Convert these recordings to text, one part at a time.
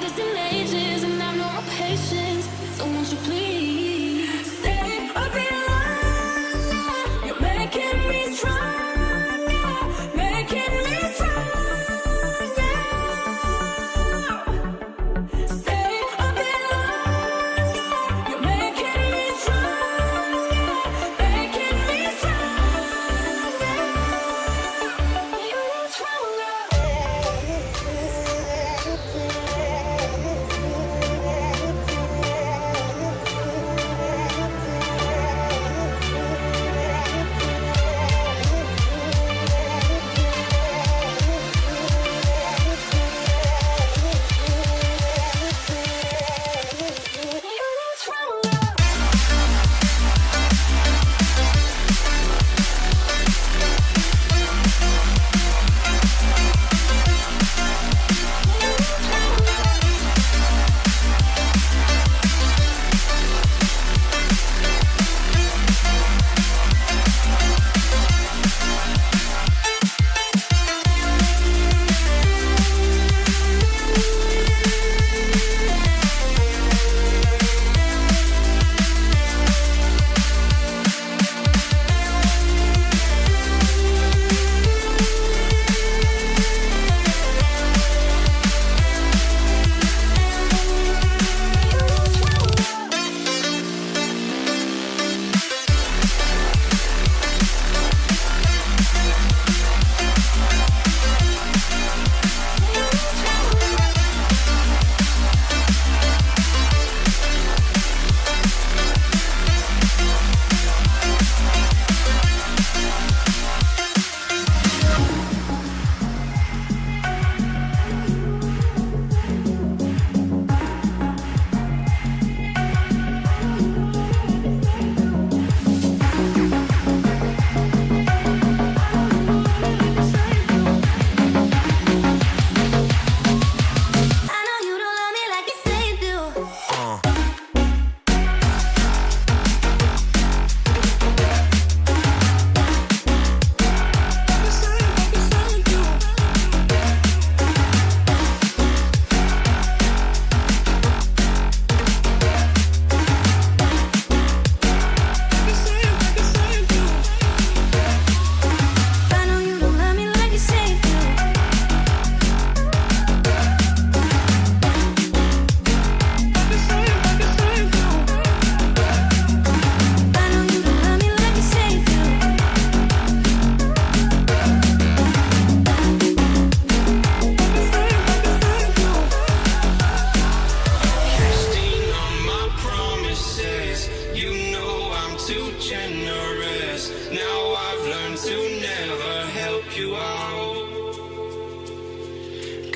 farthest in ages, and I've no patience. So won't you please stay a bit longer? You're making me stronger, making me stronger. Stay a bit longer. You're making me stronger, making me stronger. You're stronger.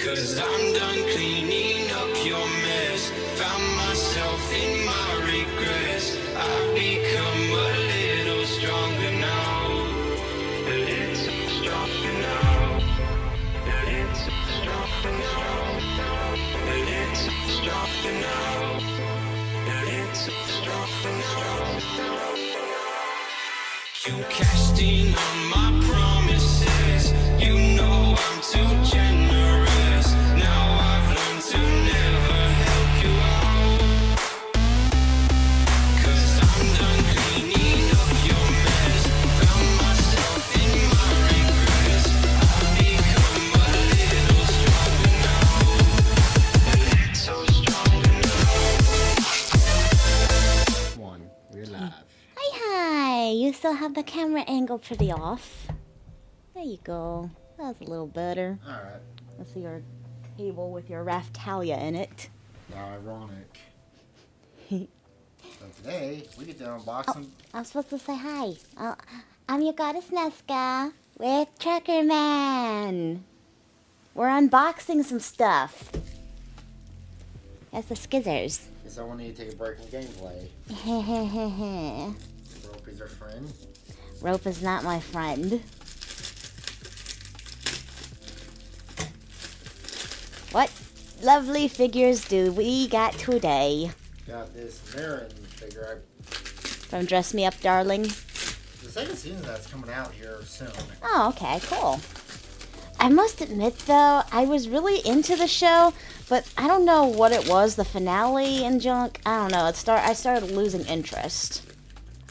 Cause I'm done cleaning up your mess. Found myself in my regrets. I've become a little stronger now. A little stronger now. A little stronger now. A little stronger now. A little stronger now. You cashed in on my promises. You know I'm too generous. Now I've learned to never help you out. Cause I'm done cleaning up your mess. Found myself in my regrets. I've become a little stronger now. A little stronger now. One, we're live. Hi, you still have the camera angle pretty off. There you go. That's a little better. Alright. Let's see your table with your Raftalia in it. How ironic. So today, we get to unbox I'm supposed to say hi. I'm your goddess Nesca with Trucker Man. We're unboxing some stuff. That's the skizzers. Guess I need to take a break from gameplay. Rope is our friend. Rope is not my friend. What lovely figures do we got today? Got this Marin figure. From Dress Me Up, Darling. The second season that's coming out here soon. Oh, okay, cool. I must admit, though, I was really into the show, but I don't know what it was, the finale and junk. I don't know. I started losing interest.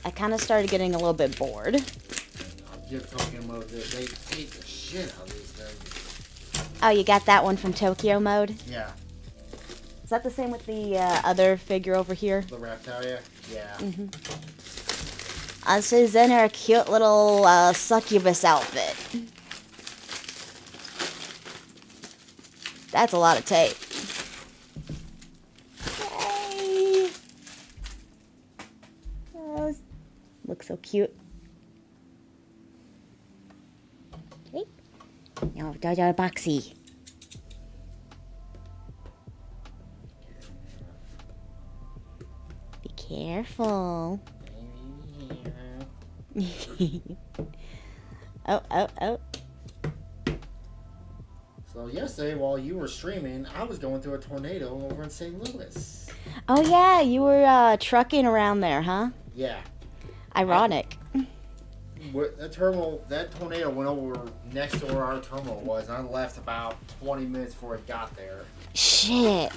I kind of started getting a little bit bored. I'll give Tokyo Mode this. They hate the shit out of these things. Oh, you got that one from Tokyo Mode? Yeah. Is that the same with the other figure over here? The Reptalia? Yeah. She's in her cute little succubus outfit. That's a lot of tape. Yay! Oh, looks so cute. Okay. Now, Jojo Boxy. Be careful. Oh. So yesterday, while you were streaming, I was going through a tornado over in St. Louis. Oh yeah, you were trucking around there, huh? Yeah. Ironic. That tornado went over next to where our terminal was, and I left about 20 minutes before it got there. Shit.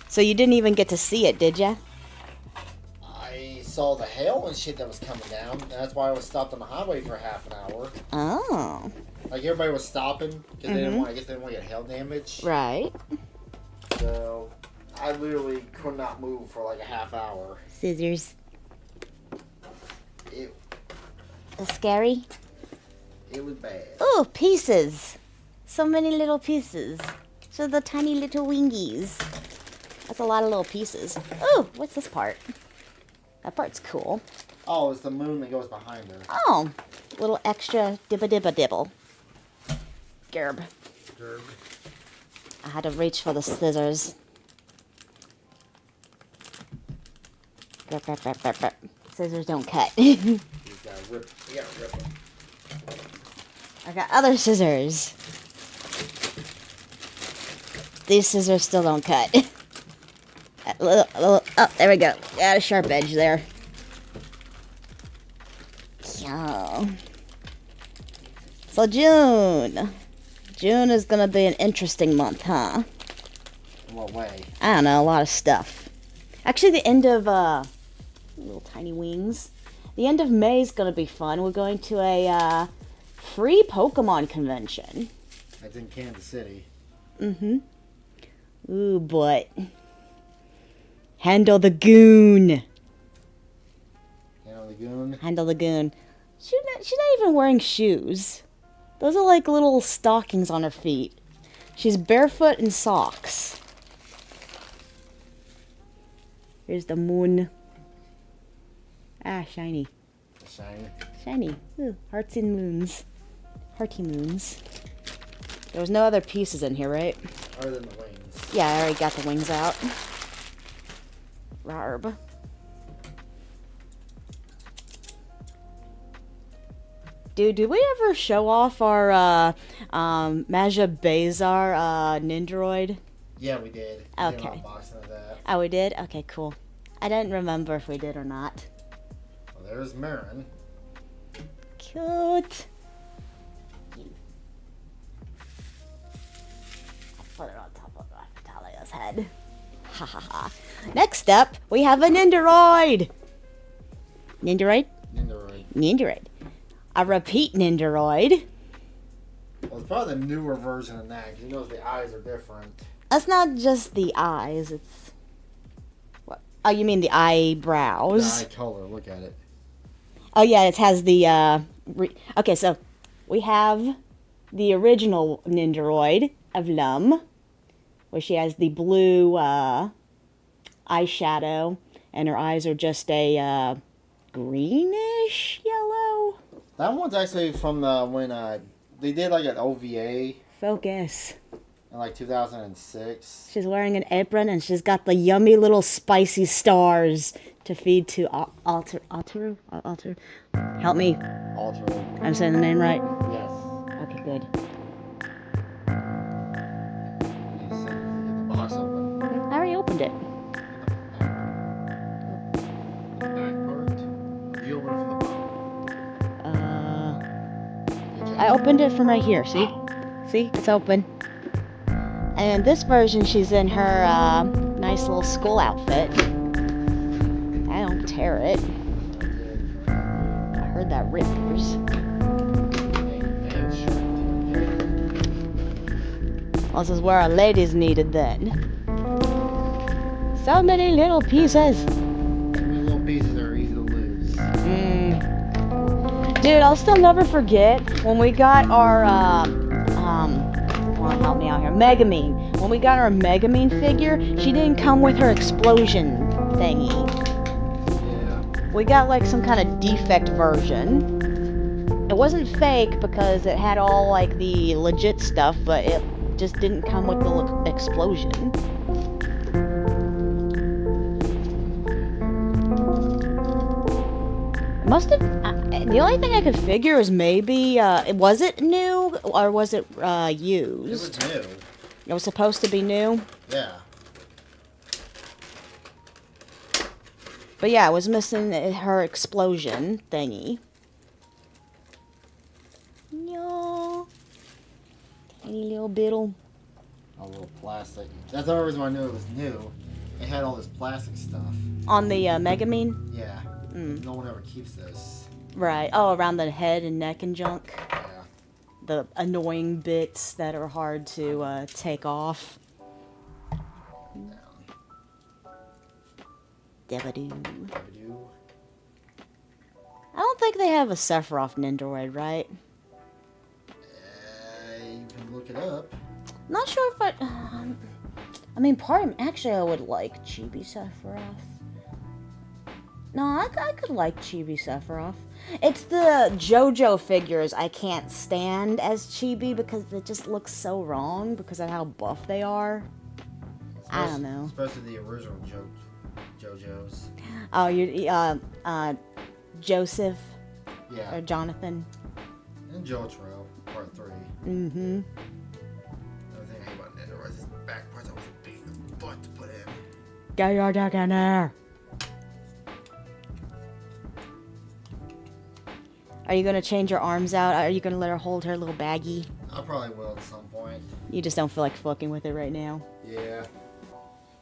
So you didn't even get to see it, did ya? I saw the hail and shit that was coming down. And that's why I was stopped on the highway for half an hour. Oh. Like everybody was stopping because they didn't want to get hail damage. Right. So I literally could not move for like a half hour. Scissors. It Scary? It was bad. Oh, pieces. So many little pieces. So the tiny little wingies. That's a lot of little pieces. Oh, what's this part? That part's cool. Oh, it's the moon that goes behind her. Oh, little extra dibba-dibba-dibble. Gerb. Gerb. I had to reach for the scissors. Gerb, gerb, gerb, gerb, gerb. Scissors don't cut. You gotta rip them. I got other scissors. These scissors still don't cut. Oh, there we go. Got a sharp edge there. Yeah. So June. June is gonna be an interesting month, huh? In what way? I don't know, a lot of stuff. Actually, the end of little tiny wings. The end of May is gonna be fun. We're going to a free Pokemon convention. That's in Kansas City. Mm-hmm. Ooh, but handle the goon. You know the goon? Handle the goon. She's not even wearing shoes. Those are like little stockings on her feet. She's barefoot in socks. Here's the moon. Ah, shiny. Shiny. Shiny. Ooh, hearts and moons. Hearty moons. There was no other pieces in here, right? Other than the wings. Yeah, I already got the wings out. Rarb. Dude, did we ever show off our Maja Bazar Nindroid? Yeah, we did. We did Okay. an unboxing of that. Oh, we did? Okay, cool. I didn't remember if we did or not. Well, there's Marin. Cute. I'll put it on top of Natalia's head. Ha ha ha. Next up, we have a Nindoroid. Nindoroid? Nindoroid. Nindoroid. A repeat Nindoroid. Well, it's probably the newer version of that, because you know the eyes are different. That's not just the eyes, it's... What? Oh, you mean the eyebrows? The eye color, look at it. Oh, yeah, it has the, Okay, so we have the original Nindoroid of Lum, where she has the blue eyeshadow, and her eyes are just a greenish yellow. That one's actually from when they did like an OVA Focus. in like 2006. She's wearing an apron, and she's got the yummy little spicy stars to feed to Alter. Help me. Alter. I'm saying the name right. Yes. Okay, good. You just said get the box open. I already opened it. The back part. You open it from the bottom. I opened it from right here. See? See? It's open. And this version, she's in her nice little school outfit. I don't tear it. I heard that rippers. Well, this is where our ladies needed then. So many little pieces. Little pieces are easy to lose. Dude, I'll still never forget when we got our, well, help me out here, Megamine. When we got our Megamine figure, she didn't come with her explosion thingy. Yeah. We got like some kind of defect version. It wasn't fake because it had all like the legit stuff, but it just didn't come with the explosion. Must have. The only thing I could figure is maybe was it new or was it used? It was new. It was supposed to be new. Yeah. But yeah, it was missing her explosion thingy. No. Tiny little biddle. A little plastic. That's the only reason why I knew it was new. It had all this plastic stuff. On the Megamine? Yeah. Mm. No one ever keeps this. Right. Oh, around the head and neck and junk. Yeah. The annoying bits that are hard to take off. Devadoo. Devadoo. I don't think they have a Sephiroth Nendoroid, right? You can look it up. Not sure if I mean, actually, I would like Chibi Sephiroth. No, I could like Chibi Sephiroth. It's the JoJo figures I can't stand as Chibi because it just looks so wrong because of how buff they are. I don't know. Especially the original JoJo's. Oh, Joseph Yeah. or Jonathan. And Jotaro, part 3. Mm-hmm. Another thing I hate about Nintendo is his back parts always a pain in the butt to put in. Get your dick in there. Are you gonna change your arms out? Are you gonna let her hold her little baggie? I probably will at some point. You just don't feel like fucking with it right now. Yeah.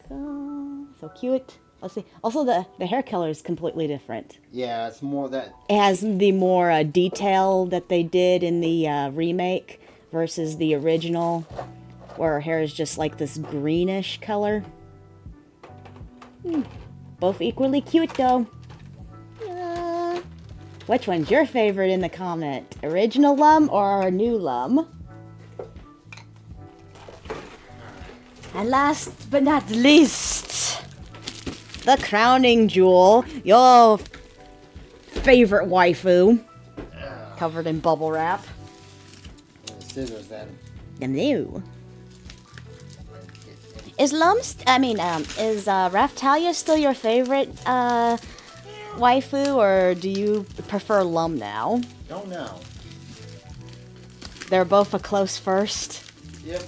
So cute. Let's see. Also, the hair color is completely different. Yeah, it's more that. It has the more detail that they did in the remake versus the original, where her hair is just like this greenish color. Both equally cute, though. Which one's your favorite in the comment? Original Lum or new Lum? And last but not least, the crowning jewel, your favorite waifu, covered in bubble wrap. And the scissors then. The new. Is is Raftalia still your favorite waifu, or do you prefer Lum now? Don't know. They're both a close first. Yep.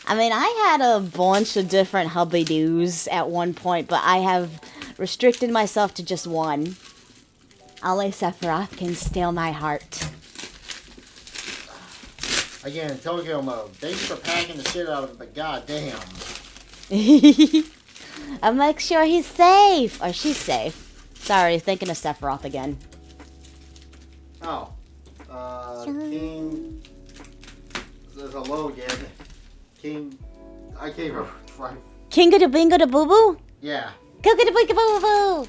I mean, I had a bunch of different hubby-doos at one point, but I have restricted myself to just one. Only Sephiroth can steal my heart. Again, Tokyo mode. Thanks for packing the shit out of it, but goddamn. I'll make sure he's safe. Or she's safe. Sorry, thinking of Sephiroth again. Oh. King. There's a low again. King. I can't remember. Right. Kinga da binga da boo boo? Yeah. Kinga da binga boo boo!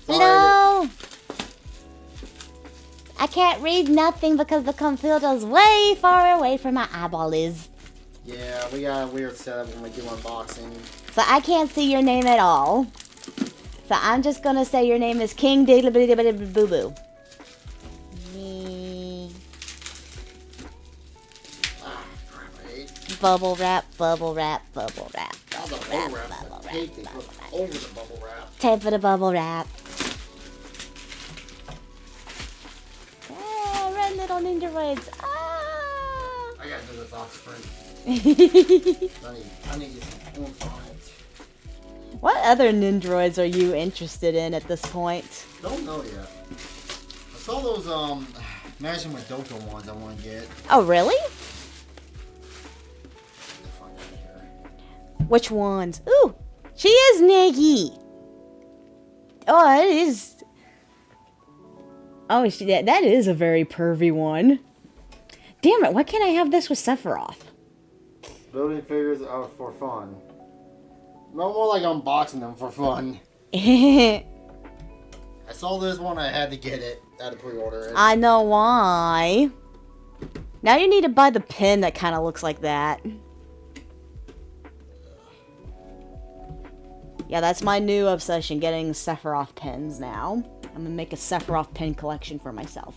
Sorry. Hello! I can't read nothing because the computer's way far away from my eyeball is. Yeah, we got a weird setup when we do unboxing. So I can't see your name at all. So I'm just gonna say your name is King Diddly Boo Boo. Bubble wrap, bubble wrap, bubble wrap. All the Bubble bubble wrap, wraps. bubble I hate wrap, they bubble put wrap. over the bubble wrap. Time for the bubble wrap. Ah, red little Nindoroids. Ah! I gotta do this off screen. I need some oomph on it. What other Nindroids are you interested in at this point? Don't know yet. I saw those Imagine Madoka ones I want to get. Oh, really? Find out here. Which ones? Ooh, she is Negi. Oh, it is. Oh, that is a very pervy one. Damn it, why can't I have this with Sephiroth? Building figures out for fun. No, more like unboxing them for fun. I I saw this one, I had to get it. I had to pre-order it. know why. Now you need to buy the pin that kind of looks like that. Yeah, that's my new obsession, getting Sephiroth pins now. I'm gonna make a Sephiroth pin collection for myself.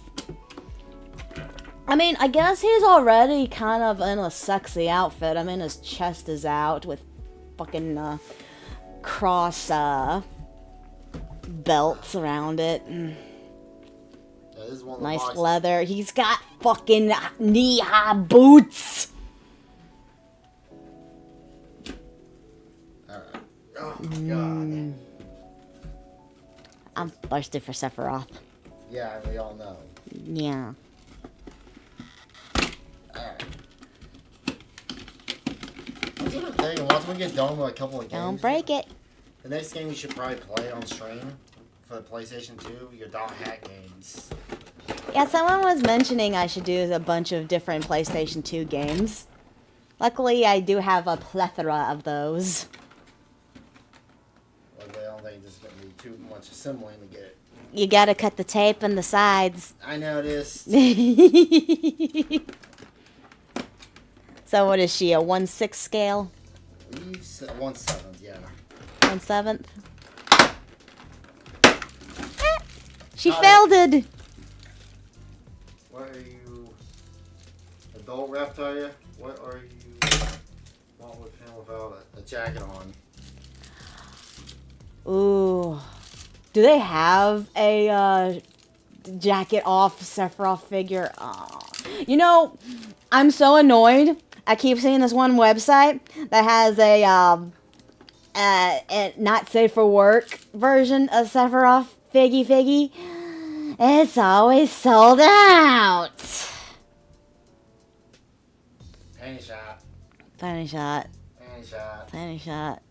I mean, I guess he's already kind of in a sexy outfit. I mean, his chest is out with fucking cross belts around it. Yeah, this is one of the Nice boxes. leather. He's got fucking knee-high boots. Alright. Oh my god. I'm thirsty for Sephiroth. Yeah, we all know. Yeah. Alright. That's what I'm thinking. Once we get done with a couple of games, Don't break it. the next game you should probably play on stream for the PlayStation 2, your Dot Hack games. Yeah, someone was mentioning I should do a bunch of different PlayStation 2 games. Luckily, I do have a plethora of those. Like, I don't think this is going to be too much assembling to get it. You gotta cut the tape on the sides. I noticed. So what is she, a 1/6 scale? 1/7, yeah. 1/7? She Got it. failed. What are you... Adult reptile? What are you... want with him without a jacket on? Ooh. Do they have a jacket off Sephiroth figure? Aw. You know, I'm so annoyed. I keep seeing this one website that has a not safe for work version of Sephiroth Figgy. It's always sold out. Panty shot. Funny shot. Panty shot. Funny shot.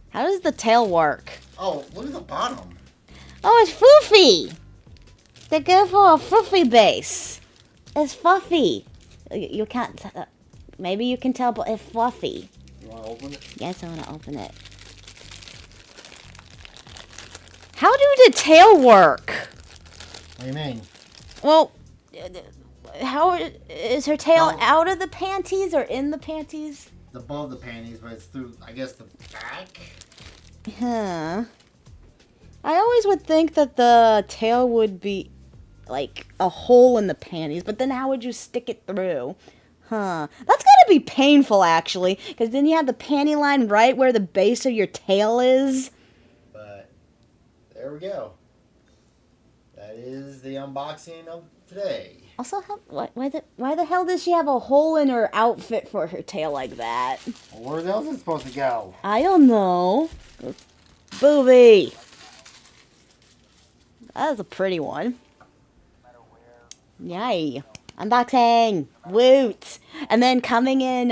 How does the tail work? Oh, look at the bottom. Oh, it's Foofy! They go for a Foofy base. It's fluffy. You can't... maybe you can tell, but it's fluffy. You want to open it? Yes, I want to open it. How do the tail work? What do you mean? Well, how is her tail No. out of the panties or in the panties? It's above the panties, but it's through, I guess, the back? Huh. I always would think that the tail would be like a hole in the panties, but then how would you stick it through? Huh. That's gotta be painful, actually, because then you have the panty line right where the base of your tail is. But there we go. That is the unboxing of today. Also, why the hell does she have a hole in her outfit for her tail like that? Well, where else is it supposed to go? I don't know. Booby. That was a pretty one. Yay. Unboxing. Woot. And then coming in,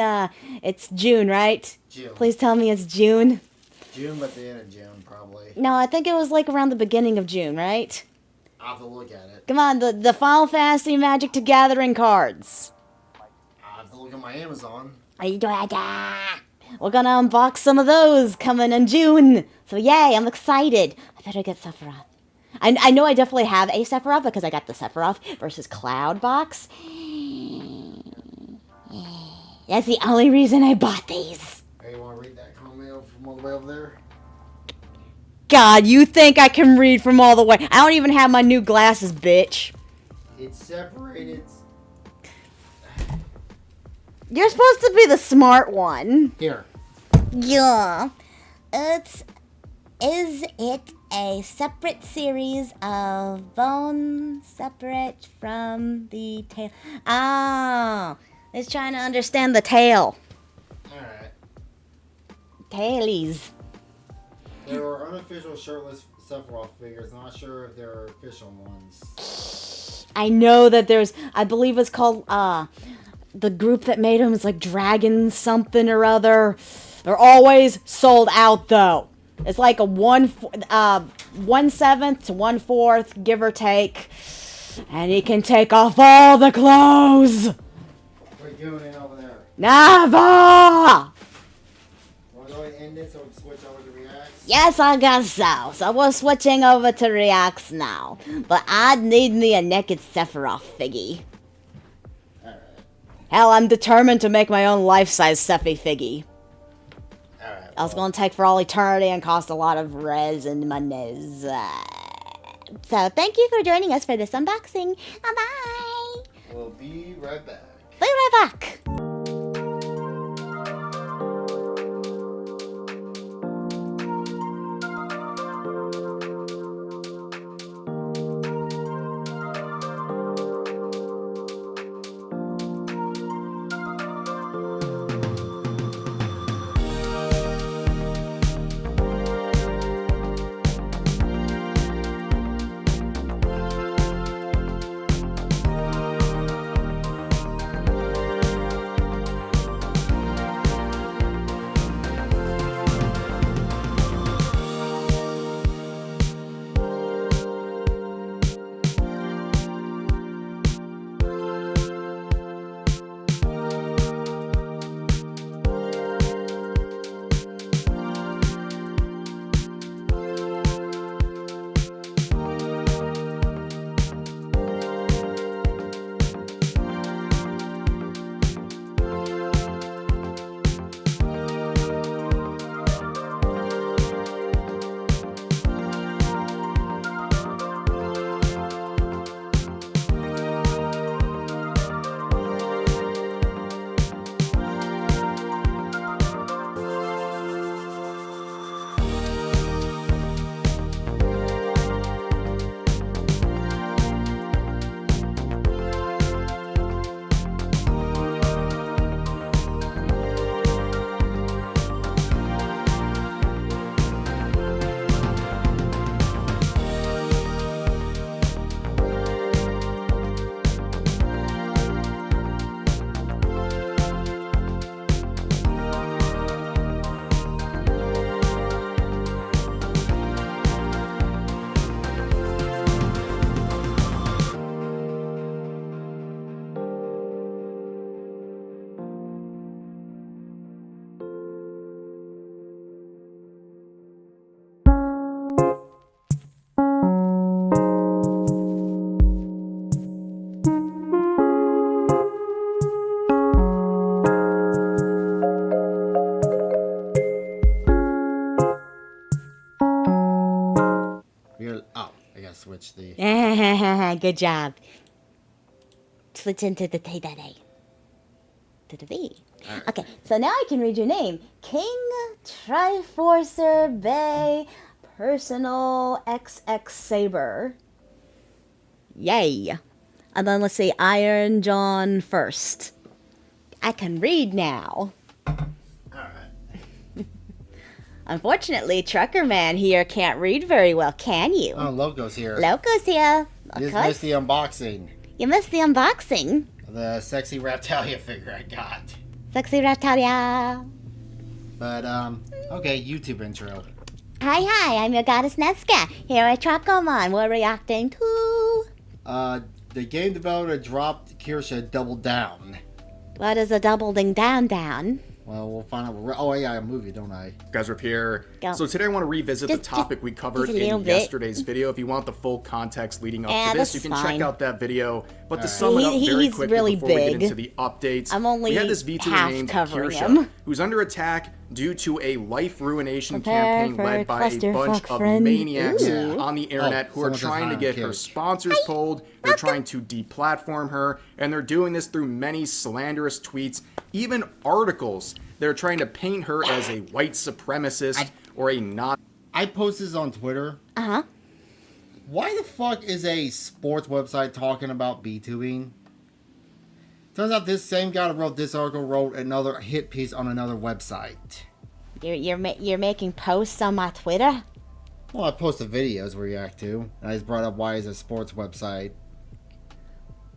it's June, right? June. Please tell me it's June. June, but the end of June, probably. No, I think it was like around the beginning of June, right? I'll have to look at it. Come on, the Final Fantasy Magic the Gathering cards. I'll have to look at my Amazon. We're gonna unbox some of those coming in June. So yay, I'm excited. I better get Sephiroth. I know I definitely have a Sephiroth because I got the Sephiroth versus Cloud box. That's the only reason I bought these. Hey, you want to read that comment from all the way over there? God, you think I can read from all the way? I don't even have my new glasses, bitch. It's separated. You're supposed to be the smart one. Here. Yeah. Is it a separate series of bones separate from the tail? Oh, it's trying to understand the tail. Alright. Tailies. There are unofficial shirtless Sephiroth figures. Not sure if there are official ones. I know that there's, I believe it's called, the group that made them is like Dragon something or other. They're always sold out though. It's like a 1/7 to 1/4, give or take. And he can take off all the clothes. What are you doing in over there? Never! Want to go ahead and end it so we can switch over to reacts? Yes, I guess so. So we're switching over to reacts now. But I need me a naked Sephiroth figgy. Alright. Hell, I'm determined to make my own life-size Sephi figgy. Alright. That's gonna take for all eternity and cost a lot of res and monies. So thank you for joining us for this unboxing. Bye-bye. We'll be right back. Be right back. switch the... Good job. Switch into the T that A. To the V. Right. Okay, so now I can read your name. King Triforcer Bay Personal XX Saber. Yay. And then let's see, Iron John first. I can read now. Alright. Unfortunately, Trucker Man here can't read very well, can you? Oh, Loco's here. Loco's here. You Of just missed course. the unboxing. You missed the unboxing. The sexy Raptalia figure I got. Sexy Raptalia. But, okay, YouTube intro. Hi, I'm your goddess Nesca. Here at Trocomon, we're reacting to... The game developer dropped Kirsha Double Down. What is a doubling down? Well, we'll find out. Oh, yeah, a movie, don't I? Guys are up here. Go. So today I want to revisit the topic we covered just a little in bit. yesterday's video. If you want the full context leading up Yeah, to this, that's you can fine. check out that video. But to sum it up He- very he's quickly really before we big. get into the updates, I'm only we had this VTuber half named covering Kirsha, him. who's under attack due to a life ruination Prepare campaign for led by a clusterfuck bunch of friend. maniacs Ooh. on the internet who are someone says trying hi, to I'm get her Kish. sponsors pulled. They're trying to deplatform her, and they're doing this through many slanderous tweets, even articles. They're trying to paint her as a white supremacist or a Nazi. I posted this on Twitter. Uh-huh. Why the fuck is a sports website talking about B-tubing? Turns out this same guy that wrote this article wrote another hit piece on another website. You're making posts on my Twitter? Well, I post the videos we react to. And I just brought up why is a sports website.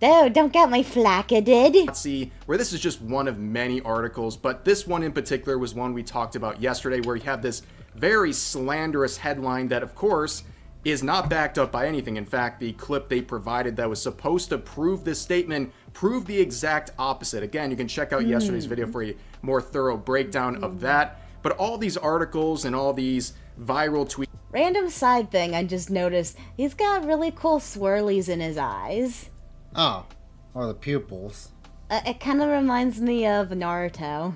Dude, don't get me flacketed. See, where this is just one of many articles, but this one in particular was one we talked about yesterday, where you have this very slanderous headline that, of course, is not backed up by anything. In fact, the clip they provided that was supposed to prove this statement proved the exact opposite. Again, you can check out yesterday's video for a more thorough breakdown of that. But all these articles and all these viral tweets. Random side thing, I just noticed he's got really cool swirlies in his eyes. Oh, or the pupils. It kind of reminds me of Naruto.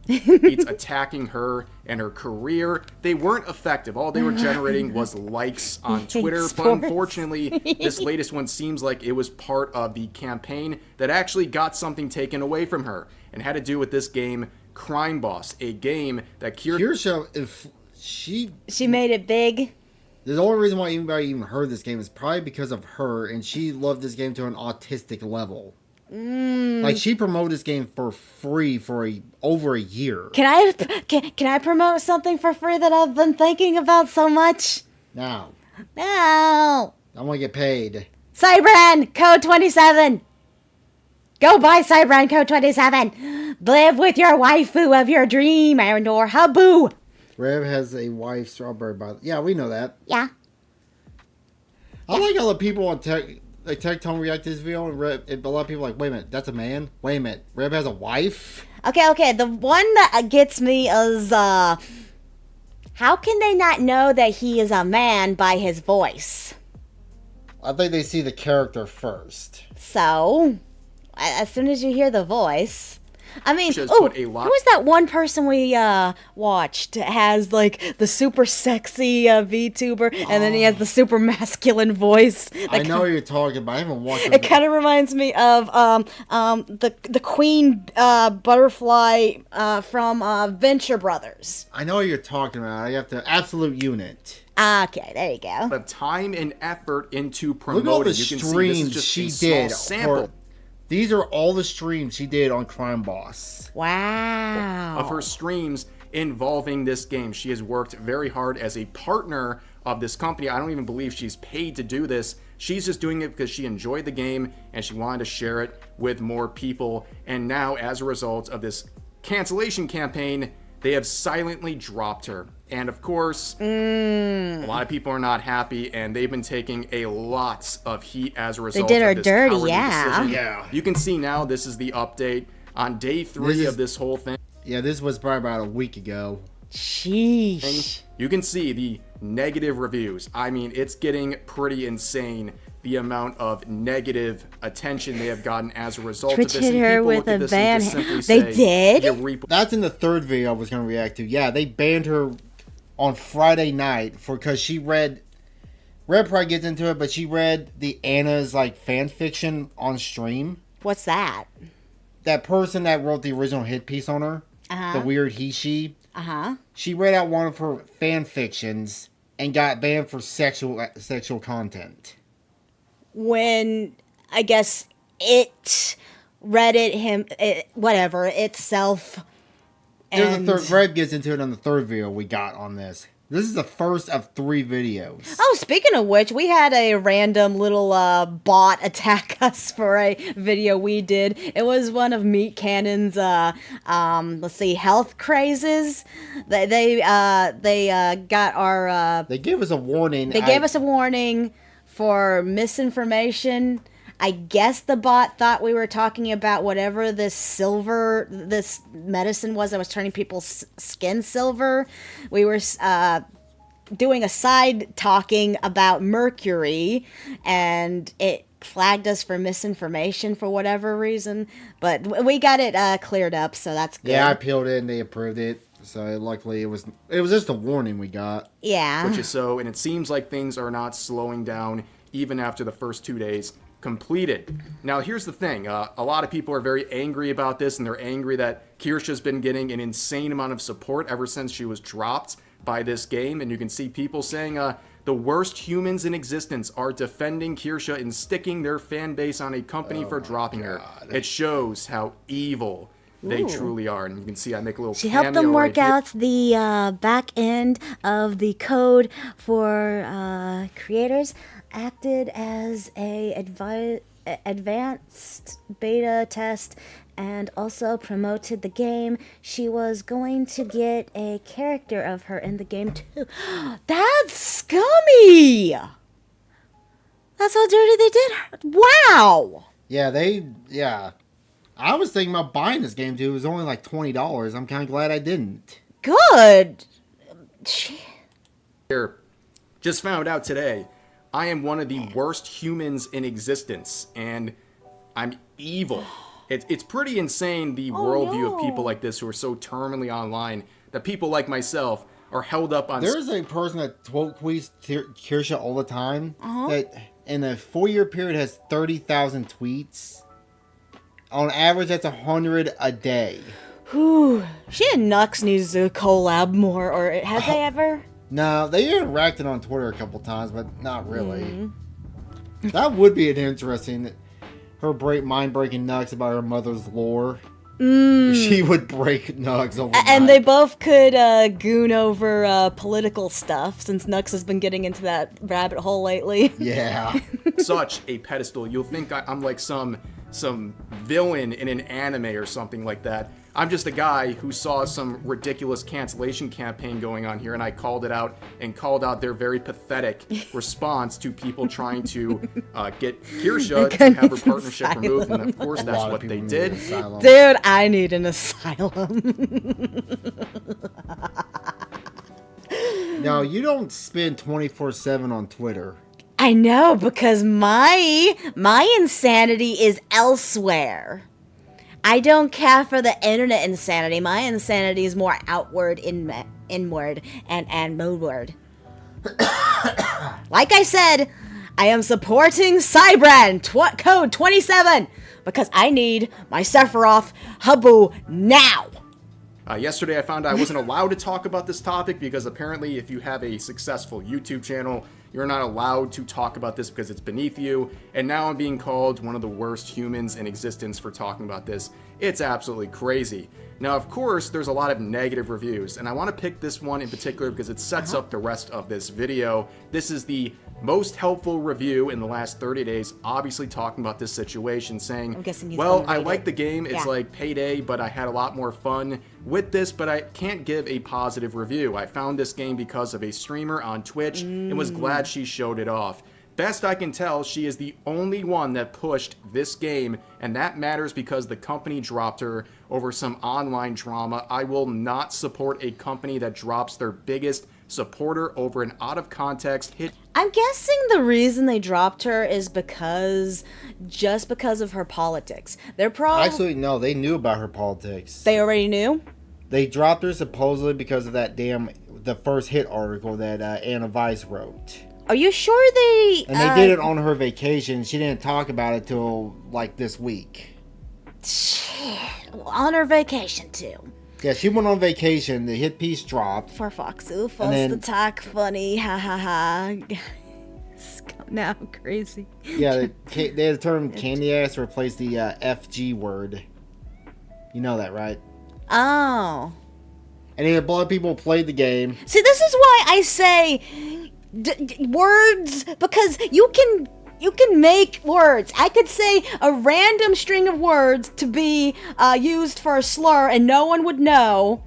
Tweets attacking her and her career. They weren't effective. All they were generating was likes on Twitter. But Sports. unfortunately, this latest one seems like it was part of the campaign that actually got something taken away from her and had to do with this game, Crime Boss, a game that Kirsha, if she made it big. the only reason why anybody even heard this game is probably because of her, and she loved this game to an autistic level. Like, she promoted this game for free for over a year. Can I promote something for free that I've been thinking about so much? Now, No. I want to get paid. Cybran Code 27. Go buy Cybran Code 27. Live with your waifu of your dream and or habu. Rev has a wife, Strawberry. Yeah, we know that. Yeah. I like how the people on Tech Tone react to this video, and a lot of people are like, wait a minute, that's a man? Wait a minute, Rev has a wife? Okay. The one that gets me is, how can they not know that he is a man by his voice? I think they see the character first. So, as soon as you hear the voice... I mean, Just who put a lot- was that one person we watched has like the super sexy VTuber, and then he has the super masculine voice. I know what you're talking about. I haven't watched It kind of reminds me of the Queen Butterfly from Venture Brothers. I know what you're talking about. I have the Absolute Unit. Okay, there you go. of time and effort into Look promoting. at all the You can see this is streams just she a small did. sample These are all the streams she did on Crime Boss. Wow. of her streams involving this game. She has worked very hard as a partner of this company. I don't even believe she's paid to do this. She's just doing it because she enjoyed the game and she wanted to share it with more people. And now, as a result of this cancellation campaign, they have silently dropped her. And of course, a lot of people are not happy, and they've been taking a lot of heat as a result did her of this dirty, cowardly yeah. decision. Yeah. You can see now this is the update on day 3 of this whole thing. Yeah, this was probably about a week ago. Sheesh. You can see the negative reviews. I mean, it's getting pretty insane, the amount of negative attention they have gotten as a result of this. Treated And her people with look at a this ban. and just simply They say, did? "You reap-" That's in the third video I was going to react to. Yeah, they banned her on Friday night because she read... Red probably gets into it, but she read the Anna's, like, fan fiction on stream. What's that? That person that wrote the original hit piece on her, Uh-huh. the weird he-she, Uh-huh. she read out one of her fan fictions and got banned for sexual content. When, I guess, itself. There's a And... third. Red gets into it on the third video we got on this. This is the first of 3 videos. Oh, speaking of which, we had a random little bot attack us for a video we did. It was one of Meat Cannon's, let's see, health crazes. They got our... They gave us a warning. They gave us a warning for misinformation. I guess the bot thought we were talking about whatever this medicine was that was turning people's skin silver. We were doing a side talking about mercury, and it flagged us for misinformation for whatever reason. But we got it cleared up, so that's good. Yeah, I appealed it and they approved it. So luckily it was just a warning we got. Yeah. Which is so, and it seems like things are not slowing down even after the first 2 days completed. Now, here's the thing. A lot of people are very angry about this, and they're angry that Kirsha's been getting an insane amount of support ever since she was dropped by this game. And you can see people saying the worst humans in existence are defending Kirsha and sticking their fan base on a company for dropping her. It shows how evil They Ooh. truly are. And you can see I make a little She helped them cameo work right here. out the back end of the code for creators, acted as a advanced beta test, and also promoted the game. She was going to get a character of her in the game too. That's scummy! That's how dirty they did her. Wow! Yeah. I was thinking about buying this game too. It was only like $20. I'm kind of glad I didn't. Good. Here, just found out today, I am one of the worst humans in existence, and I'm evil. It's pretty insane, the worldview of people like this who are so terminally online, that people like myself are held up on... There's a person that tweets Kirsha all the time that in a 4-year period has 30,000 tweets. On average, that's 100 a day. Whew. She and Nux needs to collab more, or have they ever? No, they interacted on Twitter a couple times, but not really. That would be an interesting... Her mind-breaking Nux about her mother's lore. She would break Nux over. And they both could goon over political stuff, since Nux has been getting into that rabbit hole lately. Yeah. Such a pedestal. You'll think I'm like some villain in an anime or something like that. I'm just a guy who saw some ridiculous cancellation campaign going on here, and I called it out and called out their very pathetic response to people trying to get Kirsha to have her partnership removed, and of course that's what they did. Dude, I need an asylum. No, you don't spend 24/7 on Twitter. I know, because my insanity is elsewhere. I don't care for the internet insanity. My insanity is more outward, inward, and moodward. Like I said, I am supporting Cybran code 27 because I need my Sephiroth Habu now. Yesterday I found I wasn't allowed to talk about this topic because apparently if you have a successful YouTube channel, you're not allowed to talk about this because it's beneath you, and now I'm being called one of the worst humans in existence for talking about this. It's absolutely crazy. Now, of course, there's a lot of negative reviews, and I want to pick this one in particular because it sets up the rest of this video. This is the most helpful review in the last 30 days, obviously talking about this situation, saying, I'm guessing he's well, gonna I read like it. the game, it's Yeah. like Payday, but I had a lot more fun with this, but I can't give a positive review. I found this game because of a streamer on Twitch and was glad she showed it off. Best I can tell, she is the only one that pushed this game, and that matters because the company dropped her over some online drama. I will not support a company that drops their biggest supporter over an out-of-context hit. I'm guessing the reason they dropped her is just because of her politics. They're probably... Actually, no, they knew about her politics. They already knew? They dropped her supposedly because of the first hit article that Anna Weiss wrote. Are you sure they... And they did it on her vacation. She didn't talk about it till, like, this week. On her vacation, too. Yeah, she went on vacation. The hit piece dropped. For Fox Oofos, then- the talk funny, ha ha ha. Now crazy. Yeah, they had the term candy ass to replace the FG word. You know that, right? Oh. And then a lot of people played the game. See, this is why I say words, because you can make words. I could say a random string of words to be used for a slur and no one would know.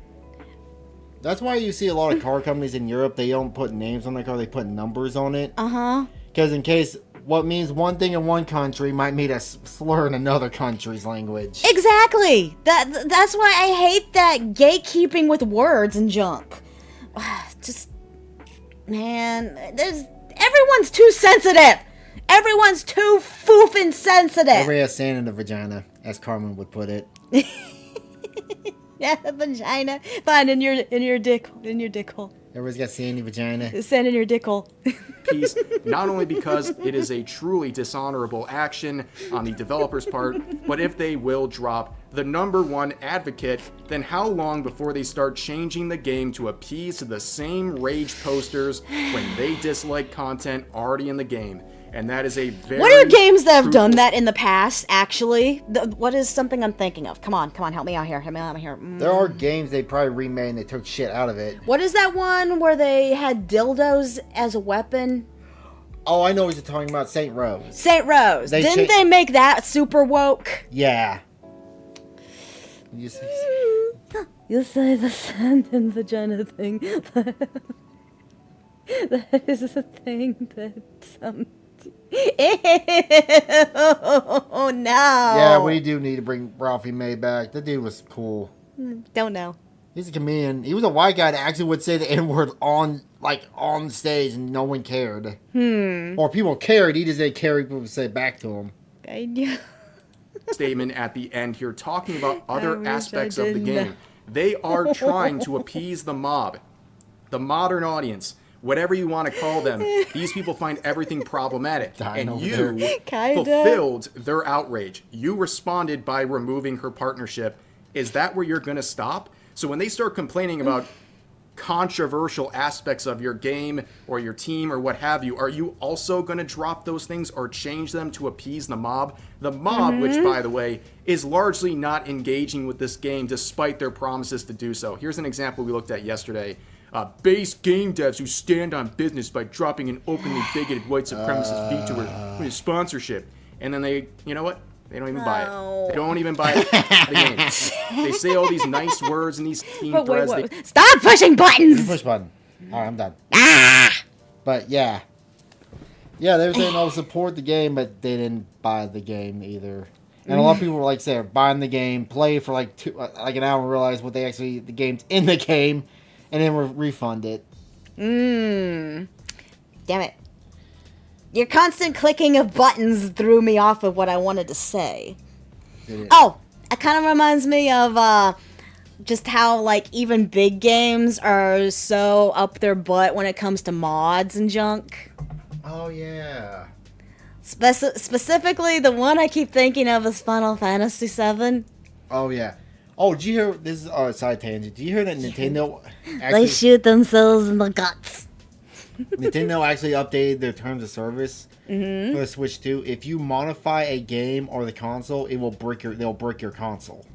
That's why you see a lot of car companies in Europe, they don't put names on their car, they put numbers on it. Uh-huh. Because in case what means one thing in one country might mean a slur in another country's language. Exactly. That's why I hate that gatekeeping with words and junk. Just, man, everyone's too sensitive. Everyone's too foofing sensitive. Everybody has sand in the vagina, as Carmen would put it. Yeah, the vagina. Fine, in your dick hole. Everybody's got sandy vagina. Sand in your dick hole. Piece, not only because it is a truly dishonorable action on the developer's part, but if they will drop the #1 advocate, then how long before they start changing the game to appease to the same rage posters when they dislike content already in the game? And that is a very... What are games that have done fruitful- that in the past, actually? What is something I'm thinking of? Come on, help me out here. There are games they probably remade and they took shit out of it. What is that one where they had dildos as a weapon? Oh, I know what you're talking about. Saint Rose. Saint Rose. They Didn't cha- they make that super woke? Yeah. You say the sand and vagina thing. That is a thing that some... Oh, no. Yeah, we do need to bring Ralphie May back. That dude was cool. Don't know. He's a comedian. He was a white guy that actually would say the N-word on stage and no one cared. Or people cared, he just didn't care people would say it back to him. I know. Statement at the end here talking about other wish aspects I of the didn't. game. They are trying to appease the mob, the modern audience, whatever you want to call them. These people find everything problematic. Dying And over you there. Kinda. fulfilled their outrage. You responded by removing her partnership. Is that where you're going to stop? So when they start complaining about controversial aspects of your game or your team or what have you, are you also going to drop those things or change them to appease the mob? The mob, which, by the way, is largely not engaging with this game despite their promises to do so. Here's an example we looked at yesterday. Base game devs who stand on business by dropping an openly bigoted white supremacist VTuber with a sponsorship. And then they, you know what? They don't even buy it. They don't even buy the game. They say all these nice words in these team But wait, threads. wait. Stop pushing buttons! Push button. Alright, I'm done. But yeah. Yeah, they were saying they'll support the game, but they didn't buy the game either. And a lot of people were like, say, buying the game, play for like an hour, and realize what the game's in the game, and then refund it. Damn it. Your constant clicking of buttons threw me off of what I wanted to say. Oh, it kind of reminds me of just how, like, even big games are so up their butt when it comes to mods and junk. Oh, yeah. Specifically, the one I keep thinking of is Final Fantasy VII. Oh, yeah. Oh, did you hear, this is a side tangent, did you hear that Nintendo They actually, shoot themselves in the guts. Nintendo actually updated their terms of service for the Switch 2? If you modify a game or the console, they'll brick your console.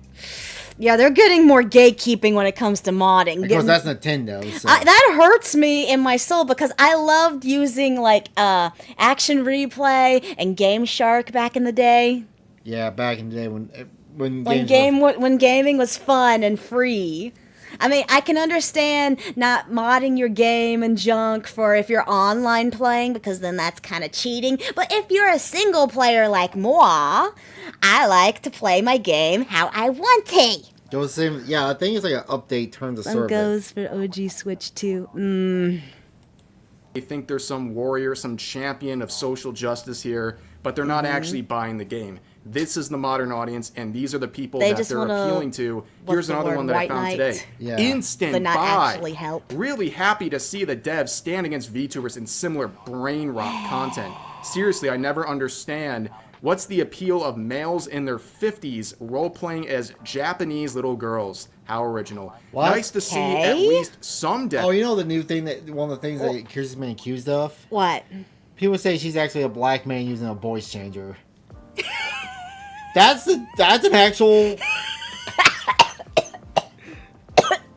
Yeah, they're getting more gatekeeping when it comes to modding. Because that's Nintendo. So. That hurts me in my soul because I loved using like Action Replay and Game Shark back in the day. Yeah, back in the day when gaming was fun and free. I mean, I can understand not modding your game and junk for if you're online playing, because then that's kind of cheating. But if you're a single player like moi, I like to play my game how I want to. Goes same. Yeah, I think it's like an update terms of Same service. goes for OG Switch 2. They think there's some warrior, some champion of social justice here, but they're not actually buying the game. This is the modern audience, and these are the people They that just they're wanna- appealing to. what's Here's the another word, one that I white found knight? today. Yeah. Instant But not buy. actually help. Really happy to see the devs stand against VTubers in similar brain rot content. Seriously, I never understand what's the appeal of males in their 50s role-playing as Japanese little girls. How original. What? Nice to see at Okay. least some devs. Oh, you know the new thing one of the things that Kirsty's been accused of? What? People say she's actually a black man using a voice changer. That's an actual.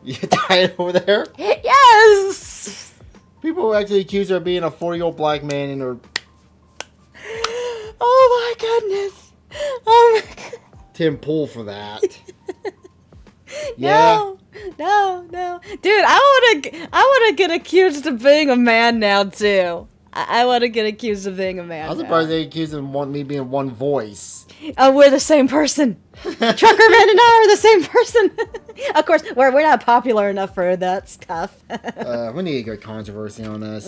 You died over there? Yes! People actually accuse her of being a 40-year-old black man in her. Oh my goodness. Oh my god. Tim Pool for that. Yeah. No. Dude, I wanna get accused of being a man now too. I wanna get accused of being a man. I was now. surprised they accused him of me being one voice. Oh, we're the same person. Truckerman and I are the same person. Of course, we're not popular enough for that stuff. We need a good controversy on this.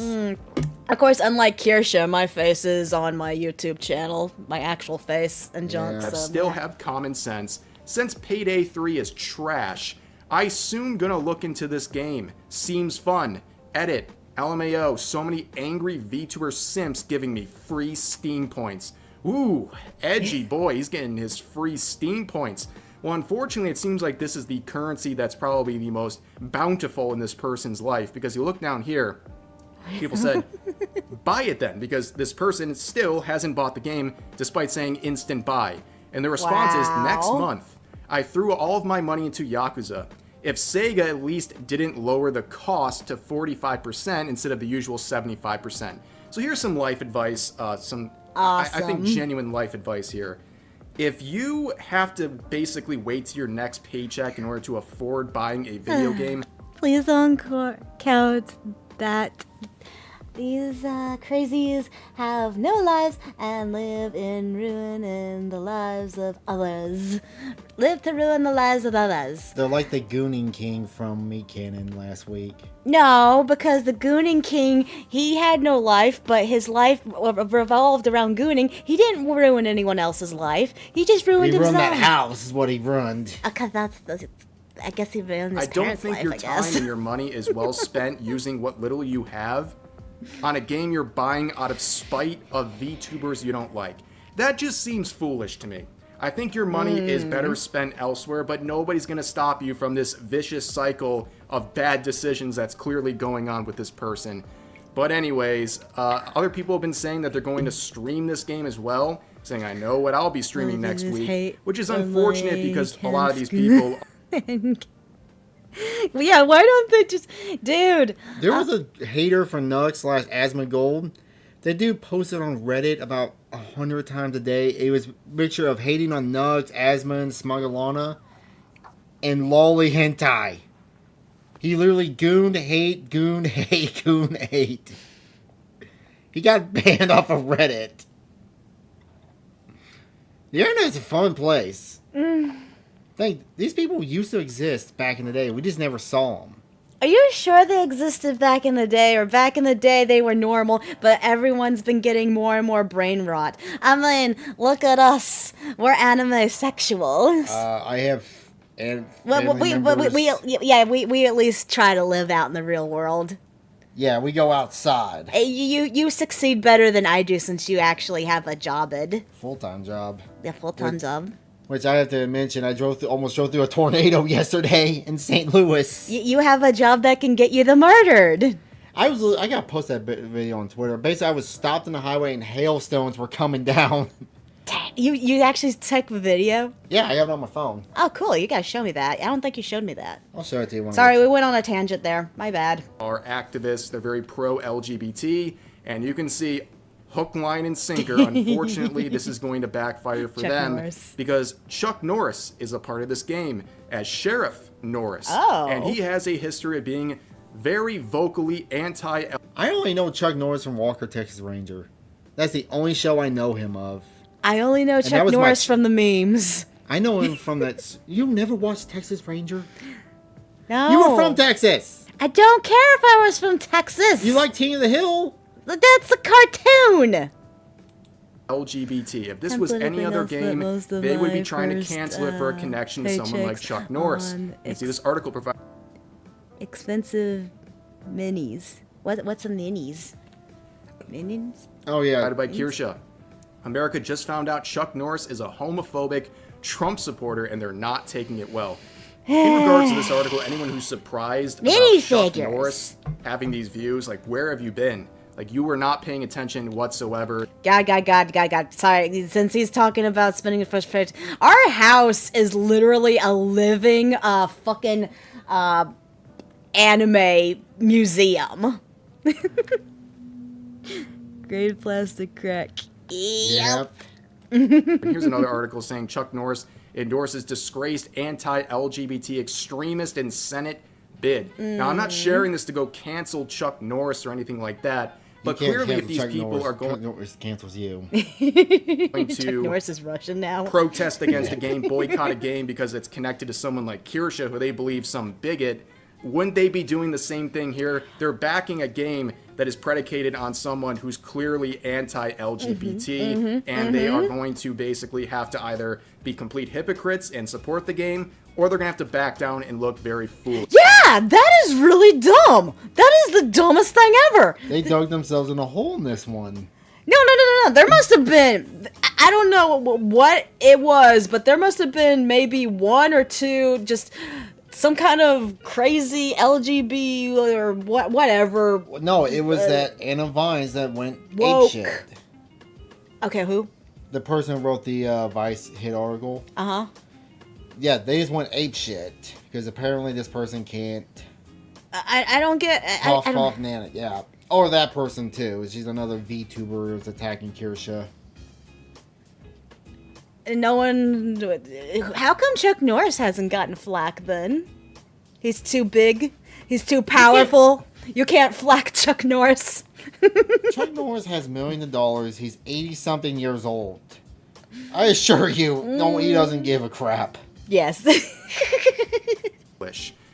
Of course, unlike Kirsha, my face is on my YouTube channel, my actual face and junk. Yeah. So Still have common sense. Since Payday 3 is trash, I soon gonna look into this game. Seems fun. Edit. LMAO. So many angry VTuber simps giving me free Steam points. Ooh, edgy boy. He's getting his free Steam points. Well, unfortunately, it seems like this is the currency that's probably the most bountiful in this person's life, because you look down here, People said, buy it then, because this person still hasn't bought the game despite saying instant buy. And the response is, next month, I threw all of my money into Yakuza. If Sega at least didn't lower the cost to 45% instead of the usual 75%. So here's some life advice, I think genuine life advice here. If you have to basically wait to your next paycheck in order to afford buying a video game, please don't count that. These crazies have no lives and live in ruin in the lives of others. Live to ruin the lives of others. They're like the Gooning King from Meat Cannon last week. No, because the Gooning King, he had no life, but his life revolved around gooning. He didn't ruin anyone else's life. He just ruined himself. He ruined that house is what he ruined. Okay, I guess he ruined his I don't parents' think life, your I guess. time and your money is well spent using what little you have on a game you're buying out of spite of VTubers you don't like. That just seems foolish to me. I think your money is better spent elsewhere, but nobody's going to stop you from this vicious cycle of bad decisions that's clearly going on with this person. But anyways, other people have been saying that they're going to stream this game as well, saying, I know what I'll be streaming next week, which is unfortunate because a lot of these people... Yeah, why don't they just... Dude. There was a hater for Nux / Asmongold. That dude posted on Reddit about 100 times a day. It was a picture of hating on Nux, Asmon, Smugalana, and lolly hentai. He literally gooned, hate, gooned, hate, gooned, hate. He got banned off of Reddit. The internet's a fun place. These people used to exist back in the day. We just never saw them. Are you sure they existed back in the day? Or back in the day they were normal, but everyone's been getting more and more brain rot? I mean, look at us. We're anime sexuals. I have... we at least try to live out in the real world. Yeah, we go outside. You succeed better than I do since you actually have a job-ed. Full-time job. Yeah, full-time job. Which I have to mention, I almost drove through a tornado yesterday in St. Louis. You have a job that can get you the murdered. I got to post that video on Twitter. Basically, I was stopped on the highway and hailstones were coming down. You actually took the video? Yeah, I have it on my phone. Oh, cool. You gotta show me that. I don't think you showed me that. I'll show it to you. Sorry, we went on a tangent there. My bad. Are activists. They're very pro-LGBT. And you can see hook, line, and sinker. Unfortunately, this is going to backfire for them. Norris. Because Chuck Norris is a part of this game as Sheriff Norris. Oh. And he has a history of being very vocally anti... I only know Chuck Norris from Walker, Texas Ranger. That's the only show I know him of. I only know Chuck Norris from the memes. I know him from that... You never watched Texas Ranger? No. You were from Texas! I don't care if I was from Texas! You like King of the Hill? That's a cartoon! LGBT. If this was any other game, they would be trying to cancel it for a connection to someone like Chuck Norris. You see, this article provides... Expensive minis. What's a minis? Minions? Oh, yeah. Provided by Kirsha. America just found out Chuck Norris is a homophobic Trump supporter, and they're not taking it well. In regards to this article, anyone who's surprised about Chuck Norris having these views, like, where have you been? Like, you were not paying attention whatsoever. God. Sorry, since he's talking about spending first page, our house is literally a living, fucking, anime museum. Great plastic crack. Yep. Here's another article saying Chuck Norris endorses disgraced anti-LGBT extremist in Senate bid. Now, I'm not sharing this to go cancel Chuck Norris or anything like that, but clearly if these people are going... Chuck Norris cancels you. Chuck Norris is Russian now. Protest against a game, boycott a game because it's connected to someone like Kirsha, who they believe some bigot, wouldn't they be doing the same thing here? They're backing a game that is predicated on someone who's clearly anti-LGBT, and they are going to basically have to either be complete hypocrites and support the game, or they're going to have to back down and look very foolish. Yeah, that is really dumb. That is the dumbest thing ever. They dug themselves in a hole in this one. No. There must have been, I don't know what it was, but there must have been maybe one or two just some kind of crazy LGB or whatever. No, it was that Anna Vines that went Woke. apeshit. Okay, who? The person who wrote the Vice hit article. Uh-huh. Yeah, they just went apeshit because apparently this person can't I don't get... cough I don't, off Nana. Yeah. Or that person too. She's another VTuber who's attacking Kirsha. no one... How come Chuck Norris hasn't gotten flack then? He's too big. He's too powerful. You can't flack Chuck Norris. Chuck Norris has millions of dollars. He's 80-something years old. I assure you, no, he doesn't give a crap. Yes.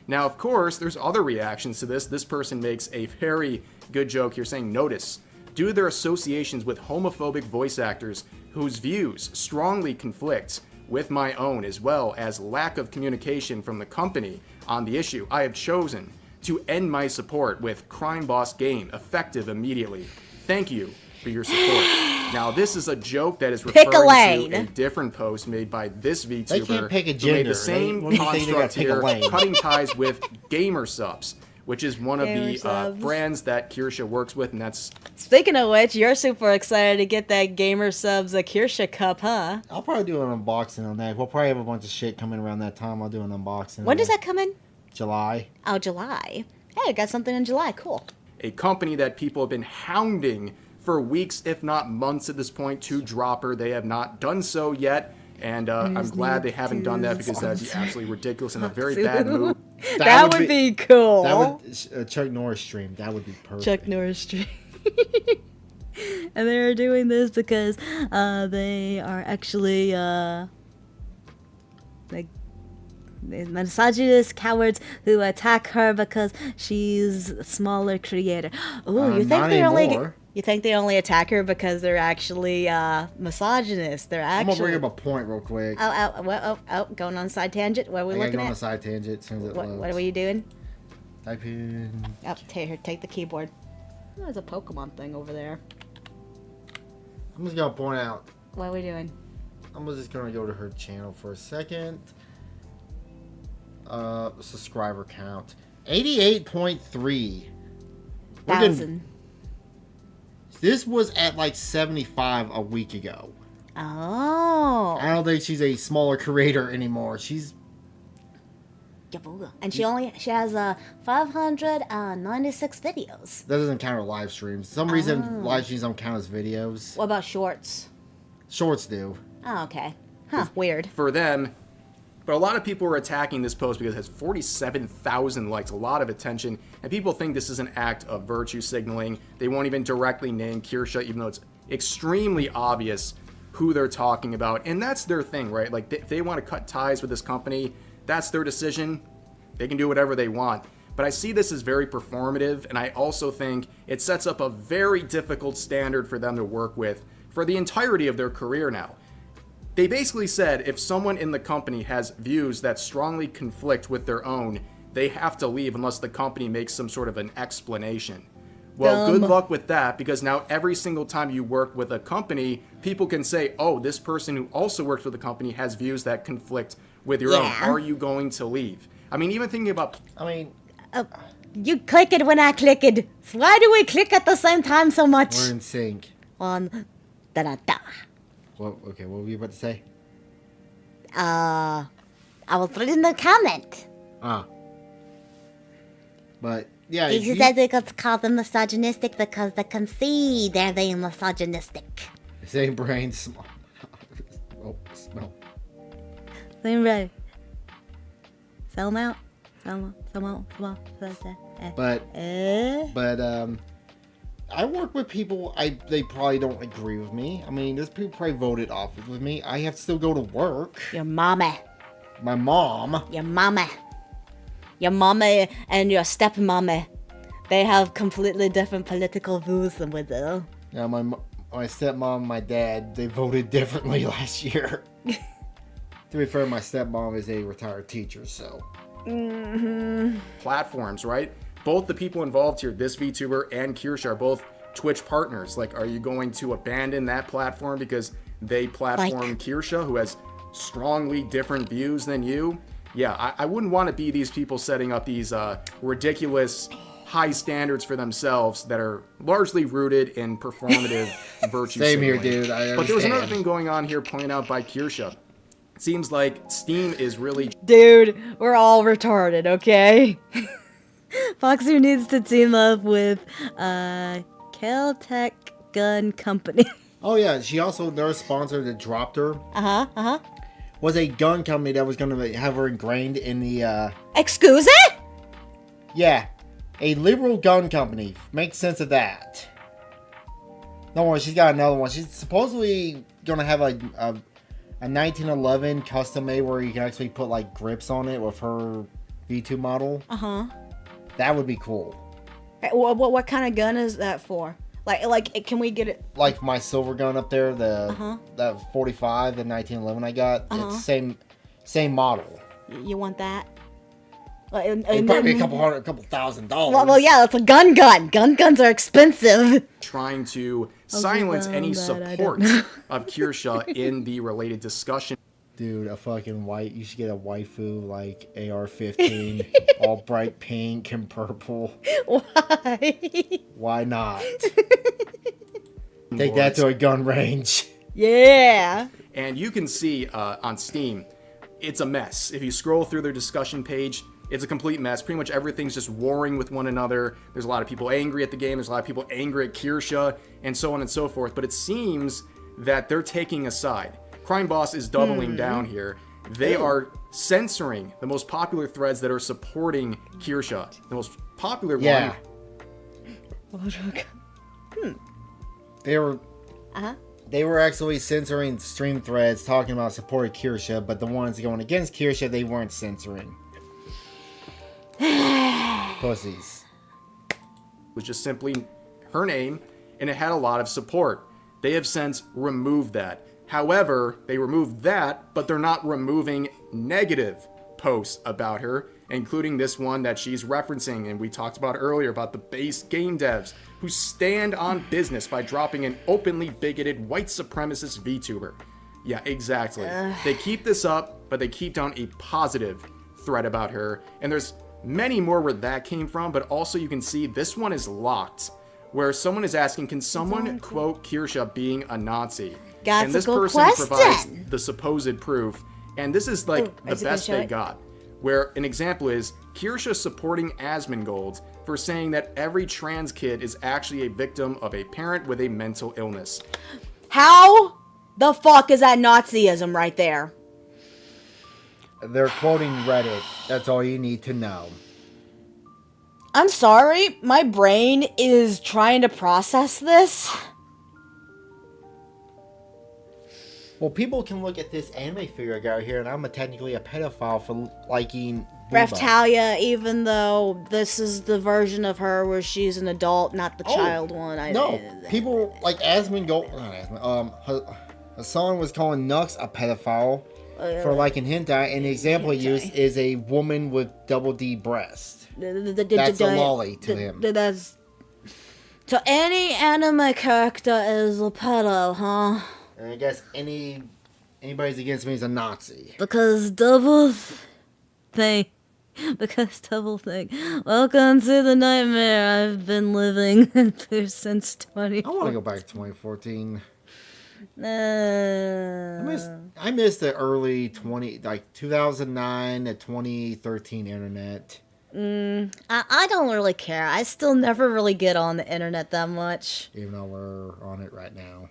Now, of course, there's other reactions to this. This person makes a very good joke here saying, notice, due to their associations with homophobic voice actors whose views strongly conflict with my own, as well as lack of communication from the company on the issue, I have chosen to end my support with Crime Boss Game effective immediately. Thank you for your support. Now, this is a joke that is referring to a different post made by this VTuber They can't pick a who made gender. the same What do you think they gotta construct pick a here, lane? cutting ties with Gamer Subs, which is one of Gamer the Subs. brands that Kirsha works with, and that's Speaking of which, you're super excited to get that Gamer Subs Kirsha cup, huh? I'll probably do an unboxing on that. We'll probably have a bunch of shit coming around that time. I'll do an unboxing. When on does that come in? July. Oh, July. Hey, I got something in July. Cool. a company that people have been hounding for weeks, if not months at this point, to drop her. They have not done so yet, and I'm glad they haven't done that because that'd be absolutely ridiculous and a very bad move. That would be cool. That would Chuck Norris stream. That would be perfect. Chuck Norris stream. And they're doing this because they are actually like misogynist cowards who attack her because she's a smaller creator. Oh, you think not they anymore. you think they only attack her because they're actually misogynist? They're I'm actually. gonna bring up a point real quick. Going on a side tangent. What are we I gotta looking go on a at? side tangent as soon as it What loads. are you doing? Type in. Oh, take the keyboard. Oh, there's a Pokemon thing over there. I'm just gonna point out. What are we doing? I'm just gonna go to her channel for a second. Subscriber count 88.3 Thousand. This was at like 75 a week ago. Oh. I don't think she's a smaller creator anymore. She's And she has 596 videos. that doesn't count her live streams. For some reason live streams don't count as videos. What about shorts? Shorts do. Oh, okay. Huh, weird. For them, but a lot of people were attacking this post because it has 47,000 likes, a lot of attention, and people think this is an act of virtue signaling. They won't even directly name Kirsha, even though it's extremely obvious who they're talking about. And that's their thing, right? Like, if they want to cut ties with this company, that's their decision. They can do whatever they want. But I see this as very performative, and I also think it sets up a very difficult standard for them to work with for the entirety of their career now. They basically said if someone in the company has views that strongly conflict with their own, they have to leave unless the company makes some sort of an explanation. Well, good luck with that, because now every single time you work with a company, people can say, oh, this person who also works with the company has views that conflict with your own. Are you going to leave? I mean, even thinking about... I mean, You click it when I click it. Why do we click at the same time so much? we're in sync. On da-da-da. What were you about to say? I was reading the comment. But yeah, He said it's called them misogynistic because they can see they're being misogynistic. same brain small. Oh, smell. Same brain. Sell them out. But I work with people. They probably don't agree with me. I mean, there's people probably voted off with me. I have to still go to work. Your mama. My mom. Your mama. Your mama and your stepmama. They have completely different political views than we do. Yeah, my stepmom, and my dad, they voted differently last year. To be fair, my stepmom is a retired teacher, so. platforms, right? Both the people involved here, this VTuber and Kirsha, are both Twitch partners. Like, are you going to abandon that platform because they platform Kirsha, who has strongly different views than you? Yeah, I wouldn't want to be these people setting up these ridiculous high standards for themselves that are largely rooted in performative virtue Same here, signaling. dude. I But there was another understand. thing going on here pointed out by Kirsha. It seems like Steam is really Dude, we're all retarded, okay? Foxer needs to team up with Caltech Gun Company. Oh yeah, she also their sponsor that dropped her Uh-huh. was a gun company that was going to have her ingrained in the Excuse? yeah, a liberal gun company. Makes sense of that. Don't worry, she's got another one. She's supposedly going to have a 1911 custom made where you can actually put like grips on it with her V2 model. Uh-huh. That would be cool. What kind of gun is that for? Like, can we get it? Like my silver gun up there, that 45, the 1911 I got. It's same model. You want that? It'd probably be a couple $1,000. Well, yeah, it's a gun. Guns are expensive. trying to silence any support of Kirsha in the related discussion. Dude, you should get a waifu like AR-15, all bright pink and purple. Why? Why not? Take that to a gun range. Yeah. And you can see on Steam, it's a mess. If you scroll through their discussion page, it's a complete mess. Pretty much everything's just warring with one another. There's a lot of people angry at the game. There's a lot of people angry at Kirsha, and so on and so forth. But it seems that they're taking a side. Crime Boss is doubling down here. They are censoring the most popular threads that are supporting Kirsha. The most popular Yeah. one. They were actually censoring stream threads talking about supporting Kirsha, but the ones going against Kirsha, they weren't censoring. Pussies. Was just simply her name, and it had a lot of support. They have since removed that. However, they removed that, but they're not removing negative posts about her, including this one that she's referencing, and we talked about earlier about the base game devs who stand on business by dropping an openly bigoted white supremacist VTuber. Yeah, exactly. They keep this up, but they keep down a positive thread about her, and there's many more where that came from, but also you can see this one is locked, where someone is asking, can someone quote Kirsha being a Nazi? That's and this a good person question. provides the supposed proof, and this is like the is it gonna best show they it? got. Where an example is Kirsha supporting Asmongold for saying that every trans kid is actually a victim of a parent with a mental illness. How the fuck is that Nazism right there? They're quoting Reddit. That's all you need to know. I'm sorry, my brain is trying to process this. Well, people can look at this anime figure I got here, and I'm technically a pedophile for liking Booba. Raphtalia, even though this is the version of her where she's an adult, not the child one. No, people like Hassan was calling Nux a pedophile for liking hentai, and the example he used is a woman with double D breast. That's a lolly to him. So any anime character is a pedo, huh? And I guess anybody's against me is a Nazi. Because double thing. Welcome to the nightmare I've been living through since 20. I want to go back to 2014. Uh, I missed the early 2009 to 2013 internet. I don't really care. I still never really get on the internet that much. Even though we're on it right now.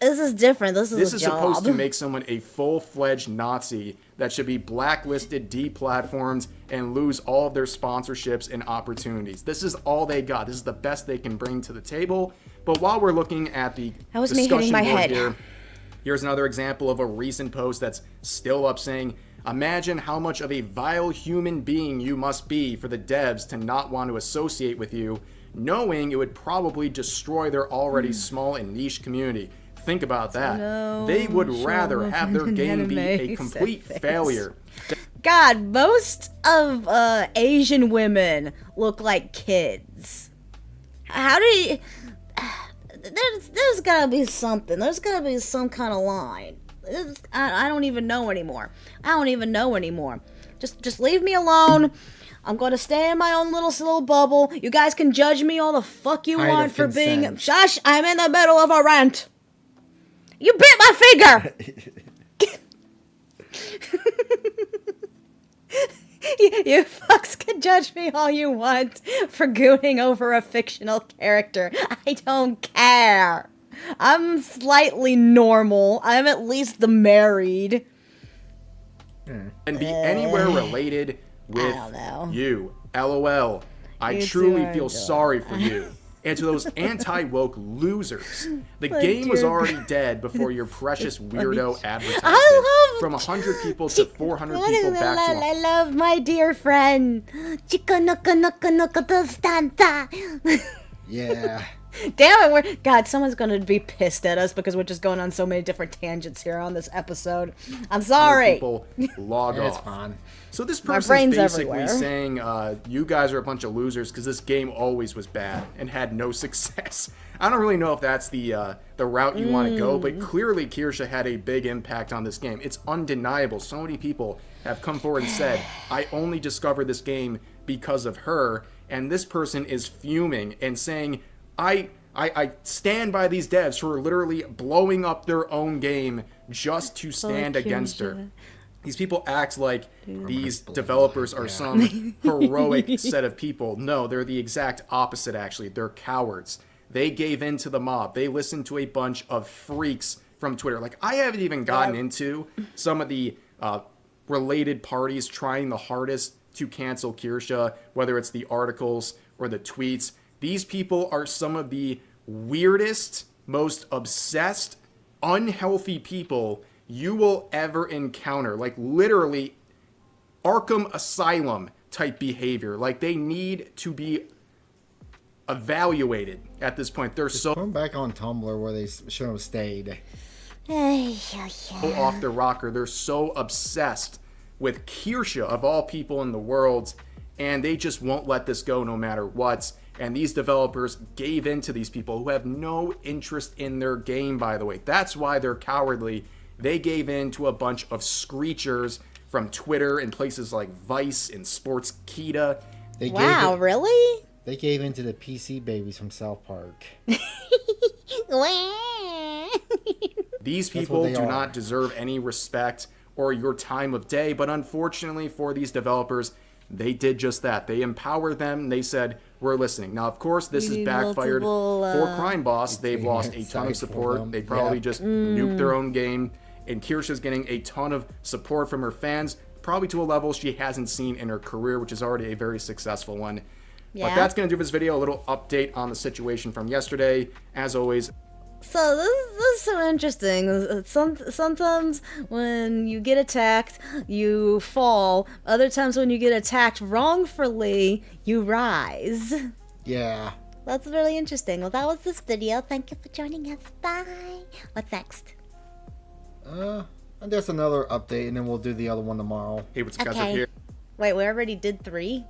This is different. This is This a is job. supposed to make someone a full-fledged Nazi that should be blacklisted, deplatformed, and lose all of their sponsorships and opportunities. This is all they got. This is the best they can bring to the table. But while we're looking at the That was me discussion hitting my board head. here, here's another example of a recent post that's still up saying, imagine how much of a vile human being you must be for the devs to not want to associate with you, knowing it would probably destroy their already small and niche community. Think about that. They would rather have their game be a complete failure. God, most of Asian women look like kids. How do you... There's gotta be something. There's gotta be some kind of line. I don't even know anymore. Just leave me alone. I'm going to stay in my own little bubble. You guys can judge me all the fuck you Height want of for being... consent. Shush! I'm in the middle of a rant. You bit my finger! You fucks can judge me all you want for gooning over a fictional character. I don't care. I'm slightly normal. I'm at least the married. And be anywhere related with don't know. you. LOL. I You truly two are feel sorry for you. And to those anti-woke losers, the My game was dear already dead before your precious weirdo advertisement. I love From 100 people to 400 people back to I love my dear friend. Chica nuka nuka nuka distanta. Yeah. Damn it, God, someone's gonna be pissed at us because we're just going on so many different tangents here on this episode. I'm 100 sorry. people log That's off. fine. So this My person's brain's basically everywhere. saying you guys are a bunch of losers because this game always was bad and had no success. I don't really know if that's the route you want to go, but clearly Kirsha had a big impact on this game. It's undeniable. So many people have come forward and said, I only discovered this game because of her, and this person is fuming and saying, I stand by these devs who are literally blowing up their own game just to stand against her. These people act like these developers are some heroic set of people. No, they're the exact opposite, actually. They're cowards. They gave in to the mob. They listened to a bunch of freaks from Twitter. Like, I haven't even gotten into some of the related parties trying the hardest to cancel Kirsha, whether it's the articles or the tweets. These people are some of the weirdest, most obsessed, unhealthy people you will ever encounter. Like, literally Arkham Asylum type behavior. Like, they need to be evaluated at this point. They're so Going back on Tumblr where they should have stayed. off their rocker. They're so obsessed with Kirsha, of all people in the world, and they just won't let this go no matter what. And these developers gave in to these people who have no interest in their game, by the way. That's why they're cowardly. They gave in to a bunch of screechers from Twitter and places like Vice and Sportskeeda. They Wow, gave really? They gave in to the PC babies from South Park. These what people they do are. not deserve any respect or your time of day, but unfortunately for these developers, they did just that. They empowered them. They said, we're listening. Now, of course, this You has need backfired multiple, for Crime Boss. They've lost a ton of sites for support. them. They probably Yeah. just nuked their own game. And Kirsha's getting a ton of support from her fans, probably to a level she hasn't seen in her career, which is already a very successful one. But Yeah. that's going to do this video. A little update on the situation from yesterday. As always, So this is so interesting. Sometimes when you get attacked, you fall. Other times when you get attacked wrongfully, you rise. Yeah. That's really interesting. Well, that was this video. Thank you for joining us. Bye. What's next? And there's another update, and then we'll do the other one tomorrow. hey, what's up, guys? Okay. Up here. Wait, we already did 3?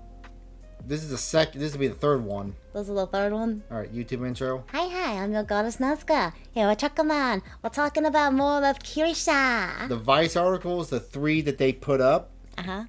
This is the second. This will be the third one. This is the third one? All right, YouTube intro. Hi, I'm your goddess Nazca. Here with Chuckaman. We're talking about more of Kirsha. The Vice articles, the 3 that they put up,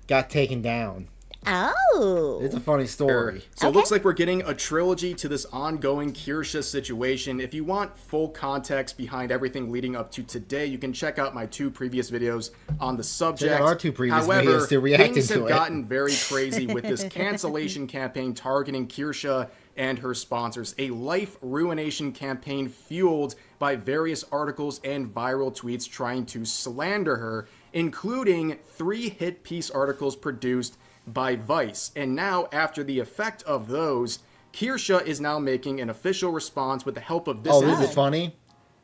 got taken down. Oh. It's a funny story. So it looks like we're getting a trilogy to this ongoing Kirsha situation. If you want full context behind everything leading up to today, you can check out my 2 previous videos on the subject. Check out our 2 previous However, videos to react things into have it. gotten very crazy with this cancellation campaign targeting Kirsha and her sponsors. A life ruination campaign fueled by various articles and viral tweets trying to slander her, including 3 hit piece articles produced by Vice. And now, after the effect of those, Kirsha is now making an official response with the help of this. Oh, this is funny.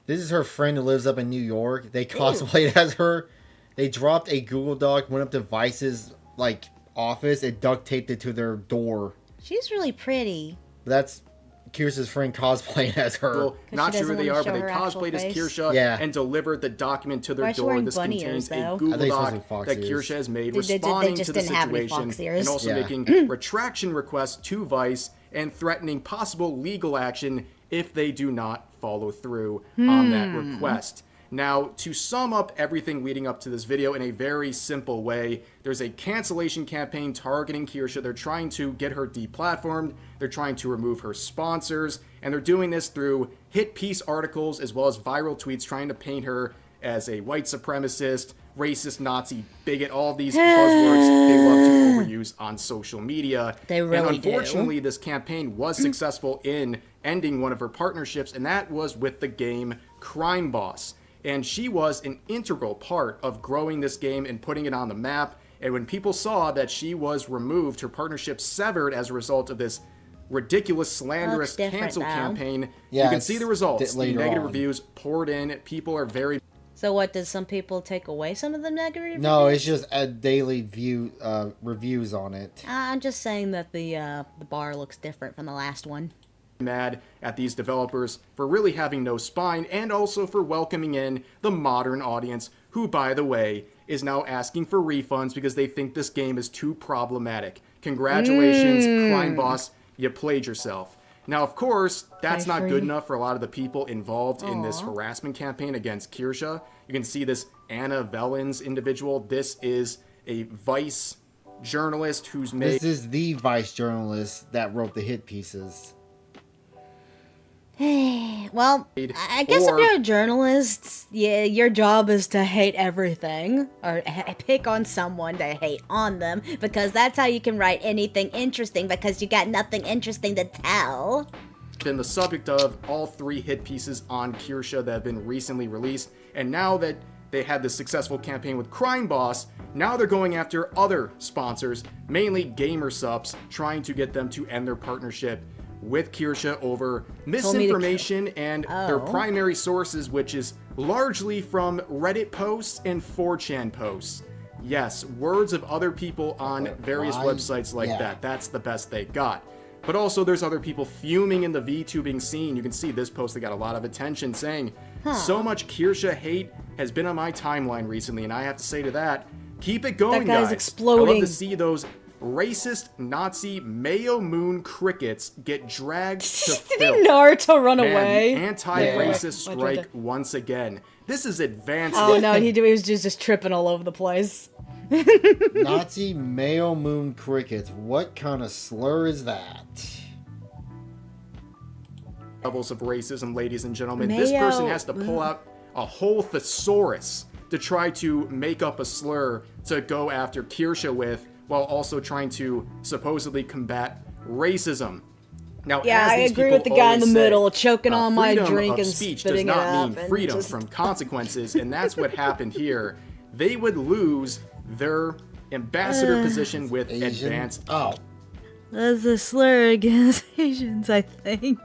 This is her friend who lives up in New York. They cosplayed as her. They dropped a Google Doc, went up to Vice's office, and duct taped it to their door. She's really pretty. That's Kirsha's friend cosplaying as her. Well, not she sure who doesn't they wanna are, but show they her actual cosplayed as face. Kirsha Yeah. and delivered the document to Why their is she door. wearing This bunny contains ears, a though? Google I think it's supposed Doc to be fox that ears. Kirsha has made They responding just to the didn't have any fox situation ears. and also Yeah. making retraction requests to Vice and threatening possible legal action if they do not follow through on that request. Now, to sum up everything leading up to this video in a very simple way, there's a cancellation campaign targeting Kirsche. They're trying to get her deplatformed, they're trying to remove her sponsors, and they're doing this through hit piece articles as well as viral tweets trying to paint her as a white supremacist, racist, Nazi, bigot, all of these buzzwords they love to overuse on social media. They really And unfortunately, this campaign was successful in ending one of her partnerships, and that was with the game Crime Boss. And she was an integral part of growing this game and putting it on the map. And when people saw that she was removed, her partnership severed as a result of this ridiculous, slanderous different cancel now. campaign, Yeah, you can it's see the results. The later negative on. reviews poured in. People are very So what, did some people take away some of the negative No, reviews? it's just a daily reviews on it. I'm just saying that the bar looks different from the last one. mad at these developers for really having no spine, and also for welcoming in the modern audience, who, by the way, is now asking for refunds because they think this game is too problematic. Congratulations, Crime Boss, you played yourself. Now, of course, that's not good enough for a lot of the people involved in this harassment campaign against Kirsche. You can see this Anna Vellens individual. This is a Vice journalist who's made... This is the Vice journalist that wrote the hit pieces. Well, I guess Or- if you're a journalist, yeah, your job is to hate everything, or pick on someone to hate on them, because that's how you can write anything interesting, because you got nothing interesting to tell. been the subject of all 3 hit pieces on Kirsche that have been recently released, and now that they had this successful campaign with Crime Boss, now they're going after other sponsors, mainly gamer subs, trying to get them to end their partnership with Kirsche over misinformation and their primary sources, which is largely from Reddit posts and 4chan posts. Yes, words of other people on various websites like that. That's the best they got. But also there's other people fuming in the VTubing scene. You can see this post that got a lot of attention saying, so much Kirsche hate has been on my timeline recently, and I have to say to that, keep it going, That guy's guys. exploding. I love to see those racist Nazi Mayo Moon crickets get dragged to filth. Did Naruto run Man, away? the anti-racist Yeah. strike once again. This is advanced. Oh no, he was just tripping all over the place. Nazi Mayo Moon crickets. What kind of slur is that? Levels of racism, ladies and gentlemen. This person has to pull out a whole thesaurus to try to make up a slur to go after Kirsche with, while also trying to supposedly combat racism. Now, Yeah, as I these agree people with the guy in the always say, middle, choking on my freedom drink of and speech spitting does it not up mean and freedom just- from consequences, and that's what happened here. They would lose their ambassador position with Asian? advanced. Oh, That's a slur against Asians, I think.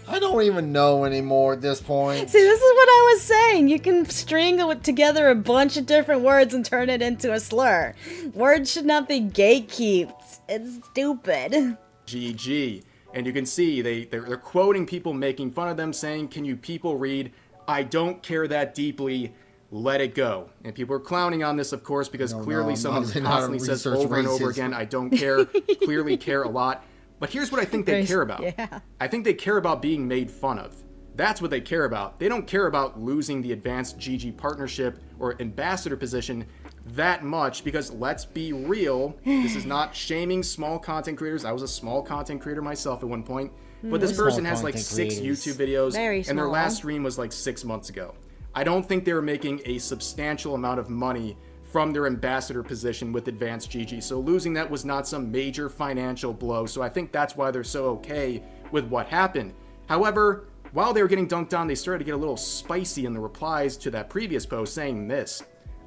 I don't even know anymore at this point. See, this is what I was saying. You can string together a bunch of different words and turn it into a slur. Words should not be gatekept. It's stupid. GG. And you can see they're quoting people making fun of them, saying, can you people read, I don't care that deeply, let it go. And people are clowning on this, of course, because clearly I'm someone not who gonna constantly says research over and over racism. again, I don't care, clearly care a lot. But here's what I think they care about. Yeah. I think they care about being made fun of. That's what they care about. They don't care about losing the advanced GG partnership or ambassador position that much, because let's be real, this is not shaming small content creators. I was a small content creator myself at one point, but this Small person has like content 6 creators. YouTube videos, Very and their small. last stream was like 6 months ago. I don't think they were making a substantial amount of money from their ambassador position with Advanced GG, so losing that was not some major financial blow, so I think that's why they're so okay with what happened. However, while they were getting dunked on, they started to get a little spicy in the replies to that previous post saying this: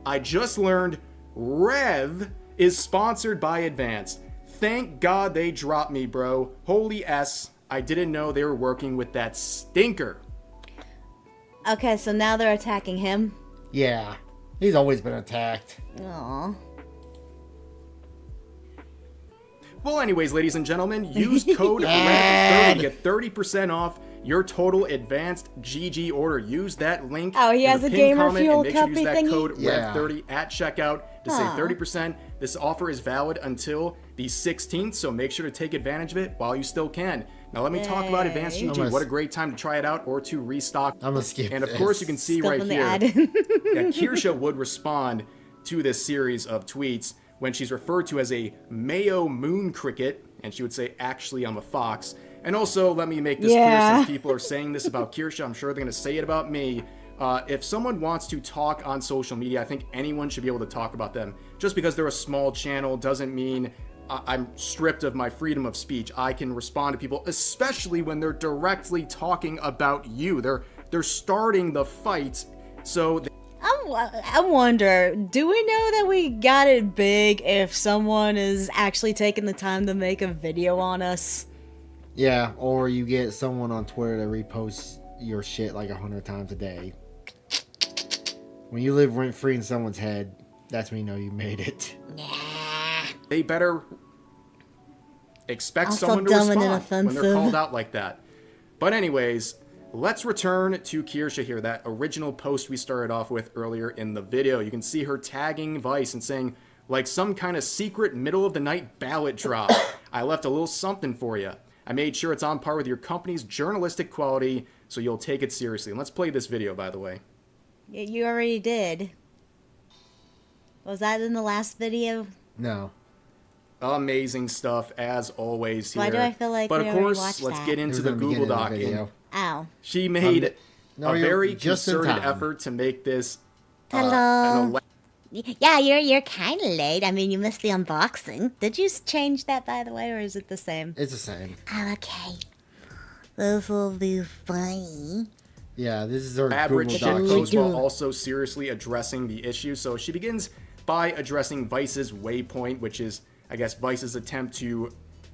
I just learned Rev is sponsored by Advanced. Thank God they dropped me, bro. Holy S, I didn't know they were working with that stinker. Okay, so now they're attacking him. Yeah, he's always been attacked. Aw. Well, anyways, ladies and gentlemen, use code RAD30 to get 30% off your total advanced GG order. Use that link. Oh, he in has the a pinned gamer comment fuel and make sure to use cuppy that thingy? code Yeah. REV30 at checkout to save Aw. 30%. This offer is valid until the 16th, so make sure to take advantage of it while you still can. Now let me talk about advanced Yay. GG. What a great time to try it out or to restock. I'm gonna skip And of this. course, you can see Still right in the here ad. that Kirsha would respond to this series of tweets when she's referred to as a Mayo moon cricket, and she would say, actually, I'm a fox. And also, let me make this clear, Yeah. since people are saying this about Kirsha, I'm sure they're going to say it about me. If someone wants to talk on social media, I think anyone should be able to talk about them. Just because they're a small channel doesn't mean I'm stripped of my freedom of speech. I can respond to people, especially when they're directly talking about you. They're starting the fight, so... I wonder, do we know that we got it big if someone is actually taking the time to make a video on us? Yeah, or you get someone on Twitter to repost your shit like 100 times a day. When you live rent free in someone's head, that's when you know you made it. They better expect Also someone to dumb and respond when they're inoffensive. called out like that. But anyways, let's return to Kirsha here, that original post we started off with earlier in the video. You can see her tagging Vice and saying, like some kind of secret middle of the night ballot drop. I left a little something for you. I made sure it's on par with your company's journalistic quality, so you'll take it seriously. And let's play this video, by the way. You already did. Was that in the last video? No. Amazing stuff, as always here. Why do I feel like But we of already course, watched let's that? get It into was the in Google beginning of Doc. the And video. Ow. she made No, a you're very just in concerted time. effort to make this Hello. an Yeah, you're kind of late. I mean, you missed the unboxing. Did you change that, by the way, or is it the same? It's the same. Oh, okay. This will be funny. Yeah, this is our average Google Doc. shitpost do. while also seriously addressing the issue. So she begins by addressing Vice's Waypoint, which is, I guess, Vice's attempt to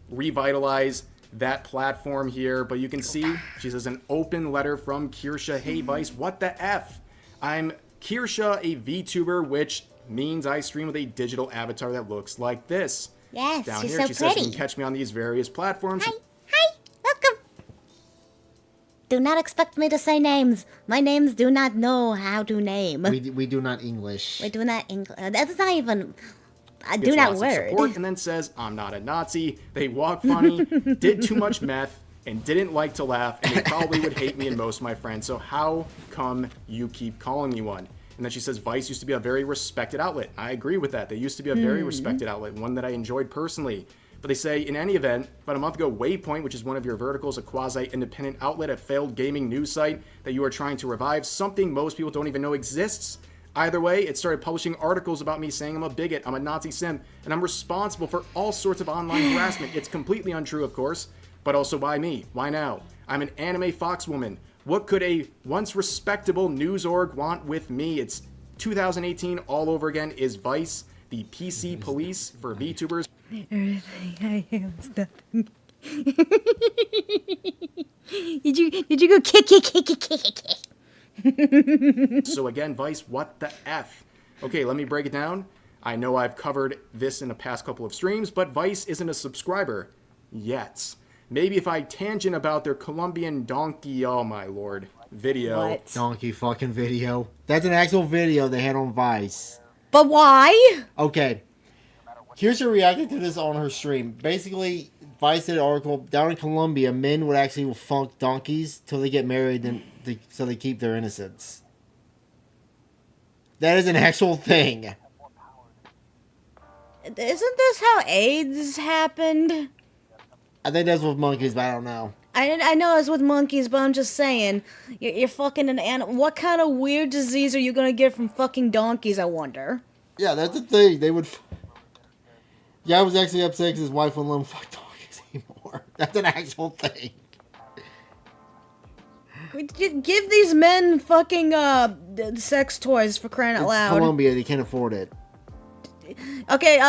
revitalize that platform here. But you can see she says an open letter from Kirsha. Hey Vice, what the F? I'm Kirsha, a VTuber, which means I stream with a digital avatar that looks like this. Yes, Down she's here, so she says you pretty. can catch me on these various platforms. Hi, welcome. Do not expect me to say names. My names do not know how to name. We do not English. We do not English. That's not even. I do Gets not lots of word. support, and then says, I'm not a Nazi. They walk funny, did too much meth, and didn't like to laugh, and they probably would hate me and most of my friends. So how come you keep calling me one? And then she says, Vice used to be a very respected outlet. I agree with that. They used to be a very respected outlet, one that I enjoyed personally. But they say, in any event, about a month ago, Waypoint, which is one of your verticals, a quasi-independent outlet, a failed gaming news site that you are trying to revive, something most people don't even know exists. Either way, it started publishing articles about me saying I'm a bigot, I'm a Nazi sim, and I'm responsible for all sorts of online harassment. It's completely untrue, of course, but also why me? Why now? I'm an anime foxwoman. What could a once respectable news org want with me? It's 2018 all over again. Is Vice the PC police for VTubers? Everything I am is nothing. Did you go kick? So again, Vice, what the F? Okay, let me break it down. I know I've covered this in the past couple of streams, but Vice isn't a subscriber yet. Maybe if I tangent about their Colombian donkey, oh my lord, video. What? Donkey fucking video. That's an actual video they had on Vice. But why? Okay. Kirsha reacted to this on her stream. Basically, Vice did an article down in Colombia. Men would actually funk donkeys till they get married, so they keep their innocence. That is an actual thing. Isn't this how AIDS happened? I think that's with monkeys, but I don't know. I know it's with monkeys, but I'm just saying, you're fucking an animal. What kind of weird disease are you gonna get from fucking donkeys, I wonder? Yeah, that's the thing. They would. Yeah, I was actually upset because his wife wouldn't let him fuck donkeys anymore. That's an actual thing. Give these men fucking sex toys for crying out It's loud. Colombia. They can't afford it. Okay,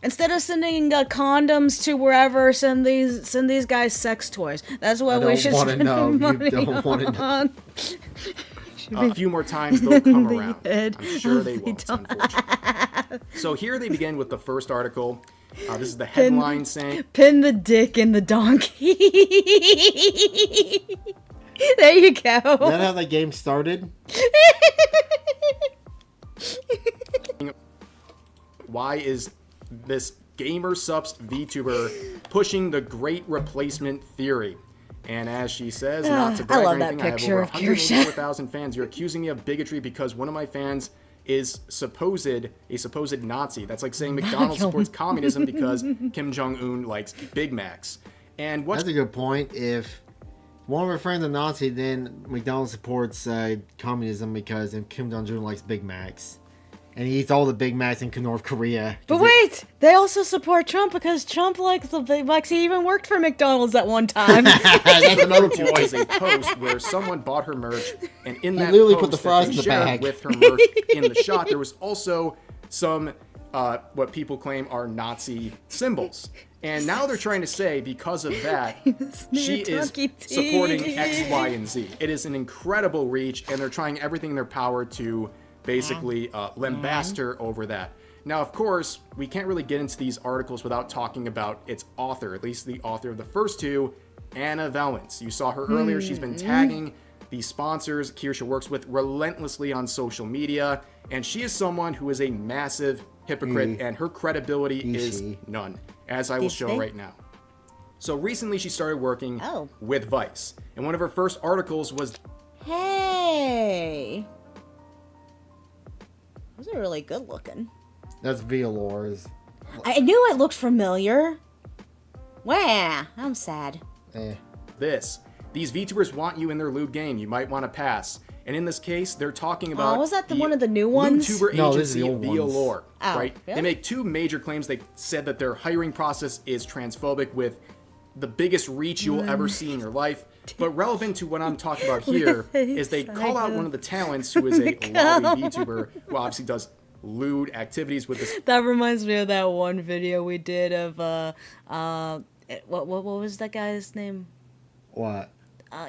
instead of sending condoms to wherever, send these guys sex toys. That's what I we don't should wanna spend know. You money don't wanna know. on. A few more times they'll come the around. head I'm sure of they the won't, unfortunately. So here they begin with the first article. This is the headline saying, Pin the dick in the donkey. There you go. Is that how that game started? Why is this gamer subs VTuber pushing the great replacement theory? And as she says, not to brag I or love that anything, I have picture over of 184,000 fans. You're accusing me of bigotry because one of my fans is a supposed Nazi. That's like saying McDonald's supports communism because Kim Jong-un likes Big Macs. And what? That's a good point. If one of our friends is a Nazi, then McDonald's supports communism because Kim Jong-un likes Big Macs. And he eats all the Big Macs in North Korea. But wait, they also support Trump because Trump likes the Big Macs. He even worked for McDonald's at one time. That's another point. is a post where someone bought her merch, and in that literally post put the fries that in they the shared bag. with her merch in the shot, there was also some what people claim are Nazi symbols. And now they're trying to say because of that, she is supporting X, Y, and Z. It is an incredible reach, and they're trying everything in their power to basically lambast her over that. Now, of course, we can't really get into these articles without talking about its author, at least the author of the first two, Anna Valens. You saw her earlier. She's been tagging the sponsors Kirsche works with relentlessly on social media, and she is someone who is a massive hypocrite, and her credibility is none, as I will show right now. So recently she started working with Vice, and one of her first articles was... Hey! Those are really good looking. That's Velour's. I knew it looked familiar. Wah! I'm sad. These VTubers want you in their lewd game. You might want to pass. And in this case, they're talking about was that one of the new ones? YouTuber No, this is agency the old ones. Velour, right? Really? They make two major claims. They said that their hiring process is transphobic with the biggest reach you will ever see in your life. But relevant to what I'm talking about here is they call out one of the talents who is a lolly VTuber who obviously does lewd activities with this. That reminds me of that one video we did of what was that guy's name? What?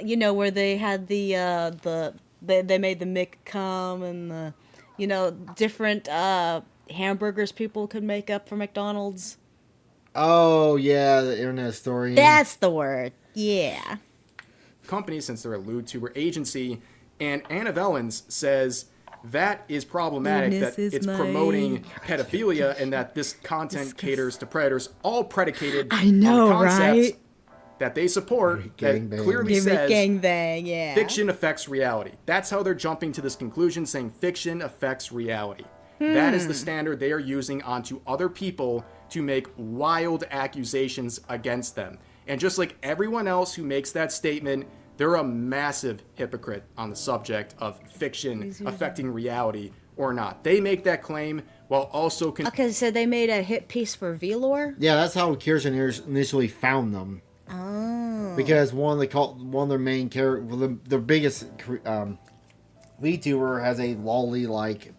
You know, where they had they made the Mick come and the different hamburgers people could make up for McDonald's. Oh, yeah, the internet story. That's the word. Yeah. Company, since they're a lewd tuber agency, and Anna Valens says that is problematic, Lewdness that is it's my- promoting pedophilia and that this content caters to predators, all predicated I know, on concepts right? that they support that Gangbang. clearly Give it says gangbang, yeah. fiction affects reality. That's how they're jumping to this conclusion, saying fiction affects reality. That is the standard they are using onto other people to make wild accusations against them. And just like everyone else who makes that statement, they're a massive hypocrite on the subject of fiction affecting reality or not. They make that claim while also... Okay, so they made a hit piece for Velour? Yeah, that's how Kirsten initially found them. Oh. Because one of their main character, well, the biggest VTuber has a lolly-like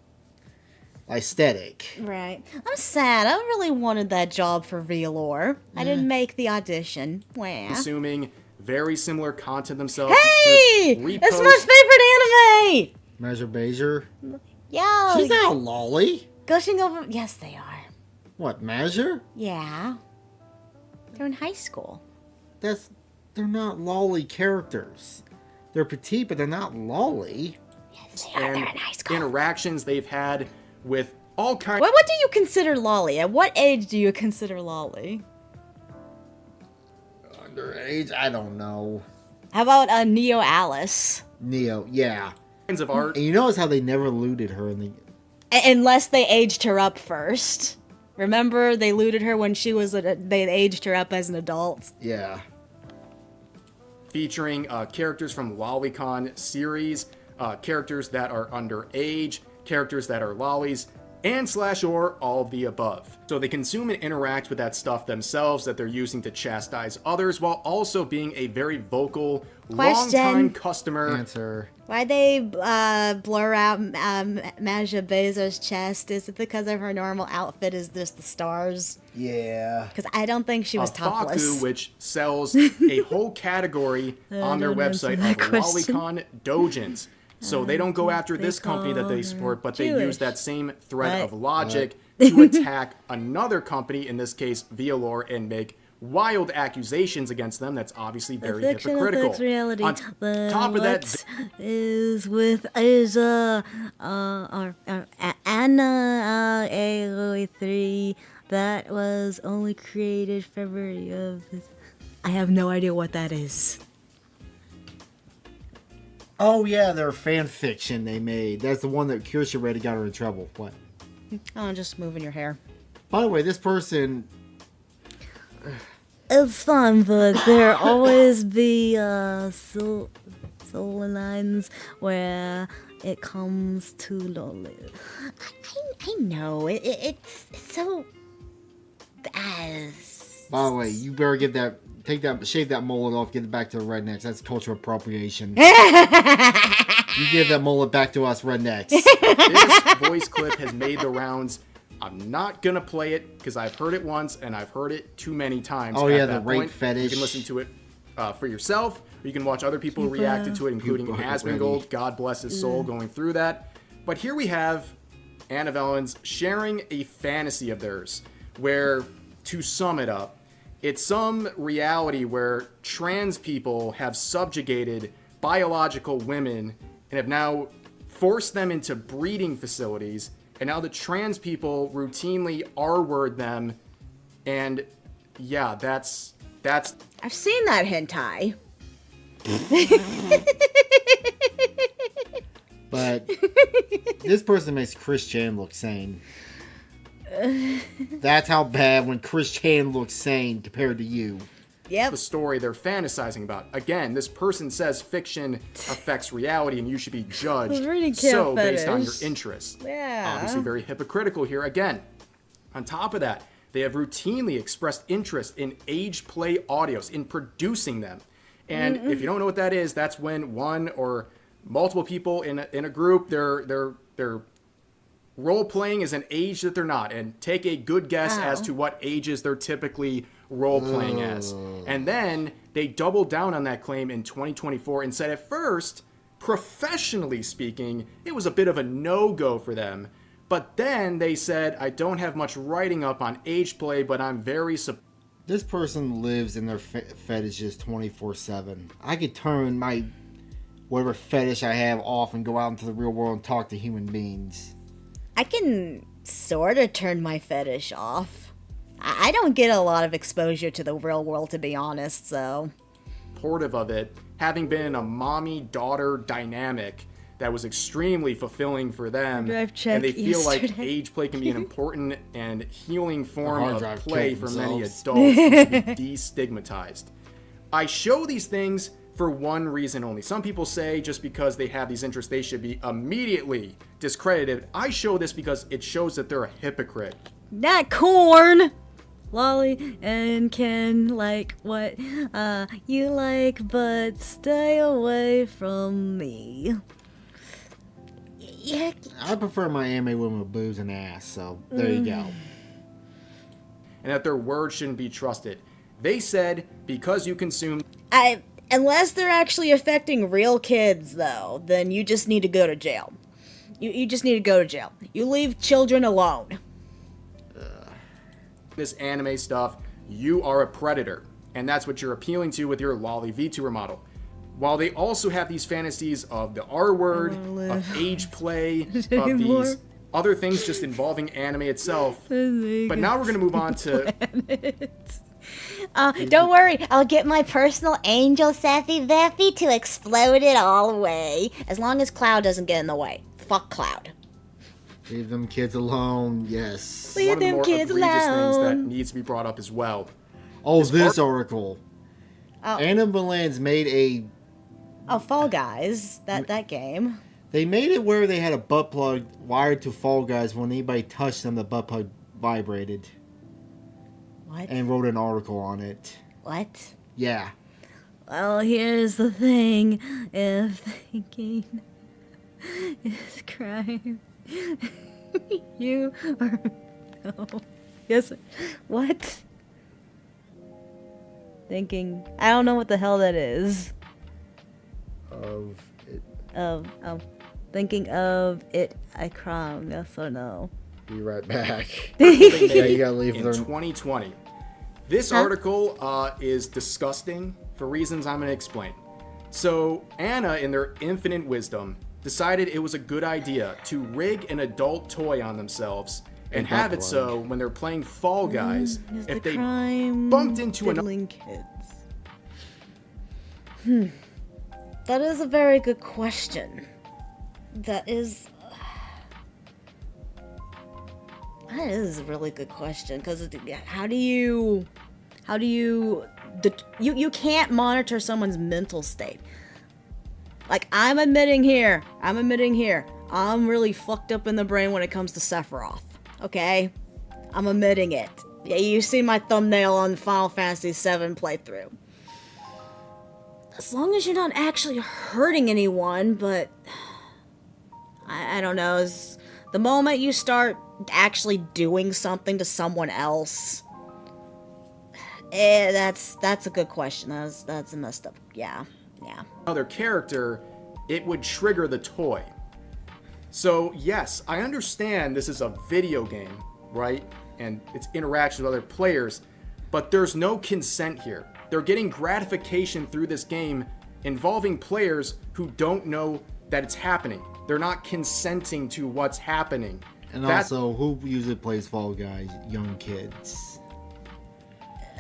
aesthetic. Right. I'm sad. I really wanted that job for Velour. I didn't make the audition. Wow. consuming very similar content themselves. Hey! Just That's repost- my favorite anime! Measure Bezier. Yo! She's not a lolly. Gushing over... Yes, they are. What, Measure? Yeah. They're in high school. They're not lolly characters. They're petite, but they're not lolly. Yes, they are. and They're in high school. interactions they've had with all kinds What do you consider lolly? At what age do you consider lolly? Underage? I don't know. How about Neo Alice? Neo, yeah. of art. And you notice how they never looted her in the... Unless they aged her up first. Remember, they looted her when she was... They aged her up as an adult. Yeah. Featuring characters from Lolicon series, characters that are underage, characters that are lollies, and / all of the above. So they consume and interact with that stuff themselves that they're using to chastise others while also being a very vocal, long-time customer. Answer. Why'd they blur out Maja Bezos' chest? Is it because of her normal outfit is just the stars? Yeah. Because I don't think she was topless. Faku, which sells a whole category on their website of Lolicon dojins. So they don't go after this company that they support, but they use that same thread of logic to attack another company, in this case Velour, and make wild accusations against them. That's obviously very Fiction hypocritical. affects reality. On top of that, is Anna A3 that was only created February of this. I have no idea what that is. Oh yeah, their fan fiction they made. That's the one that Kirsha read and got her in trouble. What? Oh, just moving your hair. By the way, this person. It's fun, but there always be soul lines where it comes to lonely. I know it's so. By the way, you better shave that mullet off, get it back to the rednecks. That's cultural appropriation. You give that mullet back to us rednecks. this voice clip has made the rounds. I'm not gonna play it because I've heard it once and I've heard it too many times. Oh at yeah, that the rape point. fetish. You can listen to it for yourself, or you can watch other people reacting to it, including Asmongold. God bless his soul, going through that. But here we have Anna Vellens sharing a fantasy of theirs, where, to sum it up, it's some reality where trans people have subjugated biological women and have now forced them into breeding facilities. And now the trans people routinely R-word them. And yeah, that's... I've seen that hentai. But this person makes Chris Chan look sane. That's how bad when Chris Chan looks sane compared to you. Yep. the story they're fantasizing about. Again, this person says fiction affects reality and you should be judged so based on your interests. Yeah. Obviously very hypocritical here. Again, on top of that, they have routinely expressed interest in age play audios, in producing them. And if you don't know what that is, that's when one or multiple people in a group, they're role playing is an age that they're not, and take a good guess as to what ages they're typically role playing as. And then they doubled down on that claim in 2024 and said at first, professionally speaking, it was a bit of a no-go for them. But then they said, I don't have much writing up on age play, but I'm very This person lives in their fetishes 24/7. I could turn my whatever fetish I have off and go out into the real world and talk to human beings. I can sort of turn my fetish off. I don't get a lot of exposure to the real world, to be honest, so... supportive of it, having been in a mommy-daughter dynamic that was extremely fulfilling for them, and they feel like age play can be an important and healing form of play for many adults and should be destigmatized. I show these things for one reason only. Some people say just because they have these interests, they should be immediately discredited. I show this because it shows that they're a hypocrite. Not corn! Lolly and Ken like what you like, but stay away from me. Yeah. I prefer my anime women with boobs and ass, so there you go. And that their words shouldn't be trusted. They said, because you consume... Unless they're actually affecting real kids, though, then you just need to go to jail. You just need to go to jail. You leave children alone. This anime stuff, you are a predator. And that's what you're appealing to with your lolly VTuber model. While they also have these fantasies of the R word, of age play, of these other things just involving anime itself. But now we're going to move on to... Don't worry, I'll get my personal angel Sappy Vappy to explode it all away. As long as Cloud doesn't get in the way. Fuck Cloud. Leave them kids alone, yes. Leave one of the them more kids egregious things that alone. needs to be brought up as well. Oh, this article. Oh. Anna Milan's made a... Oh, Fall Guys. That game. They made it where they had a butt plug wired to Fall Guys. When anybody touched them, the butt plug vibrated. What? And wrote an article on it. What? Yeah. Well, here's the thing. If thinking is crime, you are... No. Yes. What? Thinking... I don't know what the hell that is. Of it. Thinking of it a crime, yes or no? Be right back. Yeah, you gotta leave in them. 2020. This article is disgusting for reasons I'm going to explain. So, Anna, in their infinite wisdom, decided it was a good idea to rig an adult toy on themselves and have it so when they're playing Fall Guys, if they bumped into another kids. That is a very good question. That is a really good question, because you can't monitor someone's mental state. Like, I'm admitting here, I'm really fucked up in the brain when it comes to Sephiroth. Okay? I'm admitting it. Yeah, you see my thumbnail on Final Fantasy VII playthrough. As long as you're not actually hurting anyone, but I don't know. The moment you start actually doing something to someone else, that's a good question. That's a messed up. Yeah. other character, it would trigger the toy. So yes, I understand this is a video game, right? And it's interaction with other players, but there's no consent here. They're getting gratification through this game involving players who don't know that it's happening. They're not consenting to what's happening. And also, who usually plays Fall Guys? Young kids.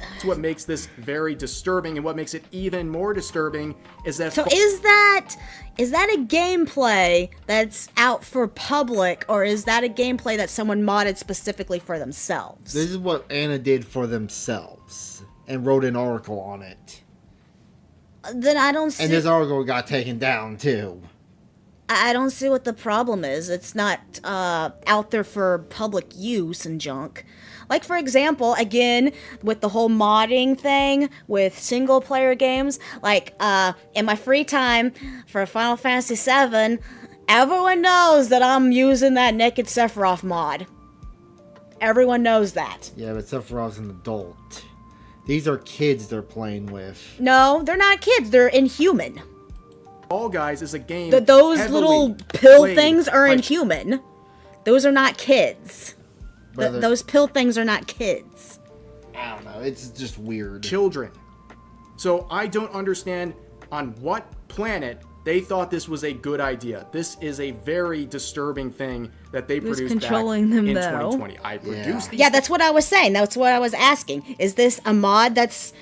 That's what makes this very disturbing, and what makes it even more disturbing is that... So is that a gameplay that's out for public, or is that a gameplay that someone modded specifically for themselves? This is what Anna did for themselves and wrote an article on it. Then I don't see... And this article got taken down, too. I don't see what the problem is. It's not out there for public use and junk. Like, for example, again, with the whole modding thing with single-player games, like, in my free time for Final Fantasy VII, everyone knows that I'm using that Naked Sephiroth mod. Everyone knows that. Yeah, but Sephiroth's an adult. These are kids they're playing with. No, they're not kids. They're inhuman. Fall Guys is a game Those little pill things are inhuman. Those are not kids. Those pill things are not kids. I don't know. It's just weird. Children. So I don't understand on what planet they thought this was a good idea. This is a very disturbing thing that they produced controlling back them, in though? 2020. I produced these. Yeah, that's what I was saying. That's what I was asking. Is this a mod that's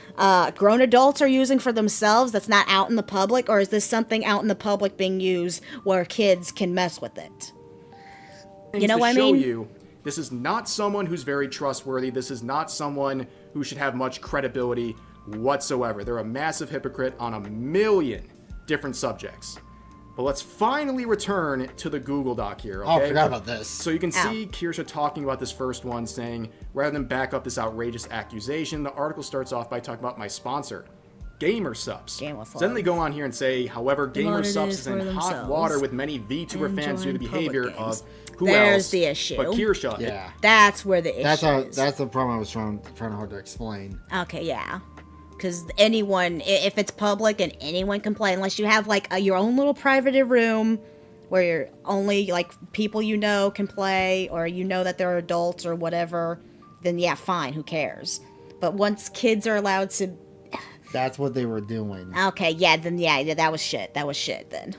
grown adults are using for themselves that's not out in the public, or is this something out in the public being used where kids can mess with it? You know what I mean? You, this is not someone who's very trustworthy. This is not someone who should have much credibility whatsoever. They're a massive hypocrite on a million different subjects. But let's finally return to the Google Doc here, okay? Oh, I forgot about this. So you can see Kirsha talking about this first one, saying, rather than back up this outrageous accusation, the article starts off by talking about my sponsor, GamerSupps. So then they go on here and say, however, GamerSupps is in hot water with many VTuber fans due to the behavior of who There's else the issue. but Kirsha. Yeah. That's where the issue is. That's the problem I was trying hard to explain. Okay, yeah. Because anyone, if it's public and anyone can play, unless you have like your own little private room where you're only like people you know can play, or you know that they're adults or whatever, then yeah, fine, who cares? But once kids are allowed to... That's what they were doing. Okay, yeah, then yeah, that was shit. That was shit then.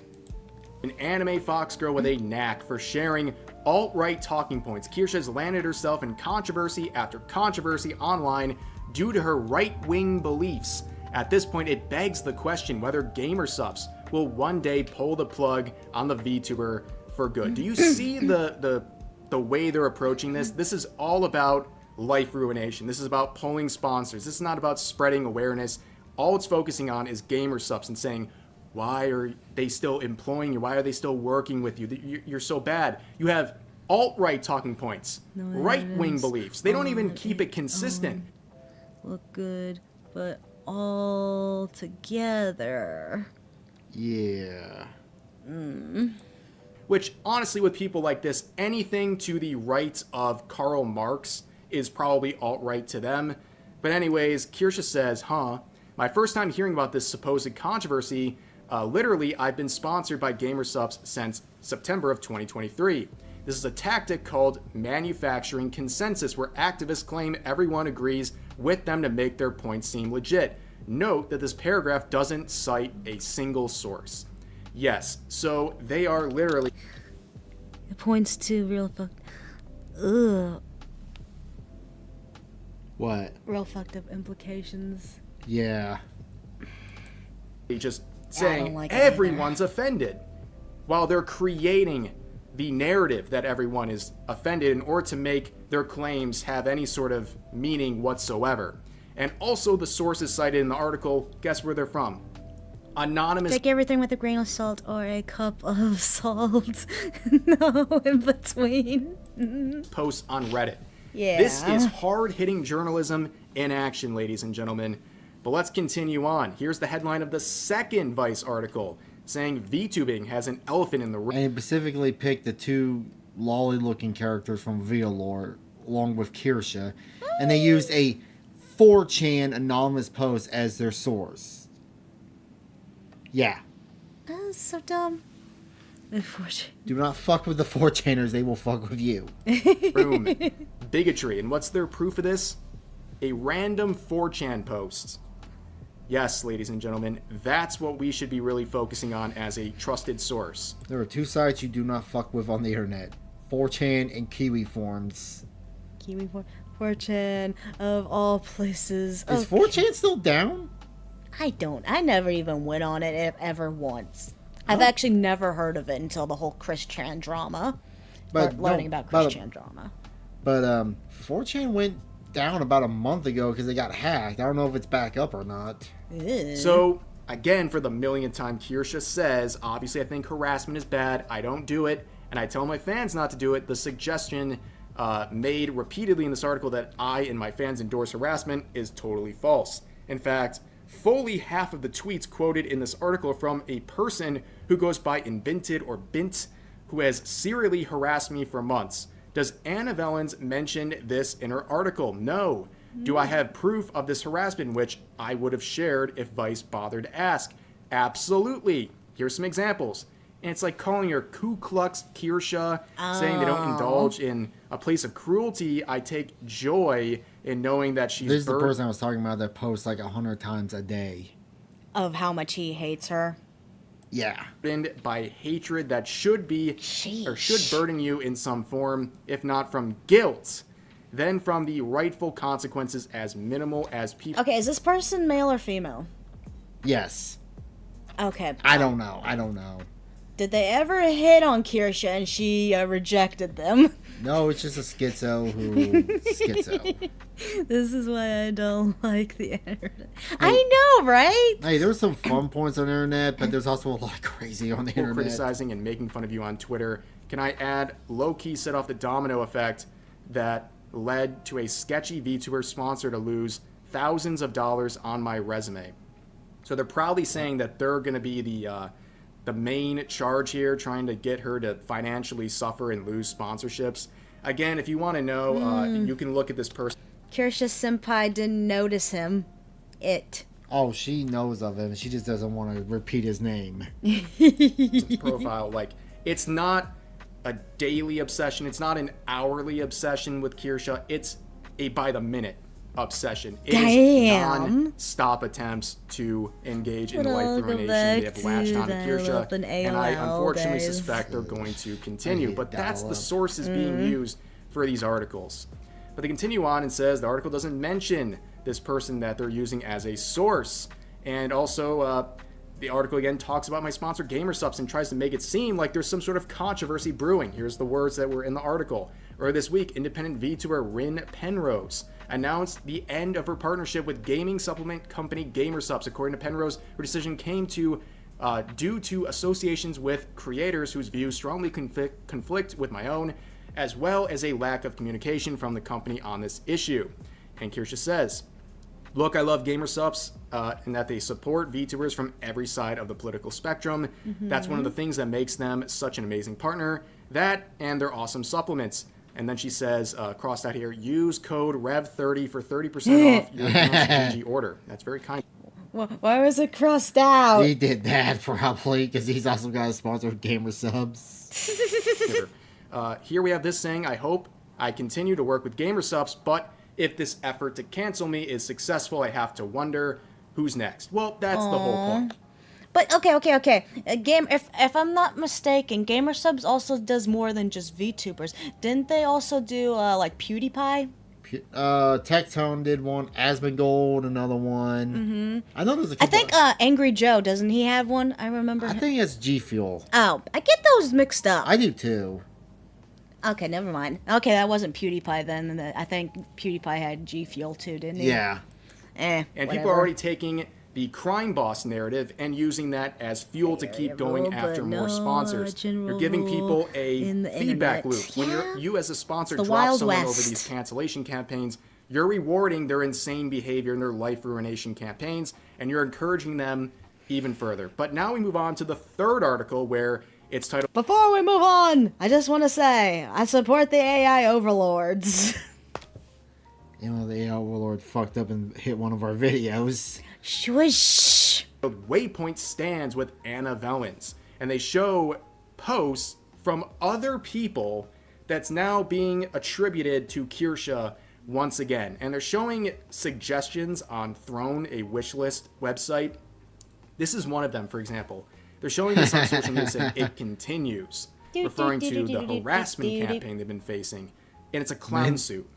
An anime fox girl with a knack for sharing alt-right talking points. Kirsha has landed herself in controversy after controversy online due to her right-wing beliefs. At this point, it begs the question whether GamerSupps will one day pull the plug on the VTuber for good. Do you see the way they're approaching this? This is all about life ruination. This is about pulling sponsors. This is not about spreading awareness. All it's focusing on is GamerSupps and saying, why are they still employing you? Why are they still working with you? You're so bad. You have alt-right talking points, right-wing beliefs. They don't even keep it consistent. Look good, but all together. Yeah. Which, honestly, with people like this, anything to the right of Karl Marx is probably alt-right to them. But anyways, Kirsha says, my first time hearing about this supposed controversy, literally, I've been sponsored by GamerSupps since September of 2023. This is a tactic called manufacturing consensus, where activists claim everyone agrees with them to make their point seem legit. Note that this paragraph doesn't cite a single source. Yes, so they are literally... It points to Ugh. What? Real fucked up implications. Yeah. just saying like it everyone's offended, while they're creating the narrative that everyone is offended in order to make their claims have any sort of meaning whatsoever. And also the sources cited in the article, guess where they're from? Anonymous Take everything with a grain of salt or a cup of salt. No in between. posts on Reddit. Yeah. This is hard-hitting journalism in action, ladies and gentlemen. But let's continue on. Here's the headline of the second Vice article, saying VTubing has an elephant in the room. And he specifically picked the two lolly-looking characters from Violore, along with Kirsha, and they used a 4chan anonymous post as their source. Yeah. That's so dumb. Unfortunately. Do not fuck with the 4chaners, they will fuck with you. Room. Bigotry. And what's their proof of this? A random 4chan post. Yes, ladies and gentlemen, that's what we should be really focusing on as a trusted source. There are two sites you do not fuck with on the internet. 4chan and Kiwi Forums. Kiwi 4chan of all places. Is 4chan still down? I never even went on it ever once. I've actually never heard of it until the whole Chris Chan drama. But learning about Chris Chan drama. But 4chan went down about a month ago because they got hacked. I don't know if it's back up or not. Ew. So, again, for the millionth time, Kirsha says, obviously I think harassment is bad. I don't do it. And I tell my fans not to do it. The suggestion made repeatedly in this article that I and my fans endorse harassment is totally false. In fact, fully half of the tweets quoted in this article are from a person who goes by Invented or Bint, who has serially harassed me for months. Does Anna Vellens mention this in her article? No. Do I have proof of this harassment, which I would have shared if Vice bothered to ask? Absolutely. Here's some examples. And it's like calling her Ku Klux Kirsha, saying they don't indulge in a place of cruelty. I take joy in knowing that she's This is the person I was talking about that posts like 100 times a day. Of how much he hates her. Yeah. burdened by hatred that should be or should burden you in some form, if not from guilt, then from the rightful consequences as minimal as people. Okay, is this person male or female? Yes. Okay. I don't know. Did they ever hit on Kirsha and she rejected them? No, it's just a schizo who... schizo. This is why I don't like the internet. I know, right? Hey, there's some fun points on the internet, but there's also a lot of crazy on the People internet. criticizing and making fun of you on Twitter. Can I add, low-key set off the domino effect that led to a sketchy VTuber sponsor to lose thousands of dollars on my resume. So they're proudly saying that they're going to be the main charge here, trying to get her to financially suffer and lose sponsorships. Again, if you want to know, you can look at this person. Kirsha Senpai didn't notice him. Oh, she knows of him. She just doesn't want to repeat his name. Profile. Like, it's not a daily obsession. It's not an hourly obsession with Kirsha. It's a by the minute obsession. It is non-stop attempts to engage in life ruination. They have latched on to Kirsha, and I unfortunately suspect they're going to continue. But that's the sources being used for these articles. But they continue on and says the article doesn't mention this person that they're using as a source. And also, the article again talks about my sponsor GamerSupps and tries to make it seem like there's some sort of controversy brewing. Here's the words that were in the article. Earlier this week, independent VTuber Rin Penrose announced the end of her partnership with gaming supplement company GamerSupps. According to Penrose, her decision came to due to associations with creators whose views strongly conflict with my own, as well as a lack of communication from the company on this issue. And Kirsha says, look, I love GamerSupps and that they support VTubers from every side of the political spectrum. That's one of the things that makes them such an amazing partner. That and their awesome supplements. And then she says, crossed out here, use code REV30 for 30% off your PG order. That's very kind. Why was it crossed out? He did that probably because he's also got a sponsor of GamerSupps. Here we have this saying, I hope I continue to work with GamerSupps, but if this effort to cancel me is successful, I have to wonder who's next. Well, that's the whole point. But okay. If I'm not mistaken, GamerSubs also does more than just VTubers. Didn't they also do like PewDiePie? Tectone did one. Asmongold, another one. Mm-hmm. I know there's a I couple. think Angry Joe, doesn't he have one? I remember. I think it's G Fuel. Oh, I get those mixed up. I do too. Okay, never mind. Okay, that wasn't PewDiePie then. I think PewDiePie had G Fuel too, didn't he? Yeah. And whatever. people are already taking the crime boss narrative and using that as fuel to keep going after more sponsors. You're giving people a feedback loop. When you as a sponsor the drop Wild someone over West. these cancellation campaigns, you're rewarding their insane behavior and their life ruination campaigns, and you're encouraging them even further. But now we move on to the third article where it's titled... Before we move on, I just want to say, I support the AI overlords. You know, the AI Overlord fucked up and hit one of our videos. Shush. Waypoint stands with Anna Vellens, and they show posts from other people that's now being attributed to Kirsha once again. And they're showing suggestions on Throne, a wishlist website. This is one of them, for example. They're showing this on social media saying it continues, referring to the harassment campaign they've been facing. And it's a clown suit.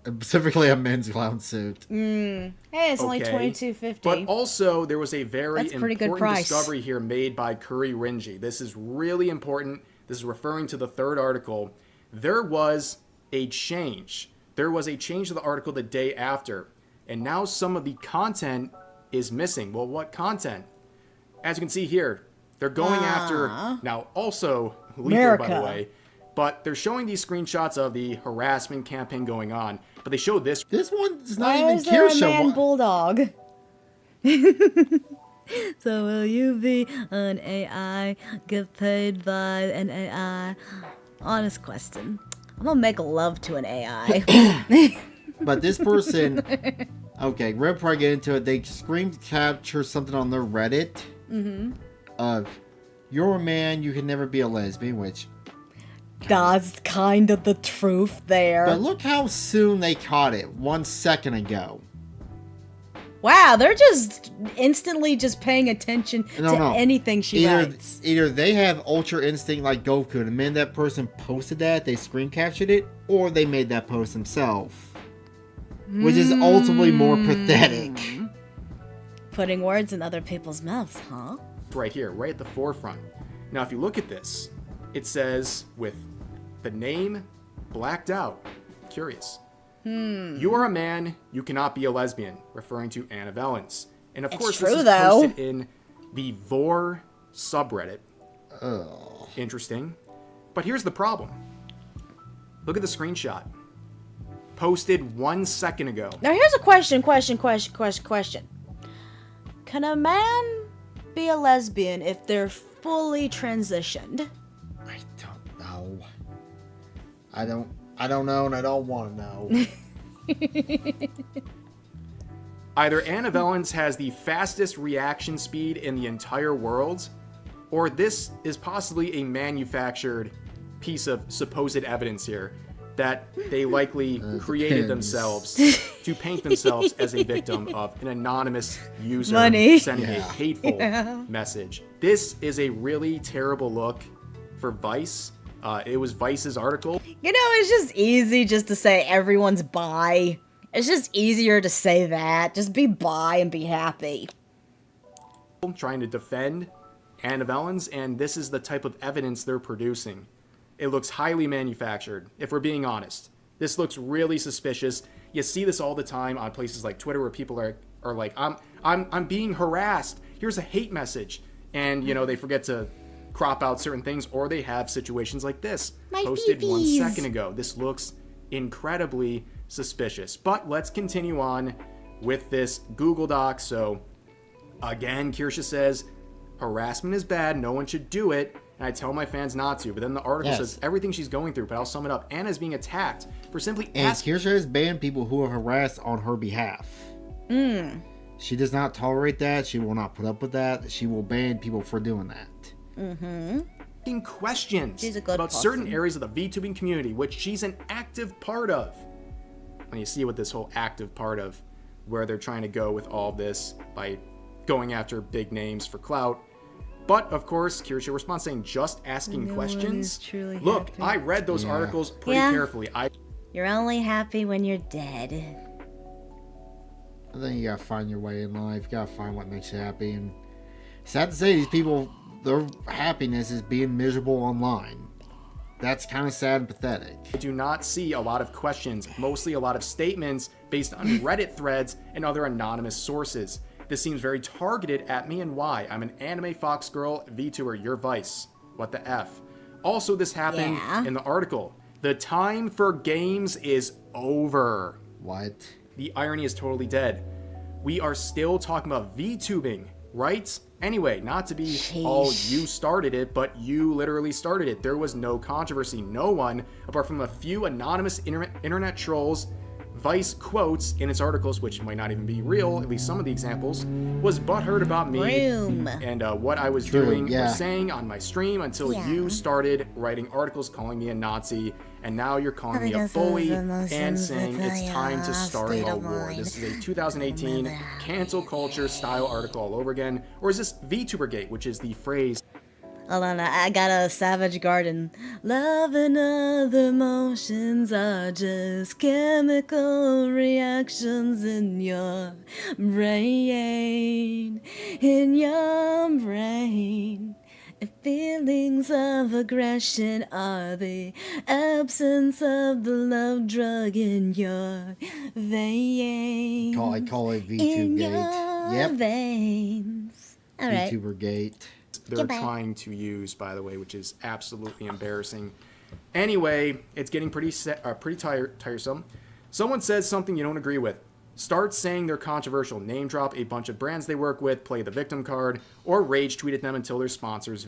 Specifically a men's clown suit. Hey, it's only $22.50. But also, there was a very That's a pretty good important price. discovery here made by Curry Rinji. This is really important. This is referring to the third article. There was a change. There was a change to the article the day after. And now some of the content is missing. Well, what content? As you can see here, they're going after... Now, also, lethal, by the way. But they're showing these screenshots of the harassment campaign going on. But they show this. This one's not Why even is there a Kirsha. man bulldog? So will you be an AI, get paid by an AI? Honest question. I'm gonna make love to an AI. But this person, okay, we'll probably get into it. They screen capture something on their Reddit of, "You're a man, you can never be a lesbian," which... That's kind of the truth there. But look how soon they caught it, 1 second ago. Wow, they're just instantly just paying attention to No. anything she writes. Either they have ultra instinct like Goku, and the minute that person posted that, they screen captured it, or they made that post themselves. Which is ultimately more pathetic. Putting words in other people's mouths, huh? right here, right at the forefront. Now, if you look at this, it says with the name blacked out. Curious. You are a man, you cannot be a lesbian, referring to Anna Vellens. And of course, true, this is though. posted in the Vor subreddit. Interesting. But here's the problem. Look at the screenshot. Posted 1 second ago. Now here's a question. Can a man be a lesbian if they're fully transitioned? I don't know. I don't know, and I don't want to know. Either Anna Vellens has the fastest reaction speed in the entire world, or this is possibly a manufactured piece of supposed evidence here that they likely created depends. themselves to paint themselves as a victim of an anonymous user Money. sending a hateful message. This is a really terrible look for Vice. It was Vice's article. You know, it's just easy just to say everyone's bi. It's just easier to say that. Just be bi and be happy. Trying to defend Anna Vellens, and this is the type of evidence they're producing. It looks highly manufactured, if we're being honest. This looks really suspicious. You see this all the time on places like Twitter where people are like, I'm being harassed. Here's a hate message. And, you know, they forget to crop out certain things, or they have situations like this. My posted 1 feefies. second ago. This looks incredibly suspicious. But let's continue on with this Google Doc. So, again, Kirsha says, harassment is bad. No one should do it. And I tell my fans not to. But then the article says everything she's going through. But I'll sum it up. Anna's being attacked for simply And asking. Kirsha has banned people who have harassed on her behalf. She does not tolerate that. She will not put up with that. She will ban people for doing that. asking questions She's a good about certain person. areas of the VTubing community, which she's an active part of. And you see what this whole active part of, where they're trying to go with all this by going after big names for clout. But, of course, Kirsha responds saying, just asking No one questions? is truly Look, happy. I read those articles pretty Yeah. carefully. You're only happy when you're dead. I think you gotta find your way in life. You gotta find what makes you happy. And sad to say, these people, their happiness is being miserable online. That's kind of sad and pathetic. I do not see a lot of questions, mostly a lot of statements based on Reddit threads and other anonymous sources. This seems very targeted at me and why. I'm an anime fox girl, VTuber, your vice. What the F? Also, this happened in the article. The time for games is over. What? The irony is totally dead. We are still talking about VTubing, right? Anyway, not to be all you started it, but you literally started it. There was no controversy. No one, apart from a few anonymous internet trolls, Vice quotes in its articles, which might not even be real, at least some of the examples, was butthurt about me and what I was doing or saying on my stream until you started writing articles calling me a Nazi, and now you're calling me a bully and saying it's time to start a war. This is a 2018 cancel culture style article all over again. Or is this VTubergate, which is the phrase... Hold on, I got a Savage Garden. Love and other emotions are just chemical reactions in your brain. In your brain. Feelings of aggression are the absence of the love drug in your veins. I call it in your VTubergate. Yep. veins. All right. VTubergate. They're trying to use, by the way, which is absolutely embarrassing. Anyway, it's getting pretty tiresome. Someone says something you don't agree with. Start saying they're controversial. Name drop a bunch of brands they work with, play the victim card, or rage tweet at them until their sponsors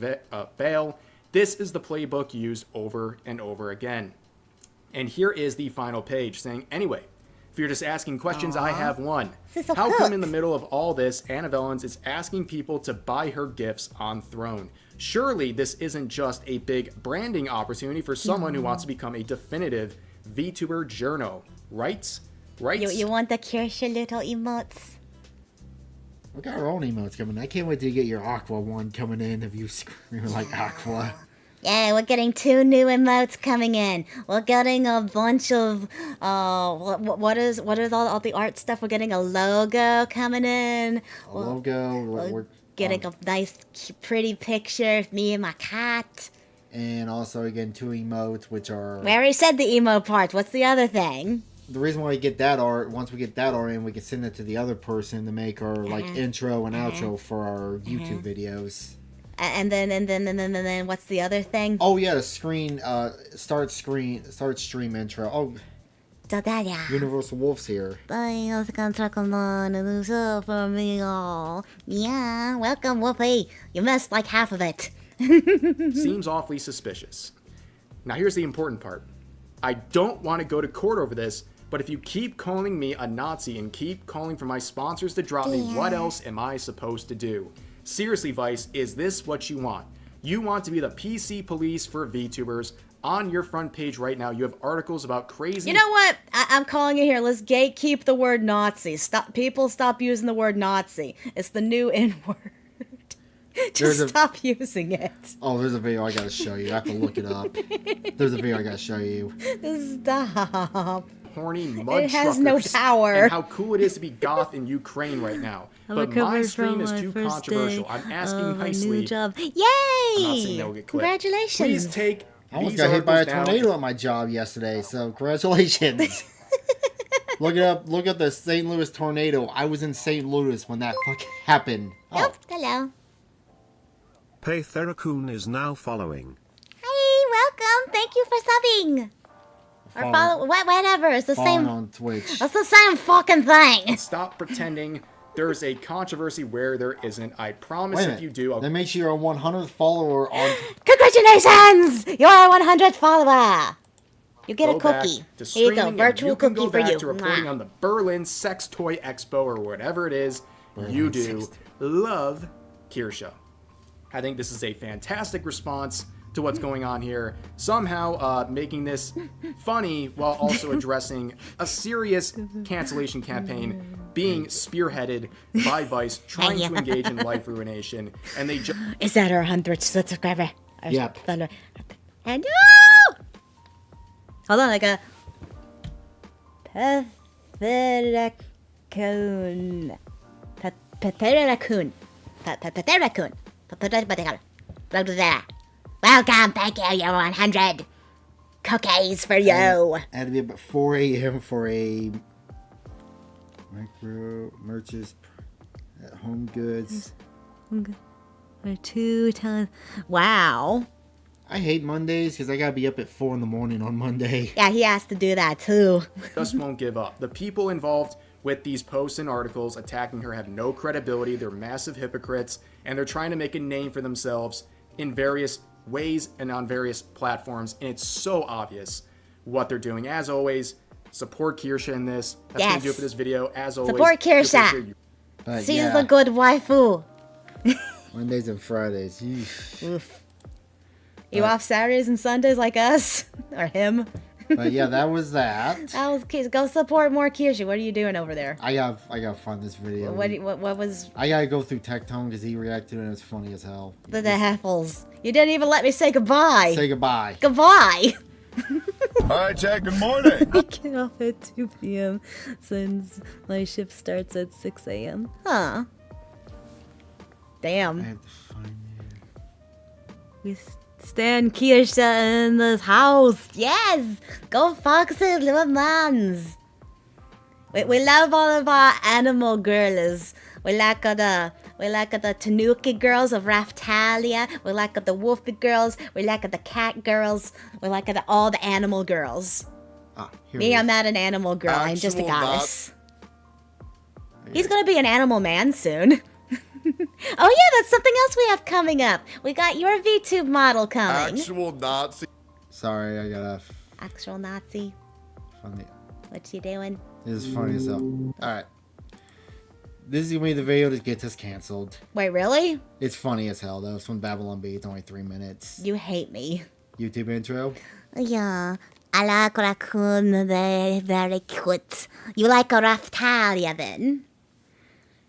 fail. This is the playbook used over and over again. And here is the final page saying, anyway, if you're just asking questions, I have one. How come in the middle of all this, Anna Vellens is asking people to buy her gifts on Throne? Surely this isn't just a big branding opportunity for someone who wants to become a definitive VTuber journo, right? Right? You want the Kirsha little emotes? We got our own emotes coming. I can't wait to get your Aqua one coming in if you scream like Aqua. Yeah, we're getting 2 new emotes coming in. We're getting a bunch of what is all the art stuff? We're getting a logo coming in. A logo. We're getting a nice, pretty picture of me and my cat. And also again 2 emotes, which are. We already said the emo part. What's the other thing? The reason why we get that art, once we get that art in, we can send it to the other person to make our like intro and outro for our YouTube videos. And then what's the other thing? Oh yeah, the screen, start stream intro. Oh, 就这样。 Universal Wolf's here. Yeah, welcome, Wolfie. You missed like half of it. Seems awfully suspicious. Now here's the important part. I don't want to go to court over this, but if you keep calling me a Nazi and keep calling for my sponsors to drop me, what else am I supposed to do? Seriously, Vice, is this what you want? You want to be the PC police for VTubers. On your front page right now, you have articles about crazy... You know what? I'm calling it here. Let's gatekeep the word Nazi. People stop using the word Nazi. It's the new N-word. Just stop using it. Oh, there's a video I gotta show you. I have to look it up. There's a video I gotta show you. Stop. Horny mud It has no power. And how cool it is to be goth in Ukraine right now. But my stream is too controversial. I'm asking nicely. New job. Yay! I'm not saying that will get clipped. Congratulations. Please take I almost these got hit by a articles down. tornado at my job yesterday, so congratulations. Look it up. Look at the St. Louis tornado. I was in St. Louis when that fucking happened. Oh, hello. Paytherakun is now following. Hi, welcome. Thank you for subbing. Or follow, whatever. It's the same. On Twitch. It's the same fucking thing. Stop pretending there's a controversy where there isn't. I promise if you do, I'll That makes you your 100th follower on. Congratulations! You're a 100th follower. You get a go back cookie. to Here you go, streaming, and virtual you can cookie go for back you. to reporting Mwah. on the Berlin Sex Toy Expo or whatever it is you do. Love Kirsha. I think this is a fantastic response to what's going on here, somehow making this funny while also addressing a serious cancellation campaign being spearheaded by Vice, trying to engage in life ruination, and they just... Is that our 100th subscriber? Yep. And no! Hold on, like a Petheracoon. Petheracoon. Petheracoon. Welcome, thank you, you're 100 cookies for you. I had to be up at 4 a.m. for a micro merches at Home Goods. For 2 times. Wow. I hate Mondays because I gotta be up at 4 in the morning on Monday. Yeah, he has to do that too. just won't give up. The people involved with these posts and articles attacking her have no credibility. They're massive hypocrites, and they're trying to make a name for themselves in various ways and on various platforms, and it's so obvious what they're doing. As always, support Kirsha in this. That's gonna do it for this video. As always, Support Kirsha. But She's yeah, a good waifu. Mondays and Fridays. Yeesh. Oof. You off Saturdays and Sundays like us? Or him? But yeah, that was that. That was Kirsha. Go support more Kirsha. What are you doing over there? I gotta find this video. What was I gotta go through Tectone because he reacted and it's funny as hell. the heifels? You didn't even let me say goodbye. Say goodbye. Goodbye. Hi, Jack. Good morning. I get off at 2 p.m. since my shift starts at 6 a.m. Huh. I Damn. have to find it. We stand Kirsha in this house. Yes. Go foxes, little mans. We love all of our animal girls. We like the Tanuki girls of Raftalia. We like the Wolfie girls. We like the cat girls. We like all the animal girls. Ah, here Me, it I'm is. not an animal girl. I'm just a Actual goddess. He's gonna be an animal man soon. Oh yeah, that's something else we have coming up. We got your VTube model coming. Actual Nazi. Sorry, I gotta Actual Nazi. find it. What you doing? This is funny as hell. Alright. This is gonna be the video that gets us canceled. Wait, really? It's funny as hell though. It's from Babylon B. It's only 3 minutes. You hate me. YouTube intro. Yeah, I like raccoon. They're very cute. You like a Raftalia then?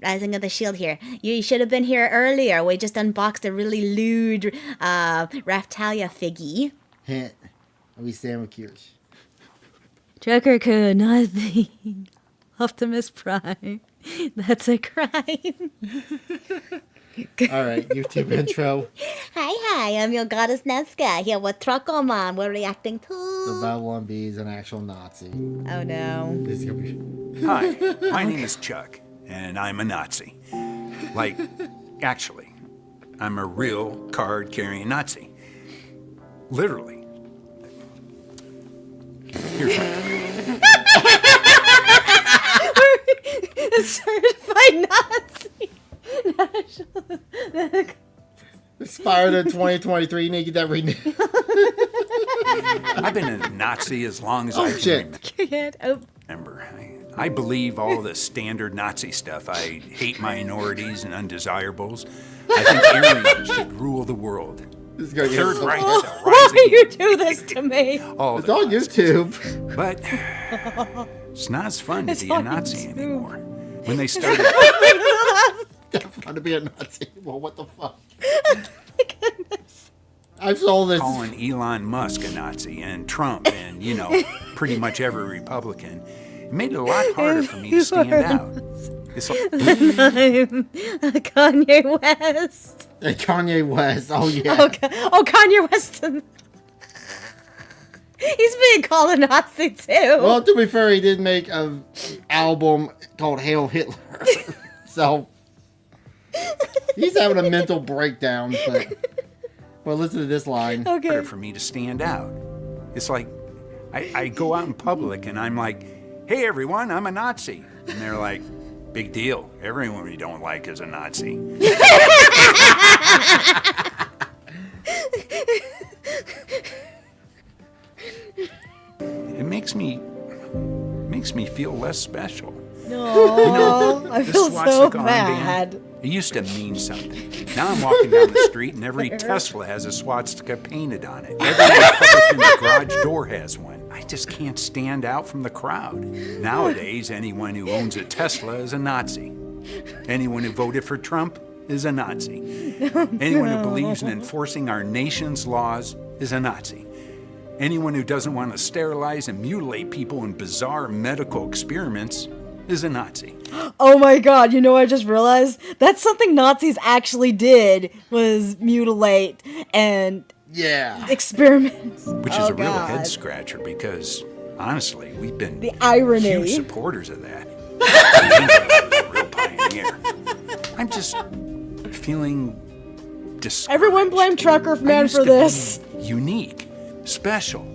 Rising of the Shield here. You should have been here earlier. We just unboxed a really lewd Raftalia figgy. Hint. We stand with Kirsch. Trucker could nothing. Optimus Prime. That's a crime. Alright, YouTube intro. Hi, I'm your goddess Nesca here with Truckerman. We're reacting The to... Babylon B is an actual Nazi. Oh no. This is gonna be. Hi, my name is Chuck, and I'm a Nazi. Like, actually, I'm a real card-carrying Nazi. Literally. Here's Certified Nazi. Expired in 2023. You need to get that renewed. I've been a Nazi as long as I can shit. Can't open. remember. I believe all the standard Nazi stuff. I hate minorities and undesirables. I think Aryans should rule the world. This is gonna get Third so Reich bad. shall rise Why you again. do this to me? All It's the on Nazis. YouTube. But it's not as fun to It's be a on Nazi YouTube. anymore. When they started, Fun to be a Nazi. Well, what the fuck? I saw this. calling Elon Musk a Nazi and Trump and, you know, pretty much every Republican, it made it a lot harder for me to stand out. It's like, I'm Kanye West. And Kanye West. Oh yeah. Oh, Kanye West. He's being called a Nazi too. Well, to be fair, he did make an album called Hail Hitler. So he's having a mental breakdown. But listen to this line. Okay. harder for me to stand out. It's like I go out in public and I'm like, hey everyone, I'm a Nazi. And they're like, big deal. Everyone we don't like is a Nazi. It makes me feel less special. No, You know, I the feel so swastika armband, bad. It used to mean something. Now I'm walking down the street and every Tesla has a swastika painted on it. Every Republican's garage door has one. I just can't stand out from the crowd. Nowadays, anyone who owns a Tesla is a Nazi. Anyone who voted for Trump is a Nazi. Anyone who believes in enforcing our nation's laws is a Nazi. Anyone who doesn't want to sterilize and mutilate people in bizarre medical experiments is a Nazi. Oh my god, you know what I just realized? That's something Nazis actually did, was mutilate and experiment. Which is a real head scratcher because, honestly, we've been the irony. Huge supporters of that. A real pioneer. I'm just feeling discouraged. Everyone blame Trucker Man for this. Unique, special,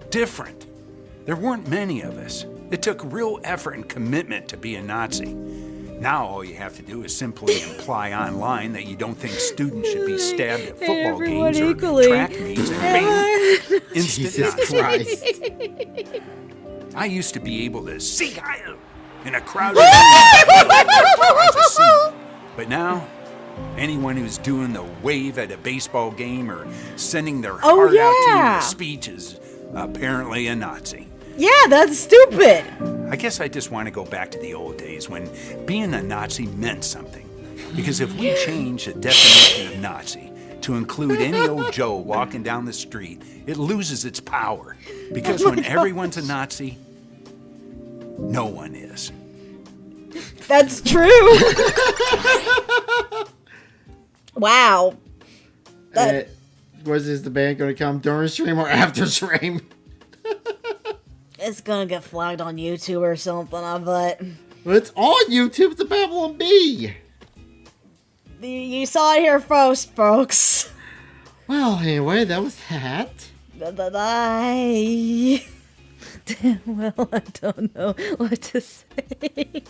different. There weren't many of us. It took real effort and commitment to be a Nazi. Now all you have to do is simply imply online that you don't think students should be stabbed at football games or track meets and bam, instant Nazi. Christ. I used to be able to see Heil in a crowded but now, anyone who's doing the wave at a baseball game or sending their heart out to you in a speech is apparently a Nazi. Yeah, that's stupid. I guess I just want to go back to the old days when being a Nazi meant something. Because if we change the definition of Nazi to include any old Joe walking down the street, it loses its power. Because when everyone's a Nazi, no one is. That's true. Wow. Was this the band going to come during stream or after stream? It's gonna get flagged on YouTube or something, I bet. Well, it's on YouTube. It's the Babylon Bee. You saw it here first, folks. Well, anyway, that was that. Bye. Well, I don't know what to say.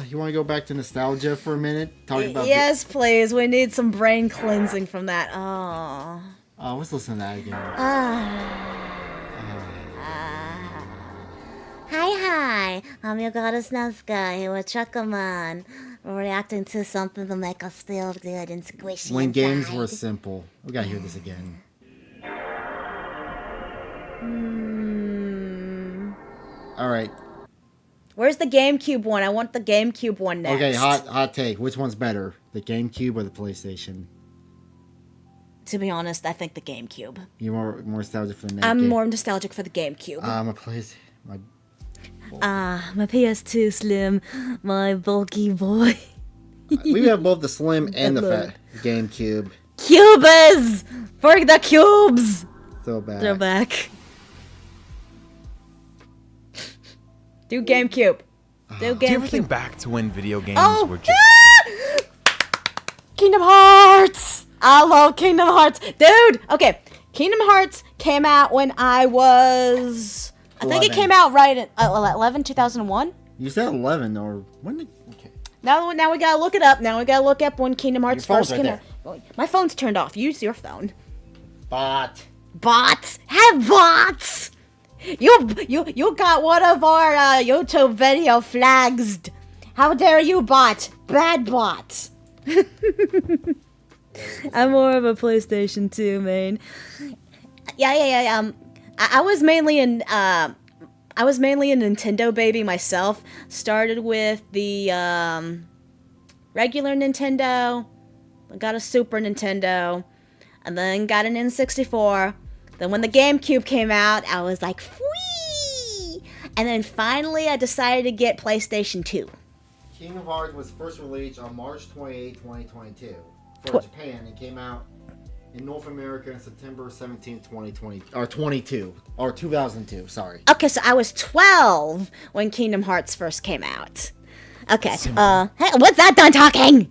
You want to go back to nostalgia for a minute? Talk about yes, please. We need some brain cleansing from that. Oh. Let's listen to that again. Hi, I'm your goddess Nazca here with Chuckerman. We're reacting to something to make us feel good and squishy. When games inside. were simple. We gotta hear this again. Alright. Where's the GameCube one? I want the GameCube one next. Okay, hot take. Which one's better? The GameCube or the PlayStation? To be honest, I think the GameCube. You're more nostalgic for the next I'm more nostalgic for the GameCube. My my PS2 Slim, my bulky boy. we have both the Slim and the fat GameCube. Cubers! For the cubes! Throwback. Do GameCube. Do GameCube. Do you ever think back to when video games were just... Kingdom Hearts! I love Kingdom Hearts. Dude! Okay, Kingdom Hearts came out when I was... I think it came out right at 2001. You said 11, or when did... Okay. Now we gotta look it up. Now we gotta look up when Kingdom Hearts first came right out. My phone's turned off. Use your phone. Bot. Bots! Have bots! You got one of our YouTube video flagged. How dare you, bot? Bad bot. I'm more of a PlayStation 2 main. Yeah. I was mainly a Nintendo baby myself. Started with the regular Nintendo. I got a Super Nintendo, and then got an N64. Then when the GameCube came out, I was like, "Whee!" And then finally, I decided to get PlayStation 2. Kingdom Hearts was first released on March 28, 2022 for Japan. It came out in North America on September 17, 2020, or 2002, sorry. Okay, so I was 12 when Kingdom Hearts first came out. Okay, hey, what's that done talking?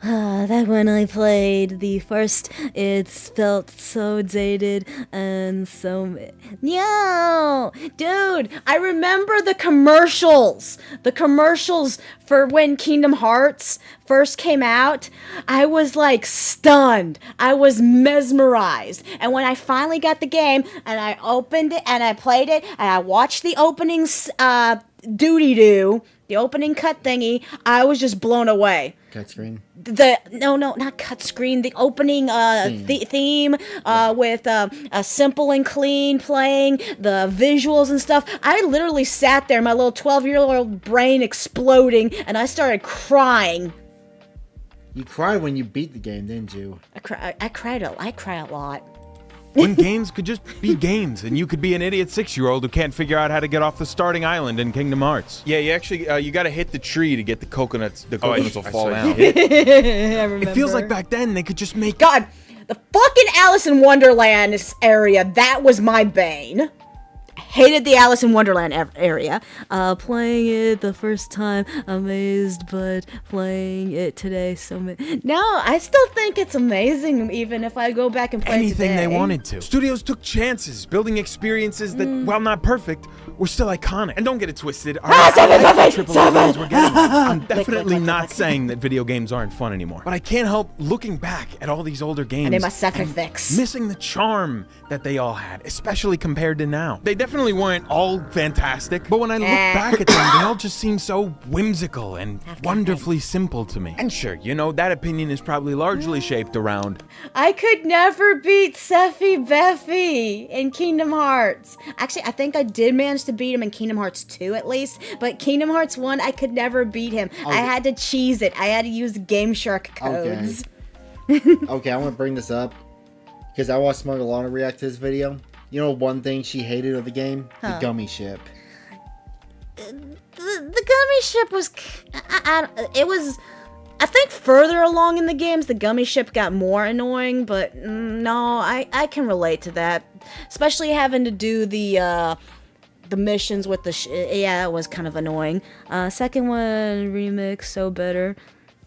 That when I played the first, it felt so dated and so... No! Dude, I remember the commercials. The commercials for when Kingdom Hearts first came out. I was like stunned. I was mesmerized. And when I finally got the game and I opened it and I played it and I watched the opening doody-doo, the opening cut thingy, I was just blown away. Cut screen. No, not cut screen. The opening theme with a simple and clean playing, the visuals and stuff. I literally sat there, my little 12-year-old brain exploding, and I started crying. You cried when you beat the game, didn't you? I cried a lot. When games could just be games, and you could be an idiot 6-year-old who can't figure out how to get off the starting island in Kingdom Hearts. Yeah, you actually you got to hit the tree to get the coconuts. The coconuts will fall down. I remember. It feels like back then they could just make. God, the fucking Alice in Wonderland area, that was my bane. Hated the Alice in Wonderland area. Playing it the first time, amazed, but playing it today, no, I still think it's amazing, even if I go back and play anything today. they wanted to. Studios took chances, building experiences that, while not perfect, were still iconic. And don't get it twisted. I'm definitely not saying that video games aren't fun anymore. But I can't help looking back at all these older games And they must suffer fix. missing the charm that they all had, especially compared to now. They definitely weren't all fantastic, but when I look back at them, they all just seem so whimsical and wonderfully simple to me. And sure, you know, that opinion is probably largely shaped around I could never beat Seffy Beffy in Kingdom Hearts. Actually, I think I did manage to beat him in Kingdom Hearts 2 at least, but Kingdom Hearts 1, I could never beat him. I had to cheese it. I had to use Game Shark codes. Okay, I want to bring this up because I watched Smugalana react to this video. You know one thing she hated of the game? The gummy ship. The gummy ship was... it was... I think further along in the games, the gummy ship got more annoying, but no, I can relate to that. Especially having to do the missions with the... yeah, it was kind of annoying. Second one, remix, so better.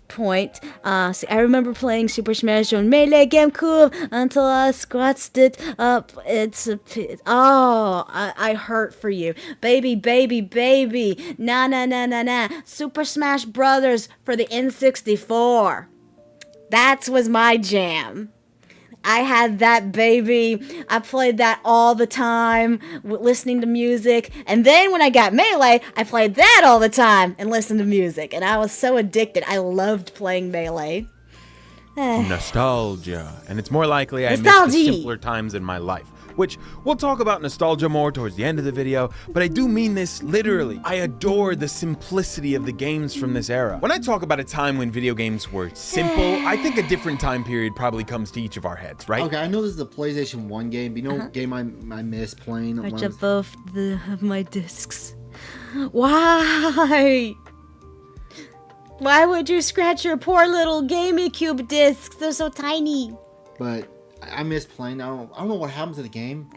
Point. See, I remember playing Super Smash on Melee GameCube until I scratched it up. I hurt for you. Baby, baby, baby. Nah. Super Smash Brothers for the N64. That was my jam. I had that, baby. I played that all the time, listening to music. And then when I got Melee, I played that all the time and listened to music. And I was so addicted. I loved playing Melee. nostalgia. And it's more likely I missed the simpler times in my life. Which, we'll talk about nostalgia more towards the end of the video, but I do mean this literally. I adore the simplicity of the games from this era. When I talk about a time when video games were simple, I think a different time period probably comes to each of our heads, right? Okay, I know this is a PlayStation 1 game, but you know what game I miss playing? Right above my discs. Why? Why would you scratch your poor little GameCube discs? They're so tiny. But I miss playing. I don't know what happened to the game.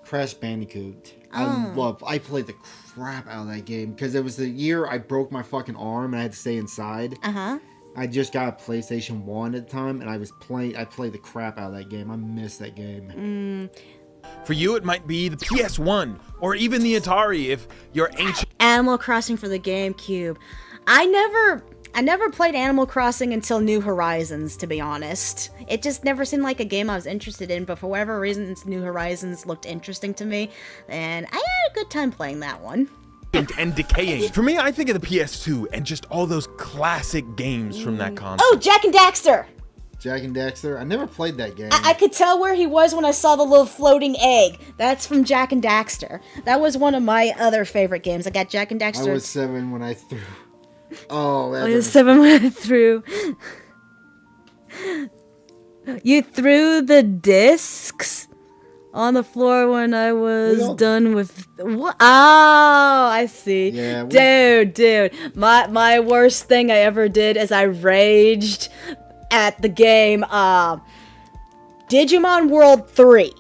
Crash Bandicoot. I played the crap out of that game because it was the year I broke my fucking arm and I had to stay inside. I just got a PlayStation 1 at the time and I played the crap out of that game. I miss that game. For you, it might be the PS1 or even the Atari if you're ancient. Animal Crossing for the GameCube. I never played Animal Crossing until New Horizons, to be honest. It just never seemed like a game I was interested in, but for whatever reason, New Horizons looked interesting to me, and I had a good time playing that one. And decaying. For me, I think of the PS2 and just all those classic games from that console. Oh, Jak and Daxter! Jak and Daxter? I never played that game. I could tell where he was when I saw the little floating egg. That's from Jak and Daxter. That was one of my other favorite games. I got Jak and Daxter. I was 7 when I threw... Oh, I was 7 when I threw. You threw the discs on the floor when I was done with. What? Oh, I see. Yeah, dude. My worst thing I ever did is I raged at the game Digimon World 3.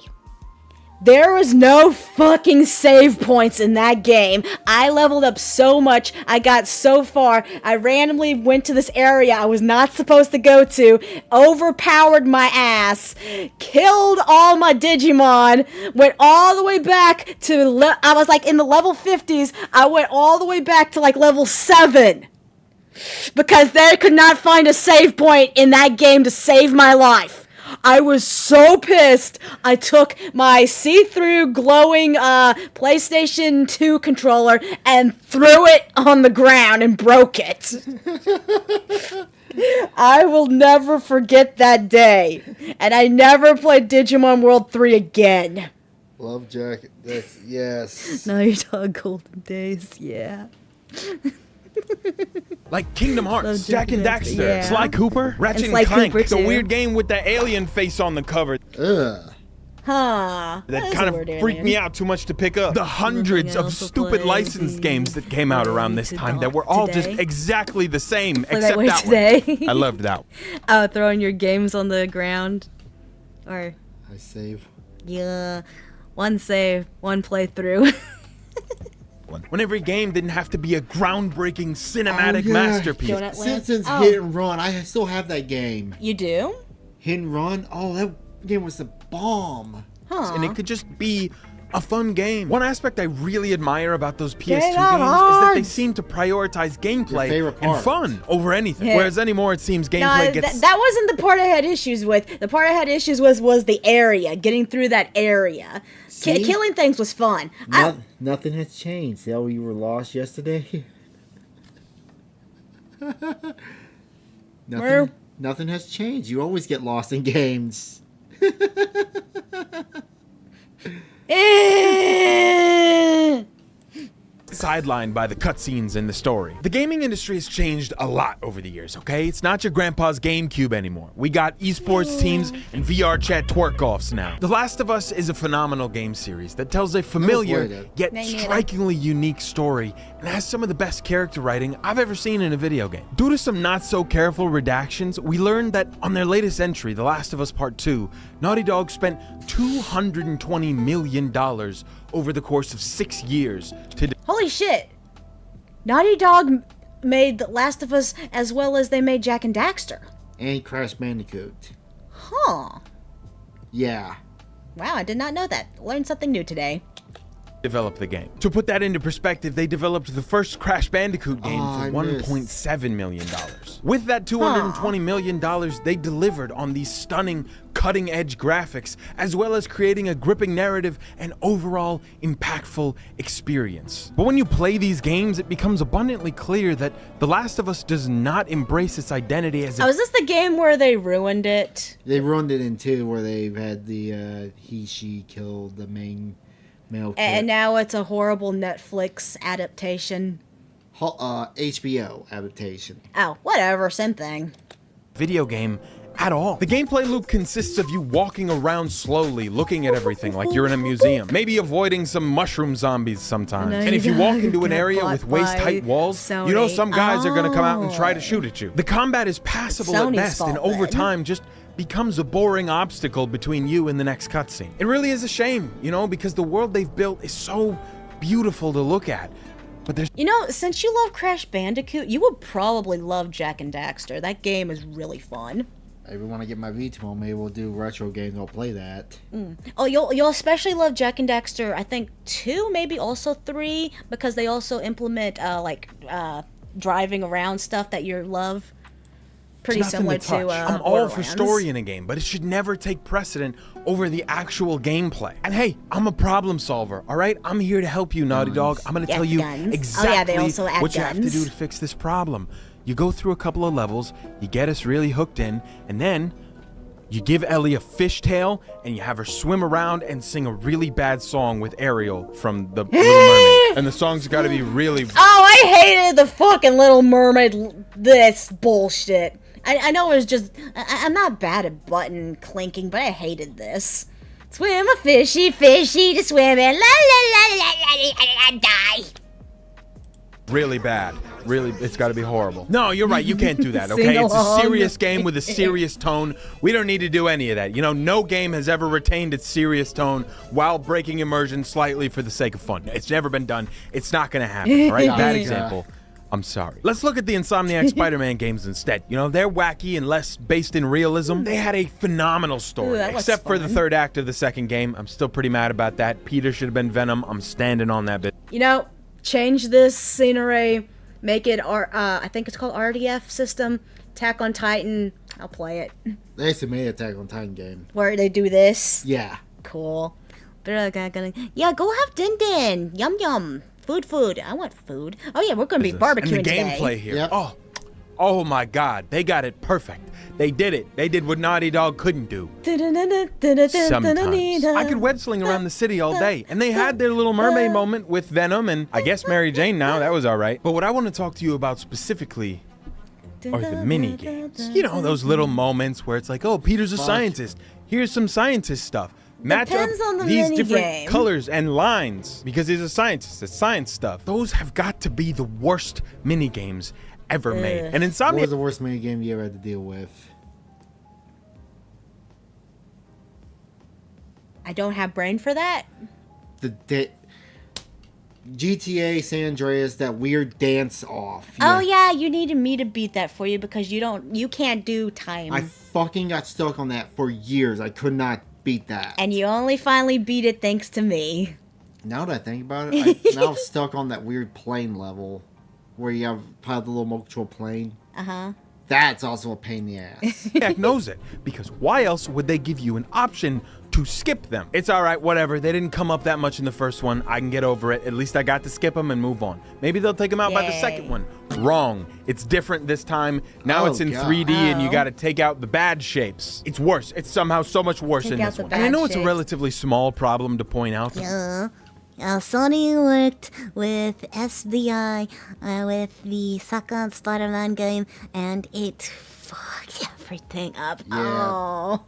There was no fucking save points in that game. I leveled up so much. I got so far. I randomly went to this area I was not supposed to go to. Overpowered my ass. Killed all my Digimon. Went all the way back to... I was like in the level 50s. I went all the way back to like level 7. Because they could not find a save point in that game to save my life. I was so pissed. I took my see-through glowing PlayStation 2 controller and threw it on the ground and broke it. I will never forget that day. And I never played Digimon World 3 again. Love Jack. That's, yes. Now you're talking golden days, yeah. Like Kingdom Hearts, Jack and Daxter, yeah. Sly Cooper, Ratchet and Sly Clank, Cooper, the too. weird game with the alien face on the cover. Ugh. Huh. That kind of freaked me out too much to pick up. The hundreds of stupid licensed games that came out around this time that were all just exactly the same, except that today. one. I loved that one. Throwing your games on the ground. Or, I save. yeah, one save, one playthrough. When every game didn't have to be a groundbreaking cinematic Oh, yeah. masterpiece. Donut Land? Simpsons Oh. Hit and Run. I still have that game. You do? Hit and Run. Oh, that game was the bomb. And it could just be a fun game. One aspect I really admire about those PS2 games is Kingdom that they Hearts! seem to prioritize gameplay favorite and part. fun over anything. Yeah. Whereas anymore it seems gameplay gets... that wasn't the part I had issues with. The part I had issues with was the area, getting through that area. See? Killing things was fun. Nothing has changed. See how you were lost yesterday? Where? Nothing has changed. You always get lost in games. sidelined by the cutscenes in the story. The gaming industry has changed a lot over the years, okay? It's not your grandpa's GameCube anymore. We got esports teams and VR chat twerk-offs now. The Last of Us is a phenomenal game series that tells a familiar yet strikingly unique story and has some of the best character writing I've ever seen in a video game. Due to some not-so-careful redactions, we learned that on their latest entry, The Last of Us Part 2, Naughty Dog spent $220 million over the course of 6 years to... Holy shit! Naughty Dog made The Last of Us as well as they made Jak and Daxter. And Crash Bandicoot. Huh. Yeah. Wow, I did not know that. Learned something new today. develop the game. To put that into perspective, they developed the first Crash Bandicoot game for $1.7 million. With that $220 million, they delivered on these stunning, cutting-edge graphics, as well as creating a gripping narrative and overall impactful experience. But when you play these games, it becomes abundantly clear that The Last of Us does not embrace its identity as a... Oh, is this the game where they ruined it? They ruined it in 2, where they've had the she killed the main male character. And now it's a horrible Netflix adaptation. HBO adaptation. Oh, whatever, same thing. Video game at all. The gameplay loop consists of you walking around slowly, looking at everything like you're in a museum, maybe avoiding some mushroom zombies sometimes. And if you walk into an area with waist-height walls, you know some guys are gonna come out and try to shoot at you. The combat is passable at best, and over time just becomes a boring obstacle between you and the next cutscene. It really is a shame, you know, because the world they've built is so beautiful to look at. But there's... You know, since you love Crash Bandicoot, you would probably love Jak and Daxter. That game is really fun. If we want to get my Vita, maybe we'll do retro games. I'll play that. Oh, you'll especially love Jak and Daxter. I think 2, maybe also 3, because they also implement driving around stuff that you love. Pretty similar to I'm all for story in a game, but it should never take precedent over the actual gameplay. And hey, I'm a problem solver, all right? I'm here to help you, Naughty Dog. I'm gonna tell you exactly what you have to do to fix this problem. You go through a couple of levels, you get us really hooked in, and then you give Ellie a fishtail, and you have her swim around and sing a really bad song with Ariel from The Little Mermaid. And the song's gotta be really... Oh, I hated the fucking Little Mermaid, this bullshit. I know it was just... I'm not bad at button clinking, but I hated this. Swim a fishy, fishy to swim in, la la la la la la, die. Really bad. Really, it's got to be horrible. No, you're right. You can't do that, okay? It's a serious game with a serious tone. We don't need to do any of that. You know, no game has ever retained its serious tone while breaking immersion slightly for the sake of fun. It's never been done. It's not going to happen, all right? Bad example. I'm sorry. Let's look at the Insomniac Spider-Man games instead. You know, they're wacky and less based in realism. They had a phenomenal story, except for the third act of the second game. I'm still pretty mad about that. Peter should have been Venom. I'm standing on that bit. You know, change this scenery, make it, I think it's called RDF system, Attack on Titan, I'll play it. They actually made an Attack on Titan game. Where they do this? Yeah. Cool. Yeah, go have din din. Yum yum. Food. I want food. Oh yeah, we're gonna be barbecuing And the today. gameplay here. Yep. Oh my God, they got it perfect. They did it. They did what Naughty Dog couldn't do. Sometimes. I could web sling around the city all day, and they had their Little Mermaid moment with Venom and I guess Mary Jane now. That was all right. But what I want to talk to you about specifically are the mini games. You know, those little moments where it's like, oh, Peter's a scientist. Here's some scientist stuff. Match Depends up on the these mini different game. colors and lines because he's a scientist. It's science stuff. Those have got to be the worst mini games ever made. And What was Insomniac the worst mini game you ever had to deal with? I don't have brain for that. The GTA San Andreas, that weird dance off. Oh yeah, you needed me to beat that for you because you can't do time. I fucking got stuck on that for years. I could not beat that. And you only finally beat it thanks to me. Now that I think about it, now I'm stuck on that weird plane level where you have pilot the little remote control plane. Uh-huh. That's also a pain in the ass. knows it because why else would they give you an option to skip them? It's all right, whatever. They didn't come up that much in the first one. I can get over it. At least I got to skip them and move on. Maybe they'll take them out by the Yay. second one. Wrong. It's different this time. Now Oh, it's in God. 3D and you Oh. got to take out the bad shapes. It's worse. It's somehow so much worse Take in out this the one. And I bad know it's a shapes. relatively small problem to point out. Sony worked with SBI with the Second Spider-Man game, and it fucked everything up. Yeah. Oh.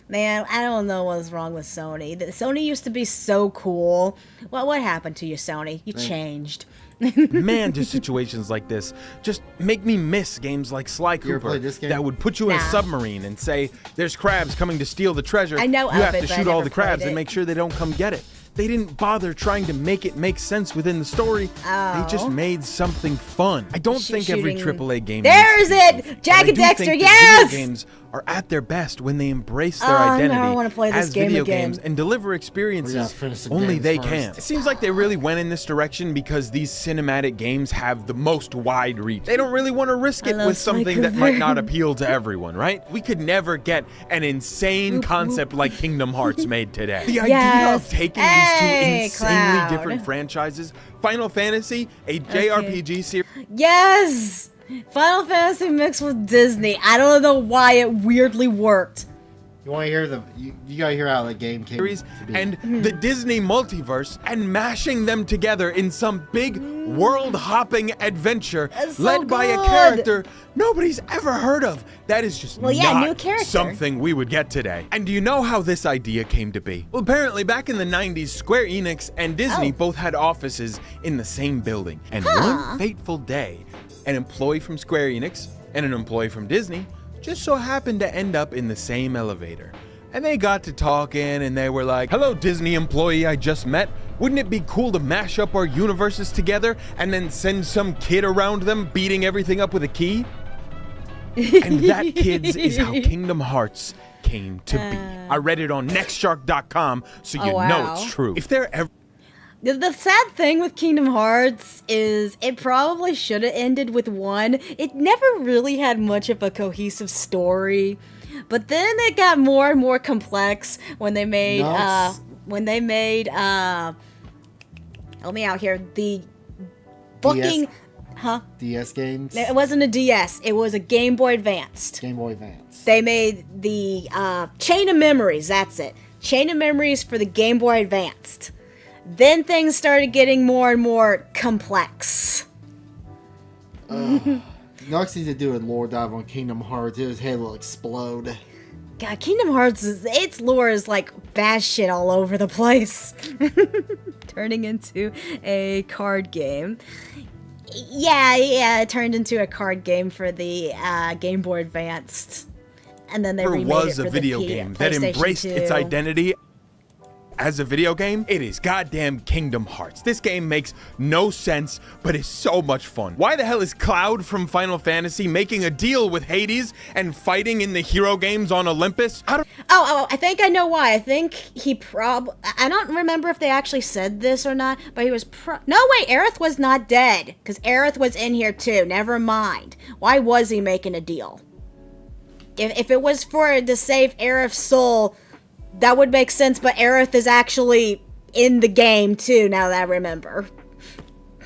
Man, I don't know what's wrong with Sony. Sony used to be so cool. What happened to you, Sony? You changed. Man, just situations like this just make me miss games like Sly You ever Cooper played this game? that would put you in a Nah. submarine and say, there's crabs coming to steal the treasure. I know you of have it, to but I shoot all never the crabs played and it. make sure they don't come get it. They didn't bother trying to make it make sense within the story. They just Oh. made something fun. I don't think every Shooting- AAA game There's needs to be it! fun, but Jack I and do Dexter, think that yes! Video games are at their best when they embrace their Oh, no, I identity wanna play this as game video again. games and deliver We gotta experiences finish the only games they first. can. It seems like they really went in this direction because these cinematic games have the most wide reach. They don't really want to risk it love with Sly something that might Cooper. not appeal to everyone, right? We could never get an insane concept like Kingdom Hearts made today. The idea Yes. of taking Hey, these two insanely Cloud. different franchises, Final Fantasy, a JRPG series, Yes! Final Fantasy mixed with Disney. I don't know why it weirdly worked. You want to hear you gotta hear how the game came to be. and the Disney multiverse and mashing them together in some big world-hopping adventure That's so led by a good. character nobody's ever heard of. That is just Well, yeah, not new character. something we would get today. And do you know how this idea came to be? Well, apparently back in the 90s, Square Enix and Disney Oh. both had offices in the same building. And one fateful day, an employee from Square Enix and an employee from Disney just so happened to end up in the same elevator. And they got to talking and they were like, hello, Disney employee I just met. Wouldn't it be cool to mash up our universes together and then send some kid around them beating everything up with a key? And that, kids, is how Kingdom Hearts came to be. I read it on nextshark.com, so you Oh, know wow. it's true. If there ever The sad thing with Kingdom Hearts is it probably should have ended with one. It never really had much of a cohesive story. But then it got more and more complex when they made No. help me out here, the fucking DS games, it wasn't a DS, it was a Game Boy Advanced. Game Boy Advance. They made the Chain of Memories, that's it. Chain of Memories for the Game Boy Advanced. Then things started getting more and more complex. Nux needs to do a lore dive on Kingdom Hearts. His head will explode. God, Kingdom Hearts, its lore is like bad shit all over the place. Turning into a card game. Yeah, it turned into a card game for the Game Boy Advanced. And then they ever remade was it for a video the game that PlayStation embraced its 2. identity as a video game, it is goddamn Kingdom Hearts. This game makes no sense, but is so much fun. Why the hell is Cloud from Final Fantasy making a deal with Hades and fighting in the hero games on Olympus? I think I know why. I think he I don't remember if they actually said this or not, but he was no, wait, Aerith was not dead, because Aerith was in here too. Never mind. Why was he making a deal? If it was to save Aerith's soul, that would make sense, but Aerith is actually in the game too, now that I remember. I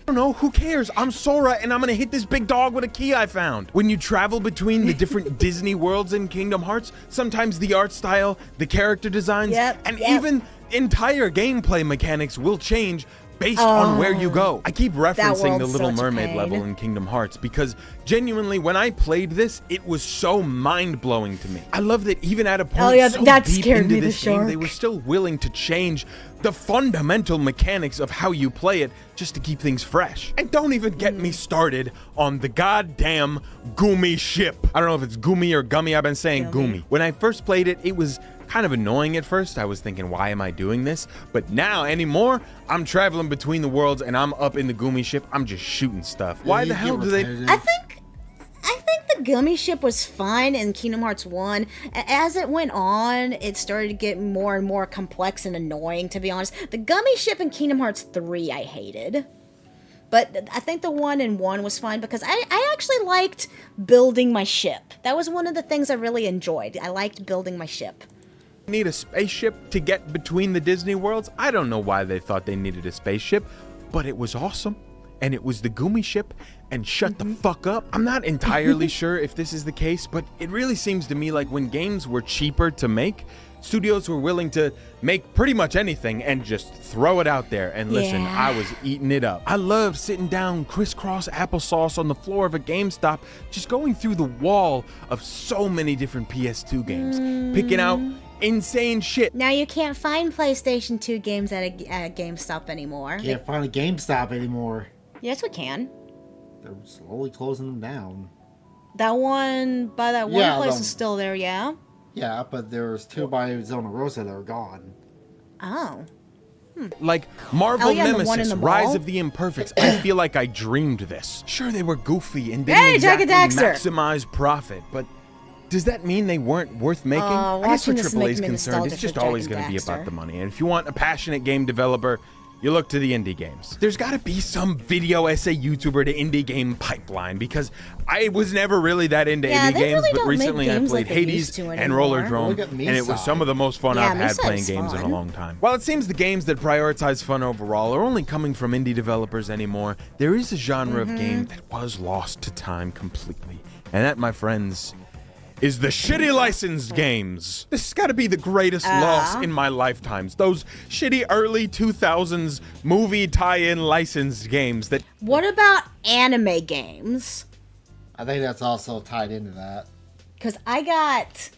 don't know, who cares? I'm Sora and I'm gonna hit this big dog with a key I found. When you travel between the different Disney worlds in Kingdom Hearts, sometimes the art style, the character designs, and even entire gameplay mechanics will change based on where you go. I keep referencing the Little Mermaid level in Kingdom Hearts because genuinely when I played this, it was so mind-blowing to me. I love that even at a point so deep into this game, they were still willing to change the fundamental mechanics of how you play it just to keep things fresh. And don't even get me started on the goddamn Gumi ship. I don't know if it's Gumi or Gummy. I've been saying Gumi. When I first played it, it was kind of annoying at first. I was thinking, why am I doing this? But now, anymore, I'm traveling between the worlds and I'm up in the Gumi ship. I'm just shooting stuff. Why the hell do they... I think the Gummy ship was fine in Kingdom Hearts 1. As it went on, it started to get more and more complex and annoying, to be honest. The Gummy ship in Kingdom Hearts 3 I hated. But I think the 1 in 1 was fine because I actually liked building my ship. That was one of the things I really enjoyed. I liked building my ship. Need a spaceship to get between the Disney worlds? I don't know why they thought they needed a spaceship, but it was awesome. And it was the Gumi ship, and shut the fuck up. I'm not entirely sure if this is the case, but it really seems to me like when games were cheaper to make, studios were willing to make pretty much anything and just throw it out there. And listen, I was eating it up. I loved sitting down crisscross applesauce on the floor of a GameStop, just going through the wall of so many different PS2 games, picking out insane shit. Now you can't find PlayStation 2 games at a GameStop anymore. Can't find a GameStop anymore. Yes, we can. They're slowly closing them down. That one by that one place is still there, yeah? Yeah, but there's two by Zona Rosa that are gone. Oh. Like Marvel Nemesis, Rise of the Imperfects. I feel like I dreamed this. Sure, they were goofy and didn't exactly maximize profit, but does that mean they weren't worth making? I guess where AAA's concerned, it's just always going to be about the money. And if you want a passionate game developer, you look to the indie games. There's got to be some video essay YouTuber to indie game pipeline because I was never really that into indie games, really but recently I played Hades and Roller Drome, and it was some of the most fun I've had playing games in a long time. While it seems the games that prioritize fun overall are only coming from indie developers anymore, there is a genre of game that was lost to time completely. And that, my friends, is the shitty licensed games. This has got to be the greatest loss in my lifetimes. Those shitty early 2000s movie tie-in licensed games that... What about anime games? I think that's also tied into that. Because I got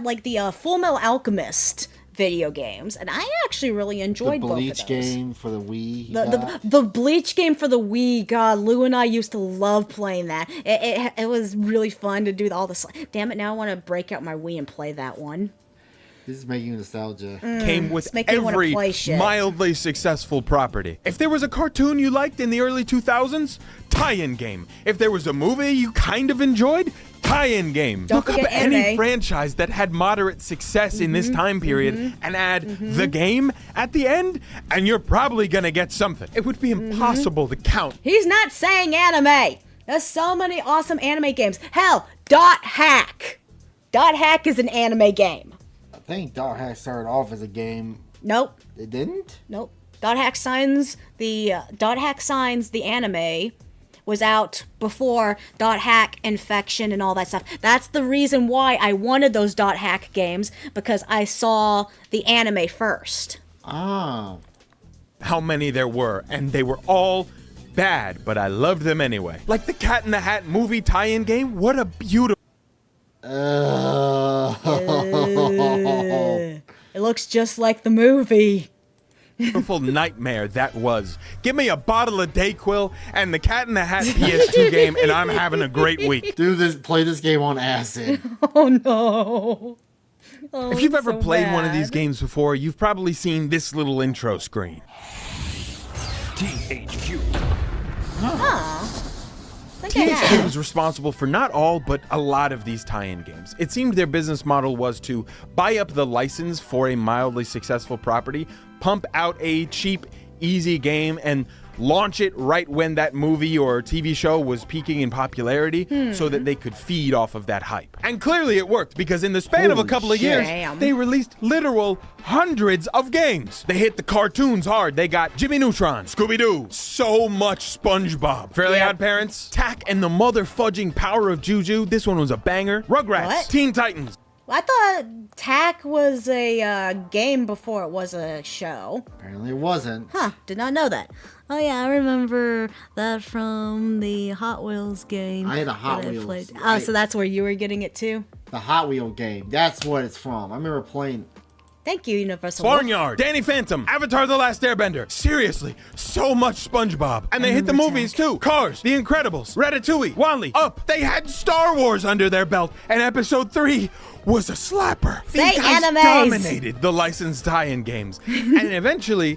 like the Full Metal Alchemist video games, and I actually really enjoyed both of those. The Bleach game for the Wii. The Bleach game for the Wii, God, Lou and I used to love playing that. It was really fun to do all this. Damn it, now I want to break out my Wii and play that one. This is making nostalgia. Came with every mildly successful property. If there was a cartoon you liked in the early 2000s, tie-in game. If there was a movie you kind of enjoyed, tie-in game. Look up any franchise that had moderate success in this time period and add the game at the end, and you're probably gonna get something. It would be impossible to count. He's not saying anime. There's so many awesome anime games. Hell, Dot Hack. Dot Hack is an anime game. I think Dot Hack started off as a game. Nope. It didn't? Nope. Dot Hack Signs, the anime was out before Dot Hack Infection and all that stuff. That's the reason why I wanted those Dot Hack games, because I saw the anime first. Ah. How many there were, and they were all bad, but I loved them anyway. Like the Cat in the Hat movie tie-in game. What a beautiful... It looks just like the movie. Beautiful nightmare that was. Give me a bottle of Dayquil and the Cat in the Hat PS2 game, and I'm having a great week. Play this game on acid. Oh no. Oh, If you've ever so played one of these bad. games before, you've probably seen this little intro screen. THQ. I think I THQ have. was responsible for not all, but a lot of these tie-in games. It seemed their business model was to buy up the license for a mildly successful property, pump out a cheap, easy game, and launch it right when that movie or TV show was peaking in popularity so that they could feed off of that hype. And clearly it worked, because in the span of a Holy couple of shit. years, Damn. they released literal hundreds of games. They hit the cartoons hard. They got Jimmy Neutron, Scooby-Doo, so much SpongeBob, Fairly Yep. Odd Parents, Tack and the Motherfudging Power of Juju. This one was a banger. Rugrats, What? Teen Titans. I thought TAC was a game before it was a show. Apparently it wasn't. Huh, did not know that. Oh yeah, I remember that from the Hot Wheels game. I had a Hot that I Wheels. played. Oh, so that's where you were getting it too? The Hot Wheel game. That's what it's from. I remember playing. Thank you, Universal Wolf. Barnyard, Danny Phantom, Avatar The Last Airbender. Seriously, so much SpongeBob. And they hit the remember movies too. Cars, The Incredibles, Ratatouille, Wall-E, Up. They had Star Wars under their belt, and episode 3 was a slapper. Say These guys animes. dominated the licensed tie-in games. And eventually,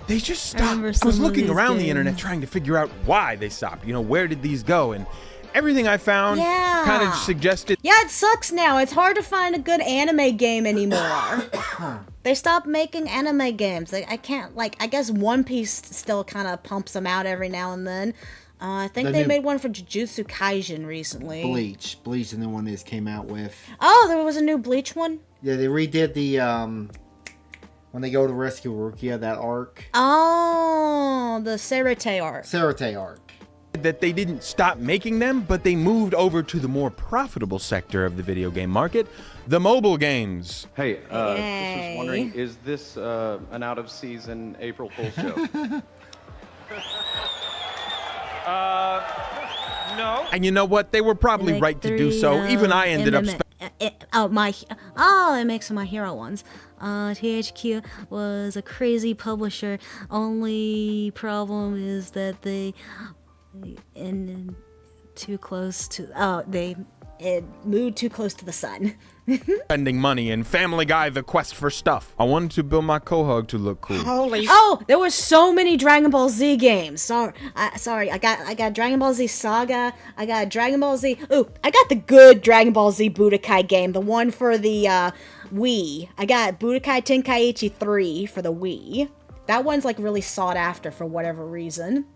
they just stopped. remember I some was of looking these around the games. internet trying to figure out why they stopped. You know, where did these go? And everything I found Yeah. kind of suggested Yeah, it sucks now. It's hard to find a good anime game anymore. They stopped making anime games. I can't, like, I guess One Piece still kind of pumps them out every now and then. I think The they new- made one for Jujutsu Kaisen recently. Bleach. Bleach, and the one they came out with. Oh, there was a new Bleach one? Yeah, they redid the when they go to rescue Rukia, that arc. Oh, the Serete art. Sarate arc. that they didn't stop making them, but they moved over to the more profitable sector of the video game market, the mobile games. Hey, just Yay. was wondering, is this an out-of-season April Fool's show? No. And you know what? They were probably Like right to do so. Even I ended up it makes My Hero ones. THQ was a crazy publisher. Only problem is that they ended too close to. It moved too close to the sun. spending money in Family Guy: The Quest for Stuff. I wanted to build my Quahog to look cool. Oh, there were so many Dragon Ball Z games. Sorry, I got Dragon Ball Z Saga. I got Dragon Ball Z. Ooh, I got the good Dragon Ball Z Budokai game, the one for the Wii. I got Budokai Tenkaichi 3 for the Wii. That one's like really sought after for whatever reason.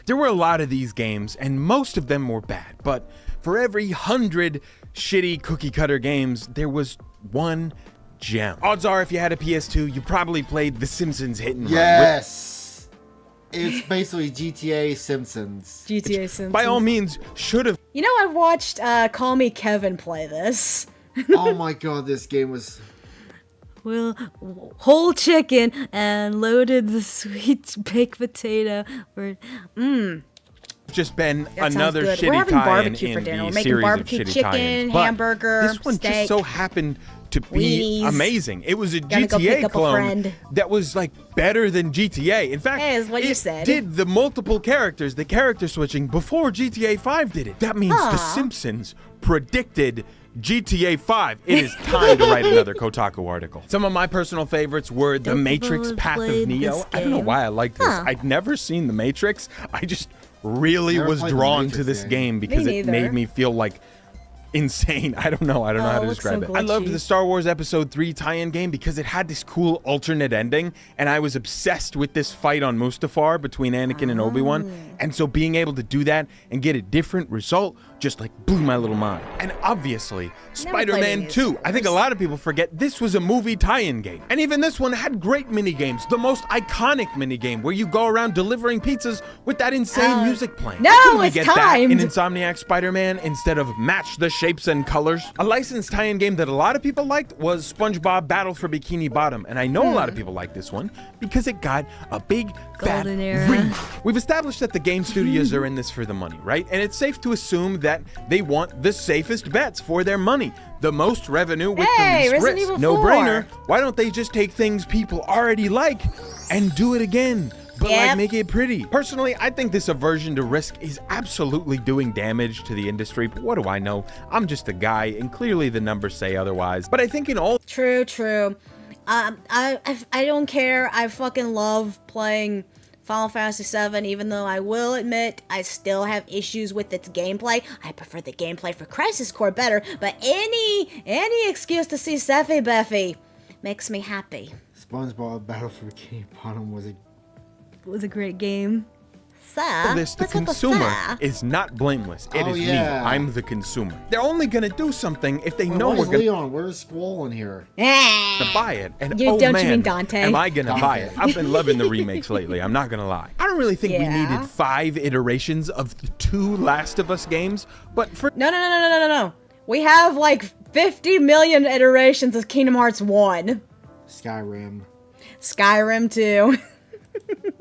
There were a lot of these games, and most of them were bad, but for every 100 shitty cookie cutter games, there was one gem. Odds are, if you had a PS2, you probably played The Simpsons Hit and Run. Yes. It's basically GTA Simpsons. GTA Simpsons. By all means, should have. You know, I watched Call Me Kevin play this. Oh my god, this game was. Well, whole chicken and loaded the sweet baked potato. Just been That sounds another good. shitty We're having tie-in barbecue in for dinner. the We're making series barbecue of shitty chicken, tie-ins. But hamburger, this one just steak. so happened to be Weenies. amazing. It was a Gonna go pick GTA up a clone friend. that was like better than GTA. In fact, Hey, is what it you said. did the multiple characters, the character switching before GTA 5 did it. That means The Simpsons predicted GTA 5. It is time to write another Kotaku article. Some of my personal favorites were The Don't Matrix people Path of play Neo. this I don't know game? why I like this. Huh. I'd never seen The Matrix. I just really Never was played the drawn to Matrix this game. game because it neither. made me feel like insane. I don't know how to it looks describe so it. I loved glitchy. the Star Wars Episode 3 tie-in game because it had this cool alternate ending, and I was obsessed with this fight on Mustafar between Anakin and Obi-Wan. And so being able to do that and get a different result just like blew my little mind. And obviously, played any Spider-Man of 2. I think a lot of people forget this was a movie tie-in game. And even this one had great mini games. The most iconic mini game where you go around delivering pizzas with that insane music playing. no, Why couldn't we it's get that in timed. Insomniac Spider-Man instead of Match the Shapes and Colors? A licensed tie-in game that a lot of people liked was SpongeBob Battle for Bikini Bottom, and I know a lot of people like this one because it got a big fat Golden era. remake. We've established that the game studios are in this for the money, right? And it's safe to assume that they want the safest bets for their money. The most revenue with Hey, the least Resident risk. Evil No 4. brainer. Why don't they just take things people already like and do it again? but Yep. like make it pretty. Personally, I think this aversion to risk is absolutely doing damage to the industry, but what do I know? I'm just a guy, and clearly the numbers say otherwise. But I think in all True. I don't care. I fucking love playing Final Fantasy VII, even though I will admit I still have issues with its gameplay. I prefer the gameplay for Crisis Core better, but any excuse to see Seffy Beffy makes me happy. SpongeBob Battle for Bikini Bottom was a It was a great game. Sir, this, the what's up with consumer sir? is not blameless. It is me. yeah. I'm the consumer. They're only gonna do something if they know we're Where's gonna Leon? Where's Squall in here? buy it. And You- oh don't you man, mean Dante? am I gonna buy it? Dante. I've been loving the remakes lately. I'm not gonna lie. I don't really think we Yeah. needed 5 iterations of the 2 Last of Us games, but for No. We have like 50 million iterations of Kingdom Hearts 1. Skyrim. Skyrim 2.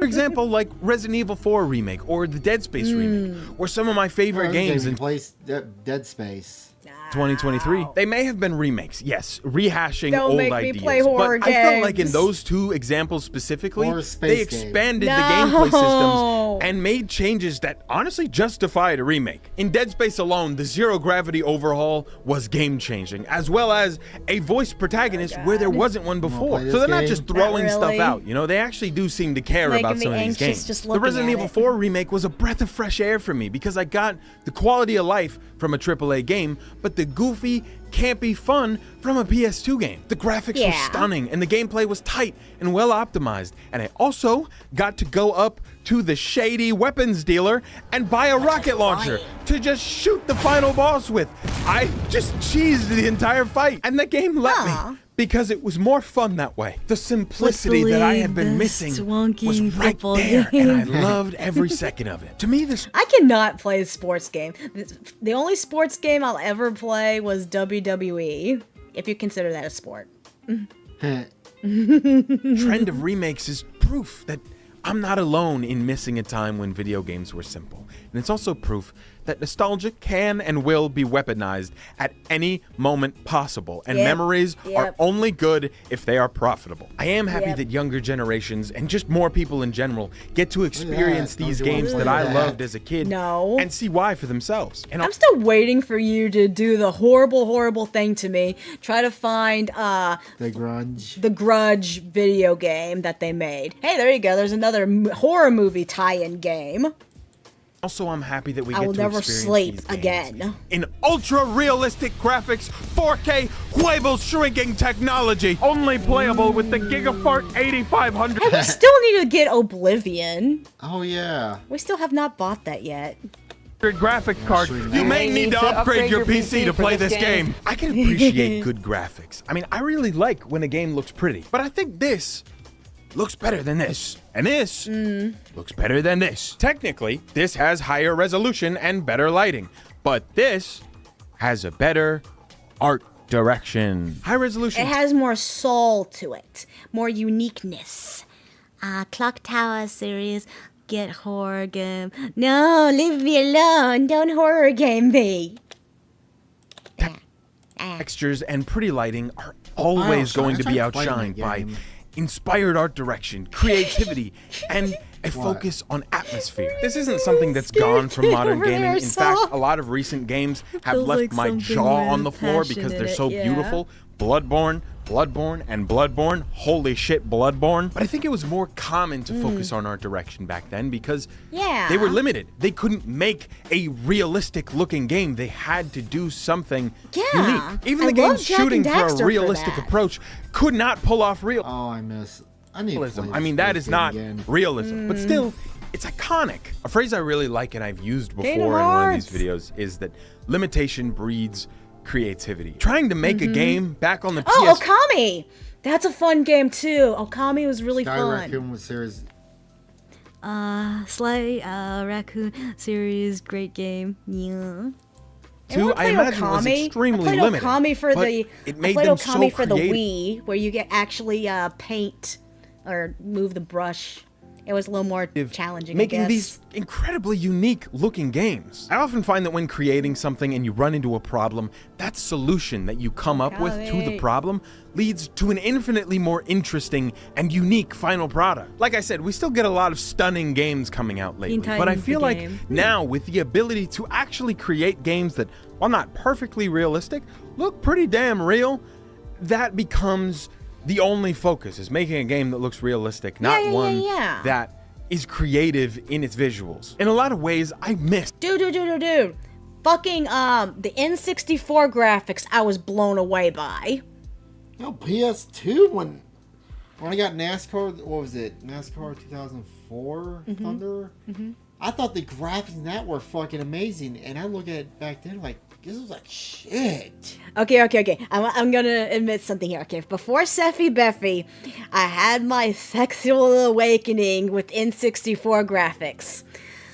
example, like Resident Evil 4 remake or the Dead Space remake, or some of my favorite games in place Dead Space. 2023. They may have been remakes, yes, rehashing Don't old make me ideas. play horror but I felt like in games. those 2 examples specifically, Or a they space game. expanded No. the gameplay systems and made changes that honestly justified a remake. In Dead Space alone, the zero gravity overhaul was game changing, as well as a voice protagonist where there wasn't one before. play So they're this not game? just throwing Not stuff really. out. You know, they actually do seem to care It's about making some me of these anxious games. just The looking Resident at Evil it. 4 remake was a breath of fresh air for me because I got the quality of life from a AAA game, but the goofy, campy fun from a PS2 game. The graphics were Yeah. stunning and the gameplay was tight and well optimized. And I also got to go up to the shady weapons dealer and buy a rocket launcher to just shoot the final boss with. I just cheesed the entire fight, and the game let me because it was more fun that way. The simplicity that I had been missing was right there, and I loved every second of it. To me, this I cannot play a sports game. The only sports game I'll ever play was WWE, if you consider that a sport. trend of remakes is proof that I'm not alone in missing a time when video games were simple. And it's also proof that nostalgia can and will be weaponized at any moment possible. And Yep. memories are Yep. only good if they are profitable. I am happy Yep. that younger generations and just more people in general get to experience Don't these you wanna games play that I that? loved as a kid No. and see why for themselves. And I'm still waiting for you to do the horrible thing to me. Try to find The Grunge. the Grudge video game that they made. Hey, there you go. There's another horror movie tie-in game. also, I'm happy that we I get will to never experience sleep these games again. in ultra-realistic graphics, 4K Huevo shrinking technology, only playable with the Gigafart 8500. Hey, we still need to get Oblivion. Oh yeah. We still have not bought that yet. graphics card. You may need to upgrade your PC to play this game. I can appreciate good graphics. I mean, I really like when a game looks pretty, but I think this looks better than this. And this looks better than this. Technically, this has higher resolution and better lighting, but this has a better art direction. High resolution. It has more soul to it, more uniqueness. Clock Tower series, get horror game. No, leave me alone. Don't horror game me. Textures and pretty lighting are always going to be outshined by inspired art direction, creativity, and a focus on atmosphere. This isn't something that's gone from modern over gaming. there, In fact, Saul. a lot of recent games have Feels left like my something jaw on the with floor passion because in they're it, so yeah. beautiful. Bloodborne, and Bloodborne. Holy shit, Bloodborne. But I think it was more common to focus on art direction back then because they were limited. They couldn't make a realistic looking game. They had to do something unique. Even I the games love Jak and shooting for Daxter a for realistic that. approach could not pull off real Oh, I miss. I need to realism. play I mean, this that is game not again. realism, but still, it's iconic. A phrase I really like and I've used before Kingdom in one of these Hearts. videos is that limitation breeds creativity. Trying to make a game back on the Oh, PS. Okami! That's a fun game too. Okami was really Sky fun. Raccoon was series. Sly Raccoon series, great game. Yeah. Two, I imagine was extremely I played limited. Okami for but the it I made played them Okami so for the creative. Wii, where you get actually paint or move the brush It was a little more challenging, making I guess. these incredibly unique looking games. I often find that when creating something and you run into a problem, that solution that you come up with to the problem leads to an infinitely more interesting and unique final product. Like I said, we still get a lot of stunning games coming out lately, but I feel like now with the ability to actually create games that, while not perfectly realistic, look pretty damn real, that becomes the only focus, is making a game that looks realistic, not one that is creative in its visuals. In a lot of ways, I miss. Dude. Fucking, the N64 graphics I was blown away by. No, PS2 when I got NASCAR, what was it? NASCAR 2004 Thunder? I thought the graphics in that were fucking amazing, and I look at it back then like, this was like shit. Okay. I'm gonna admit something here. Okay, before Seffy Beffy, I had my sexual awakening with N64 graphics.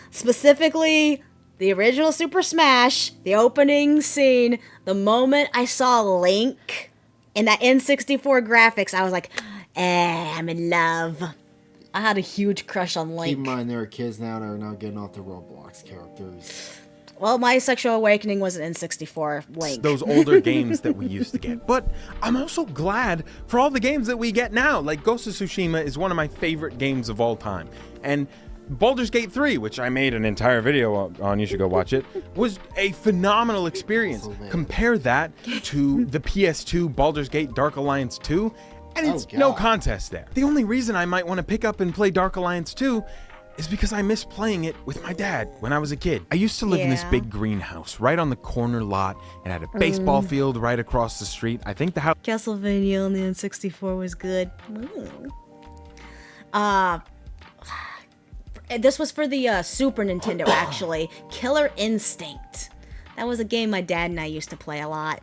Specifically, the original Super Smash, the opening scene, the moment I saw Link in that N64 graphics, I was like, I'm in love. I had a huge crush on Link. Keep in mind, there are kids now that are now getting off the Roblox characters. Well, my sexual awakening was an N64 Link. Those older games that we used to get. But I'm also glad for all the games that we get now. Like Ghost of Tsushima is one of my favorite games of all time. And Baldur's Gate 3, which I made an entire video on, you should go watch it, was a phenomenal experience. Compare that to the PS2 Baldur's Gate Dark Alliance 2, and it's no contest there. The only reason I might want to pick up and play Dark Alliance 2 is because I miss playing it with my dad when I was a kid. I used to live in this big greenhouse right on the corner lot and had a baseball field right across the street. I think the house... Castlevania on the N64 was good. This was for the Super Nintendo, actually. Killer Instinct. That was a game my dad and I used to play a lot.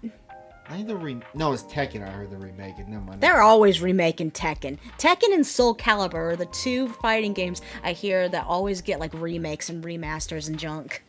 I think no, it's Tekken. I heard they're remaking. Never mind. They're always remaking Tekken. Tekken and Soul Calibur are the two fighting games I hear that always get like remakes and remasters and junk.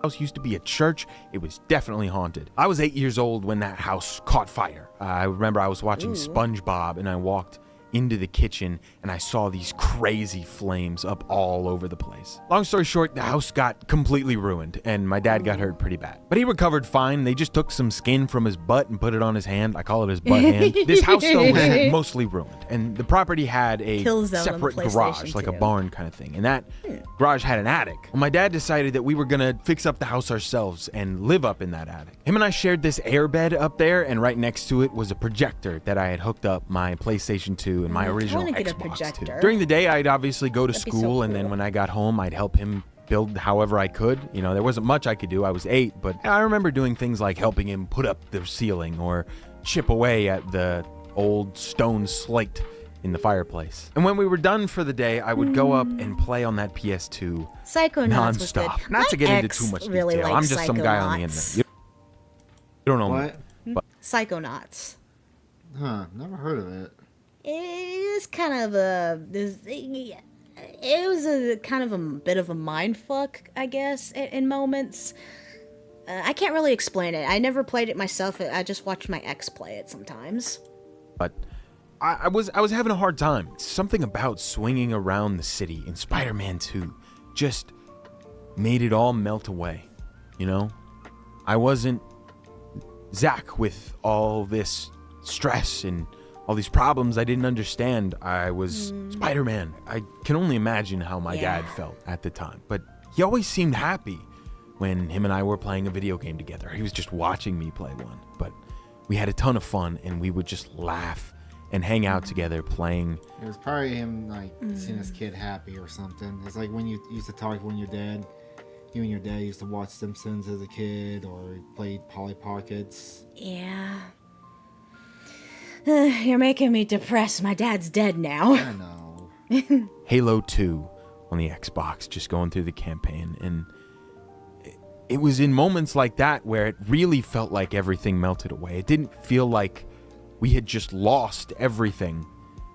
House used to be a church. It was definitely haunted. I was 8 years old when that house caught fire. I remember I was watching SpongeBob and I walked into the kitchen and I saw these crazy flames up all over the place. Long story short, the house got completely ruined and my dad got hurt pretty bad. But he recovered fine. They just took some skin from his butt and put it on his hand. I call it his butt hand. This house though was mostly ruined, and the property had a separate garage, like a barn kind of thing, and that garage had an attic. Well, my dad decided that we were gonna fix up the house ourselves and live up in that attic. Him and I shared this airbed up there, and right next to it was a projector that I had hooked up my PlayStation 2 and my original Xbox to. During the day, I'd obviously go to school, and then when I got home, I'd help him build however I could. You know, there wasn't much I could do. I was 8, but I remember doing things like helping him put up the ceiling or chip away at the old stone slate in the fireplace. And when we were done for the day, I would go up and play on that PS2 Psychonauts was good. nonstop. Not to get into too much detail. Really I'm just some guy on the internet. You don't know What? me. But Psychonauts. Huh? Never heard of it. It's kind of a... It was a kind of a bit of a mindfuck, I guess, in moments. I can't really explain it. I never played it myself. I just watched my ex play it sometimes. But I was having a hard time. Something about swinging around the city in Spider-Man 2 just made it all melt away. You know, I wasn't Zach with all this stress and all these problems I didn't understand. I was Spider-Man. I can only imagine how my dad felt at the time. But he always seemed happy when him and I were playing a video game together. He was just watching me play one. But we had a ton of fun, and we would just laugh and hang out together playing. It was probably him, like, seeing his kid happy or something. It's like when you used to talk when your dad, you and your dad used to watch Simpsons as a kid or played Polly Pockets. Yeah. You're making me depressed. My dad's dead now. I know. Halo 2 on the Xbox, just going through the campaign, and it was in moments like that where it really felt like everything melted away. It didn't feel like we had just lost everything.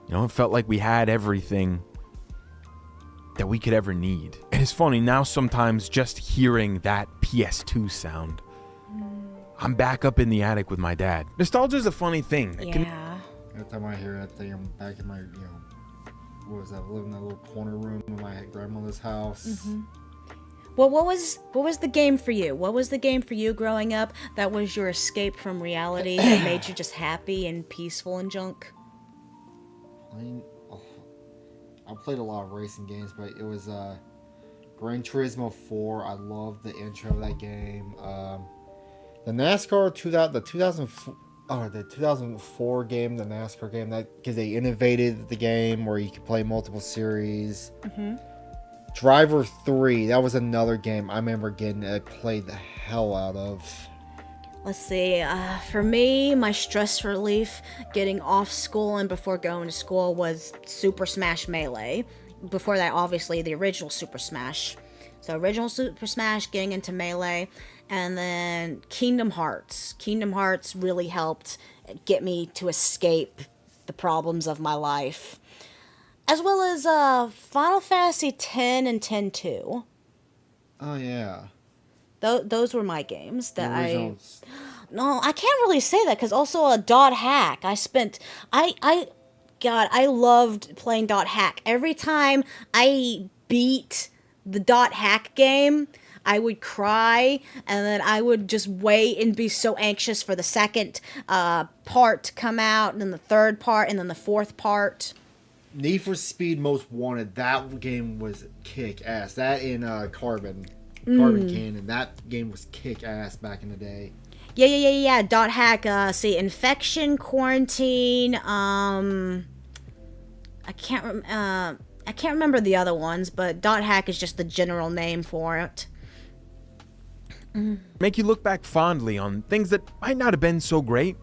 You know, it felt like we had everything that we could ever need. And it's funny, now sometimes just hearing that PS2 sound, I'm back up in the attic with my dad. Nostalgia's a funny thing. Yeah. Every time I hear that thing, I'm back in my, what was that? I lived in that little corner room in my grandmother's house. Well, what was the game for you? What was the game for you growing up that was your escape from reality that made you just happy and peaceful and junk? I played a lot of racing games, but it was Gran Turismo 4. I loved the intro of that game. The NASCAR 2004 game, the NASCAR game, that because they innovated the game where you could play multiple series. Driver 3, that was another game I remember I played the hell out of. Let's see, for me, my stress relief getting off school and before going to school was Super Smash Melee. Before that, obviously, the original Super Smash. So original Super Smash, getting into Melee, and then Kingdom Hearts. Kingdom Hearts really helped get me to escape the problems of my life. As well as Final Fantasy X and X-2. Oh, yeah. Those were my games that No, I can't really say that because also a dot hack. I loved playing dot hack. Every time I beat the dot hack game, I would cry and then I would just wait and be so anxious for the second part to come out, and then the third part, and then the fourth part. Need for Speed Most Wanted, that game was kick-ass. That in Carbon Cannon, that game was kick-ass back in the day. Yeah. Dot hack. See, Infection, Quarantine. I can't remember the other ones, but dot hack is just the general name for it. Make you look back fondly on things that might not have been so great,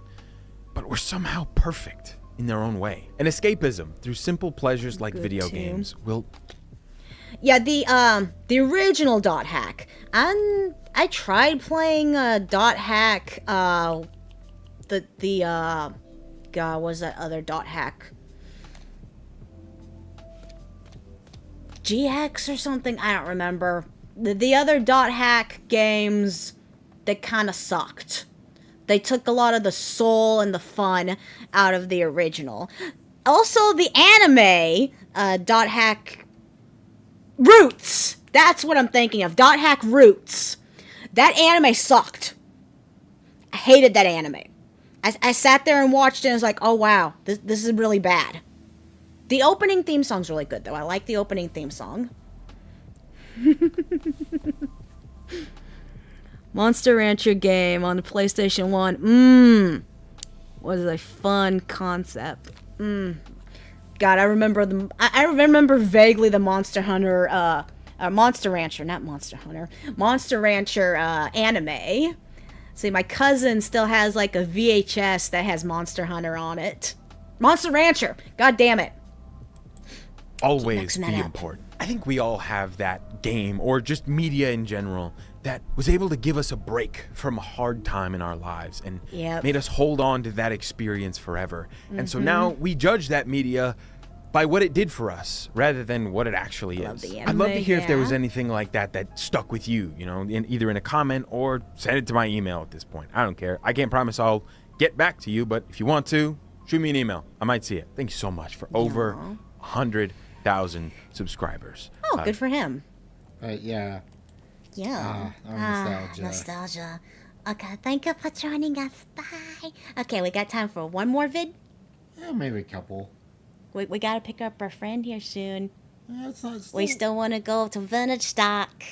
but were somehow perfect in their own way. And escapism through simple pleasures like video games will... Yeah, the original dot hack. And I tried playing dot hack. God, what was that other dot hack? GX or something? I don't remember. The other dot hack games, they kind of sucked. They took a lot of the soul and the fun out of the original. Also, the anime dot hack Roots. That's what I'm thinking of. Dot hack Roots. That anime sucked. I hated that anime. I sat there and watched it and was like, oh wow, this is really bad. The opening theme song's really good though. I like the opening theme song. Monster Rancher game on the PlayStation 1. Was a fun concept. God, I remember I remember vaguely the Monster Hunter, Monster Rancher, not Monster Hunter, Monster Rancher anime. See, my cousin still has like a VHS that has Monster Hunter on it. Monster Rancher, god damn it. Always be important. I think we all have that game, or just media in general, that was able to give us a break from a hard time in our lives and made us hold on to that experience forever. And so now we judge that media by what it did for us rather than what it actually is. I'd love to hear if there was anything like that stuck with you, you know, either in a comment or send it to my email at this point. I don't care. I can't promise I'll get back to you, but if you want to, shoot me an email. I might see it. Thank you so much for over 100,000 subscribers. Oh, good for him. Yeah. Yeah. Nostalgia. Okay, thank you for joining us. Bye. Okay, we got time for one more vid? Yeah, maybe a couple. We gotta pick up our friend here soon. Yeah, We still want to go to Vintage Stock.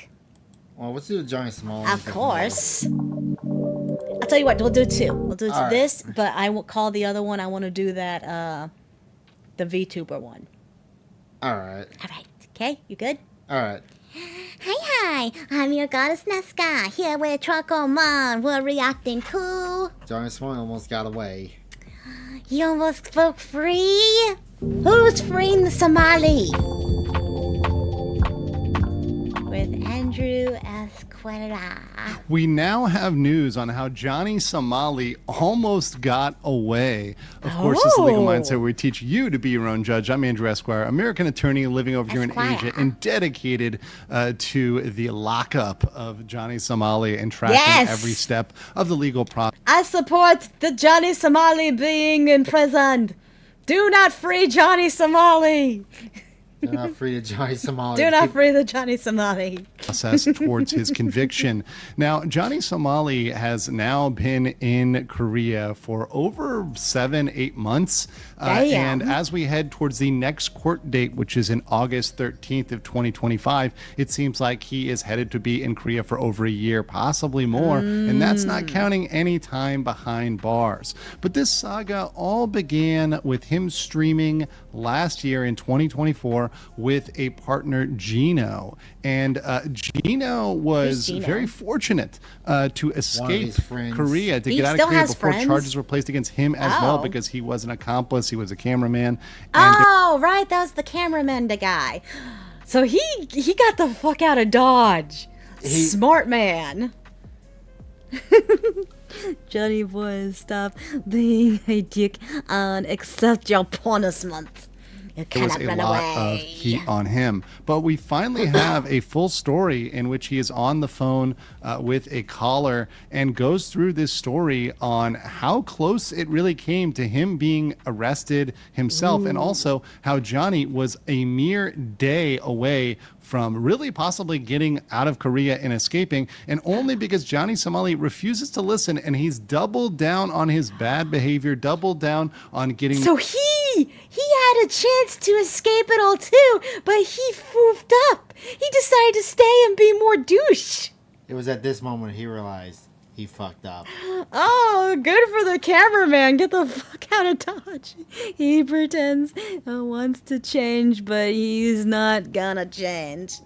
Well, let's do the Johnny Small. Of course. I'll tell you what, we'll do two. We'll do this, but I will call the other one. I want to do that, the VTuber one. Alright. Okay, you good? Alright. Hi, I'm your goddess Nesca, here with Trocomon. We're reacting to... Johnny Small almost got away. He almost spoke free? Who's freeing the Somali? With Andrew Esquerra. We now have news on how Johnny Somali almost got away. Of course, this is Legal Mindset where we teach you to be your own judge. I'm Andrew Esquire, American attorney living over here in Asia and dedicated to the lockup of Johnny Somali and tracking every step of the legal process. I support the Johnny Somali being imprisoned. Do not free Johnny Somali. They're not free to Johnny Somali. Do not free the Johnny Somali. Process towards his conviction. Now, Johnny Somali has now been in Korea for over 7-8 months. And as we head towards the next court date, which is in August 13th of 2025, it seems like he is headed to be in Korea for over a year, possibly more. And that's not counting any time behind bars. But this saga all began with him streaming last year in 2024 with a partner, Gino. And Gino was very fortunate to escape Korea, to get out of Korea before charges were placed against him as well, because he was an accomplice. He was a cameraman. Oh, right. That was the cameraman, the guy. So he got the fuck out of Dodge. Smart man. Johnny boy, stop being a dick and accept your punishment. There was a lot of heat on him. But we finally have a full story in which he is on the phone with a caller and goes through this story on how close it really came to him being arrested himself, and also how Johnny was a mere day away from really possibly getting out of Korea and escaping, and only because Johnny Somali refuses to listen, and he's doubled down on his bad behavior, doubled down on getting... So he had a chance to escape it all too, but he foofed up. He decided to stay and be more douche. It was at this moment he realized he fucked up. Oh, good for the cameraman. Get the fuck out of Dodge. He pretends wants to change, but he's not gonna change.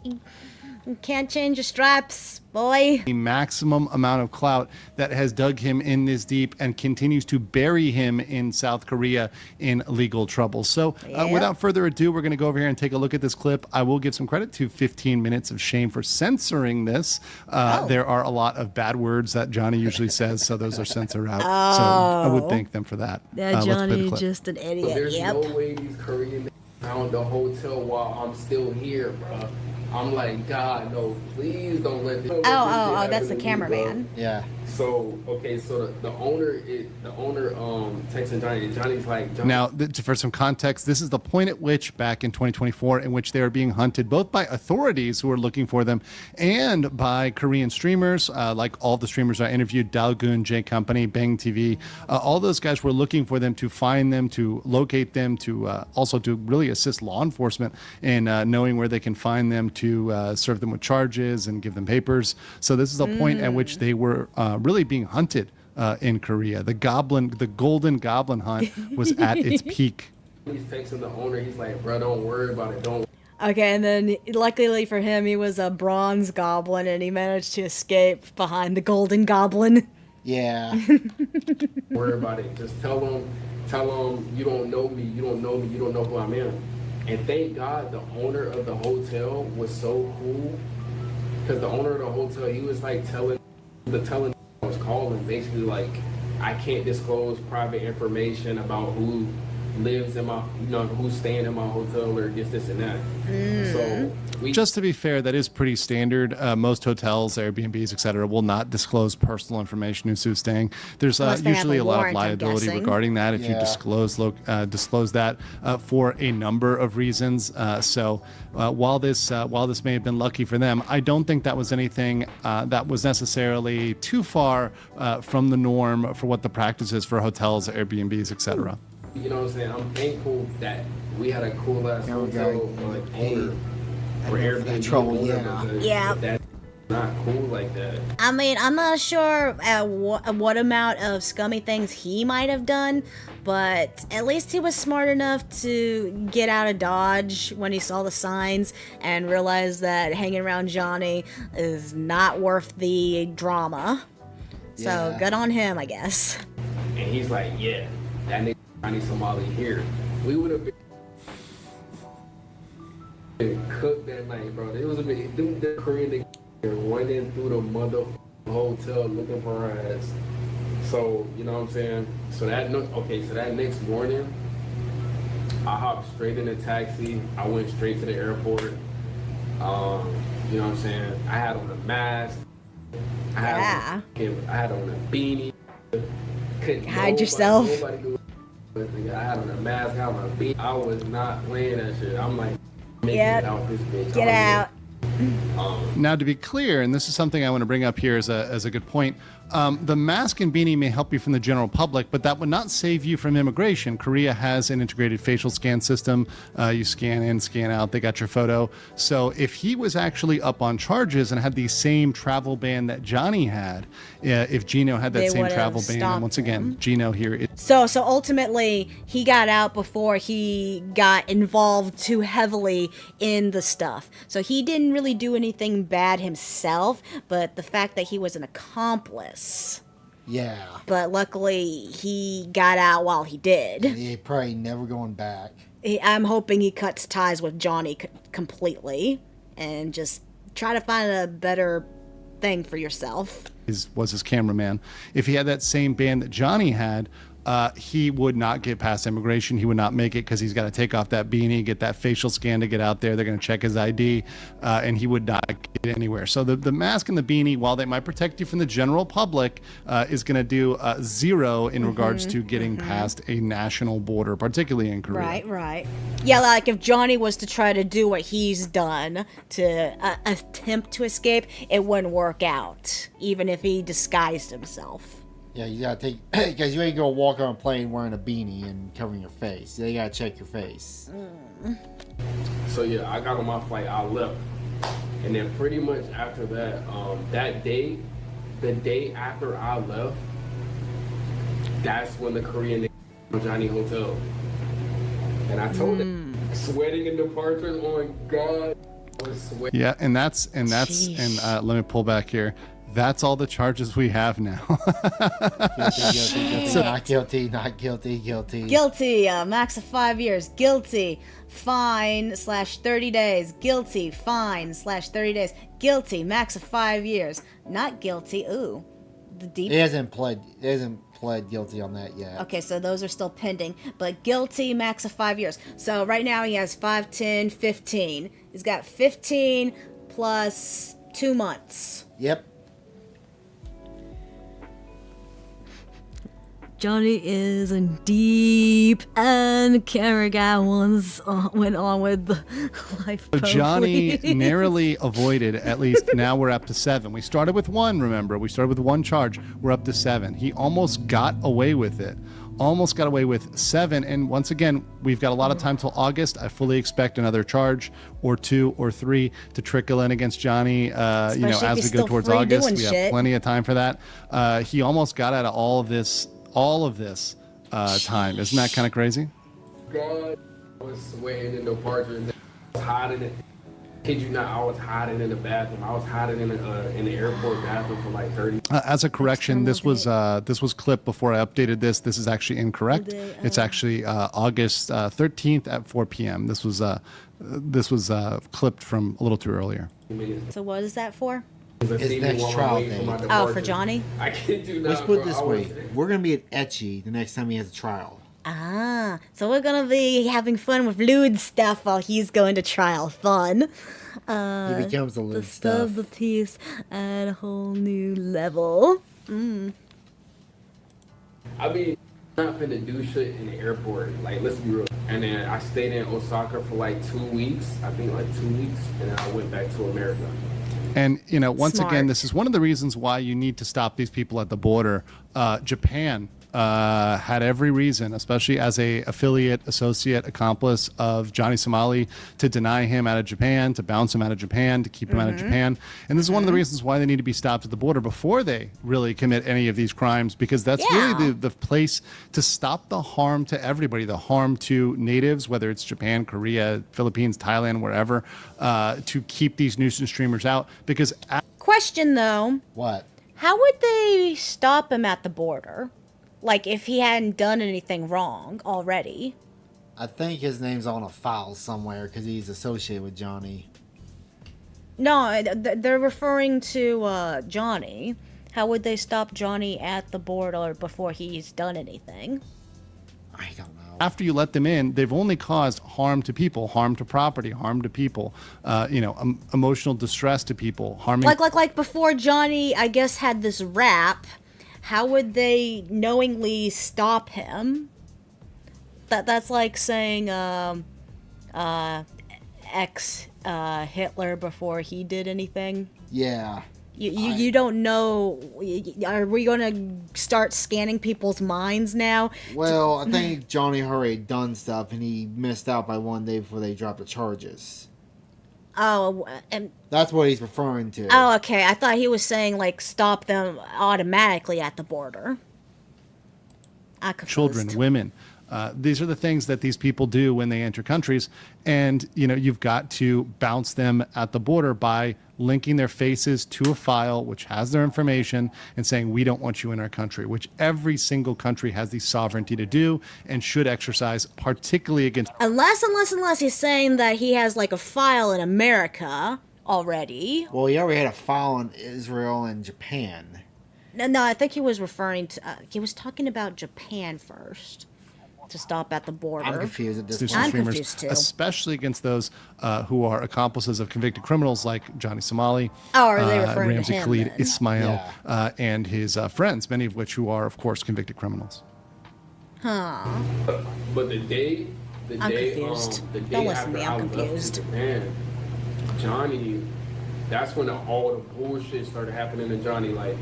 You can't change your stripes, boy. The maximum amount of clout that has dug him in this deep and continues to bury him in South Korea in legal trouble. So without further ado, we're going to go over here and take a look at this clip. I will give some credit to 15 Minutes of Shame for censoring this. There are a lot of bad words that Johnny usually says, so those are censored out. So I would thank them for that. Johnny is just an idiot. There's no way these Korean found the hotel while I'm still here, bro. I'm like, God, no, please don't let this. Oh, that's the cameraman. Yeah. So okay, so the owner texting Johnny, and Johnny's like, Johnny. Now, for some context, this is the point at which, back in 2024, in which they are being hunted both by authorities who are looking for them and by Korean streamers, like all the streamers I interviewed, Dalgoon, J Company, Bang TV, all those guys were looking for them, to find them, to locate them, to also to really assist law enforcement in knowing where they can find them, to serve them with charges and give them papers. So this is the point at which they were really being hunted in Korea. The golden goblin hunt was at its peak. He's texting the owner. He's like, bro, don't worry about it. Don't. Okay, and then luckily for him, he was a bronze goblin, and he managed to escape behind the golden goblin. Yeah. Don't worry about it. Just tell him you don't know me. You don't know me. You don't know who I am. And thank God the owner of the hotel was so cool, because the owner of the hotel, he was like telling I was calling, basically like, I can't disclose private information about who lives in my, who's staying in my hotel or this and that. So just to be fair, that is pretty standard. Most hotels, Airbnbs, etc., will not disclose personal information who's staying. There's usually a lot of liability regarding that if you disclose that for a number of reasons. So while this may have been lucky for them, I don't think that was anything that was necessarily too far from the norm for what the practice is for hotels, Airbnbs, etc. You know what I'm saying? I'm thankful that we had a cool ass hotel owner for Airbnb trouble. Yeah. That's not cool like that. I mean, I'm not sure what amount of scummy things he might have done, but at least he was smart enough to get out of Dodge when he saw the signs and realized that hanging around Johnny is not worth the drama. So good on him, I guess. And he's like, yeah, that nigga Johnny Somali here. We would have been cooked that night, bro. It was a bit, the Korean nigga running through the mother hotel looking for her ass. So, you know what I'm saying? So that next morning, I hopped straight in a taxi. I went straight to the airport. You know what I'm saying? I had on a mask. I had on a beanie. Hide yourself. I had on a mask, I had on a beat. I was not playing that shit. I'm like, making Yep. it out this bitch. Get out. Now, to be clear, and this is something I want to bring up here as a good point, the mask and beanie may help you from the general public, but that would not save you from immigration. Korea has an integrated facial scan system. You scan in, scan out, they got your photo. So if he was actually up on charges and had the same travel ban that Johnny had, if Gino had that They same would've travel ban, and once again, Gino here is So ultimately, he got out before he got involved too heavily in the stuff. So he didn't really do anything bad himself, but the fact that he was an accomplice. Yeah. But luckily, he got out while he did. He probably never going back. I'm hoping he cuts ties with Johnny completely and just try to find a better thing for yourself. was his cameraman. If he had that same band that Johnny had, he would not get past immigration. He would not make it because he's got to take off that beanie, get that facial scan to get out there. They're going to check his ID, and he would not get anywhere. So the mask and the beanie, while they might protect you from the general public, is going to do zero in regards to getting past a national border, particularly in Korea. Right. Yeah, like if Johnny was to try to do what he's done to attempt to escape, it wouldn't work out, even if he disguised himself. Yeah, you gotta take, because you ain't gonna walk on a plane wearing a beanie and covering your face. They gotta check your face. So yeah, I got on my flight, I left. And then pretty much after that, that day, the day after I left, that's when the Korean Johnny Hotel. And I told them, sweating in departures, oh my God, I was sweating. Yeah, and let me pull back here. That's all the charges we have now. Guilty, not guilty. Guilty, max of 5 years. Guilty, fine /30 days. Guilty, fine /30 days. Guilty, max of 5 years. Not guilty. Ooh, the deep. He hasn't pled guilty on that yet. Okay, so those are still pending, but guilty, max of 5 years. So right now he has 5, 10, 15. He's got 15 plus 2 months. Yep. Johnny is in deep, and Kara guy went on with the life. Johnny narrowly avoided, at least now we're up to 7. We started with 1, remember? We started with 1 charge. We're up to 7. He almost got away with it. Almost got away with 7. And once again, we've got a lot of time till August. I fully expect another charge or 2 or 3 to trickle in against Johnny, as we go towards August. We have plenty of time for that. He almost got out of all of this time. Isn't that kind of crazy? God, I was sweating in the departures. I was hiding it. Kid you not, I was hiding in the bathroom. I was hiding in the airport bathroom for like 30. As a correction, this was clipped before I updated this. This is actually incorrect. It's actually August 13th at 4 p.m. This was clipped from a little too earlier. So what is that for? His next trial day. Oh, for Johnny? I can't do that. Let's put it this way. We're going to be at Etchy the next time he has a trial. Ah, so we're going to be having fun with lewd stuff while he's going to trial. Fun. He becomes the lewd stuff. The piece at a whole new level. I mean, I'm not finna do shit in the airport. Like, let's be real. And then I stayed in Osaka for like 2 weeks. I think like 2 weeks. And then I went back to America. And, once again, this is one of the reasons why you need to stop these people at the border. Japan had every reason, especially as a affiliate, associate, accomplice of Johnny Somali, to deny him out of Japan, to bounce him out of Japan, to keep him out of Japan. And this is one of the reasons why they need to be stopped at the border before they really commit any of these crimes, because that's really the place to stop the harm to everybody, the harm to natives, whether it's Japan, Korea, Philippines, Thailand, wherever, to keep these nuisance streamers out. Because question though, what? How would they stop him at the border? Like, if he hadn't done anything wrong already. I think his name's on a file somewhere because he's associated with Johnny. No, they're referring to Johnny. How would they stop Johnny at the border before he's done anything? I don't know. After you let them in, they've only caused harm to people, harm to property, harm to people, emotional distress to people, harming. Like before Johnny, I guess, had this rap. How would they knowingly stop him That's like saying ex Hitler before he did anything. Yeah. You don't know. Are we going to start scanning people's minds now? Well, I think Johnny Hurry had done stuff, and he missed out by one day before they dropped the charges. Oh, and That's what he's referring to. oh, okay. I thought he was saying like stop them automatically at the border. Children, women. These are the things that these people do when they enter countries, and you've got to bounce them at the border by linking their faces to a file which has their information and saying we don't want you in our country, which every single country has the sovereignty to do and should exercise, particularly against. Unless he's saying that he has like a file in America already. Well, he already had a file in Israel and Japan. No, I think he was referring to. He was talking about Japan first. To stop at the border. I'm confused at this point. I'm confused too. Especially against those who are accomplices of convicted criminals like Johnny Somali, Oh, are they referring Ramsey to him, Khalid, then? Ismail, and his friends, many of which who are, of course, convicted criminals. Huh. But the day I'm confused. the day Don't listen after to me, I'm I left confused. to Japan, Johnny, that's when all the bullshit started happening to Johnny, like,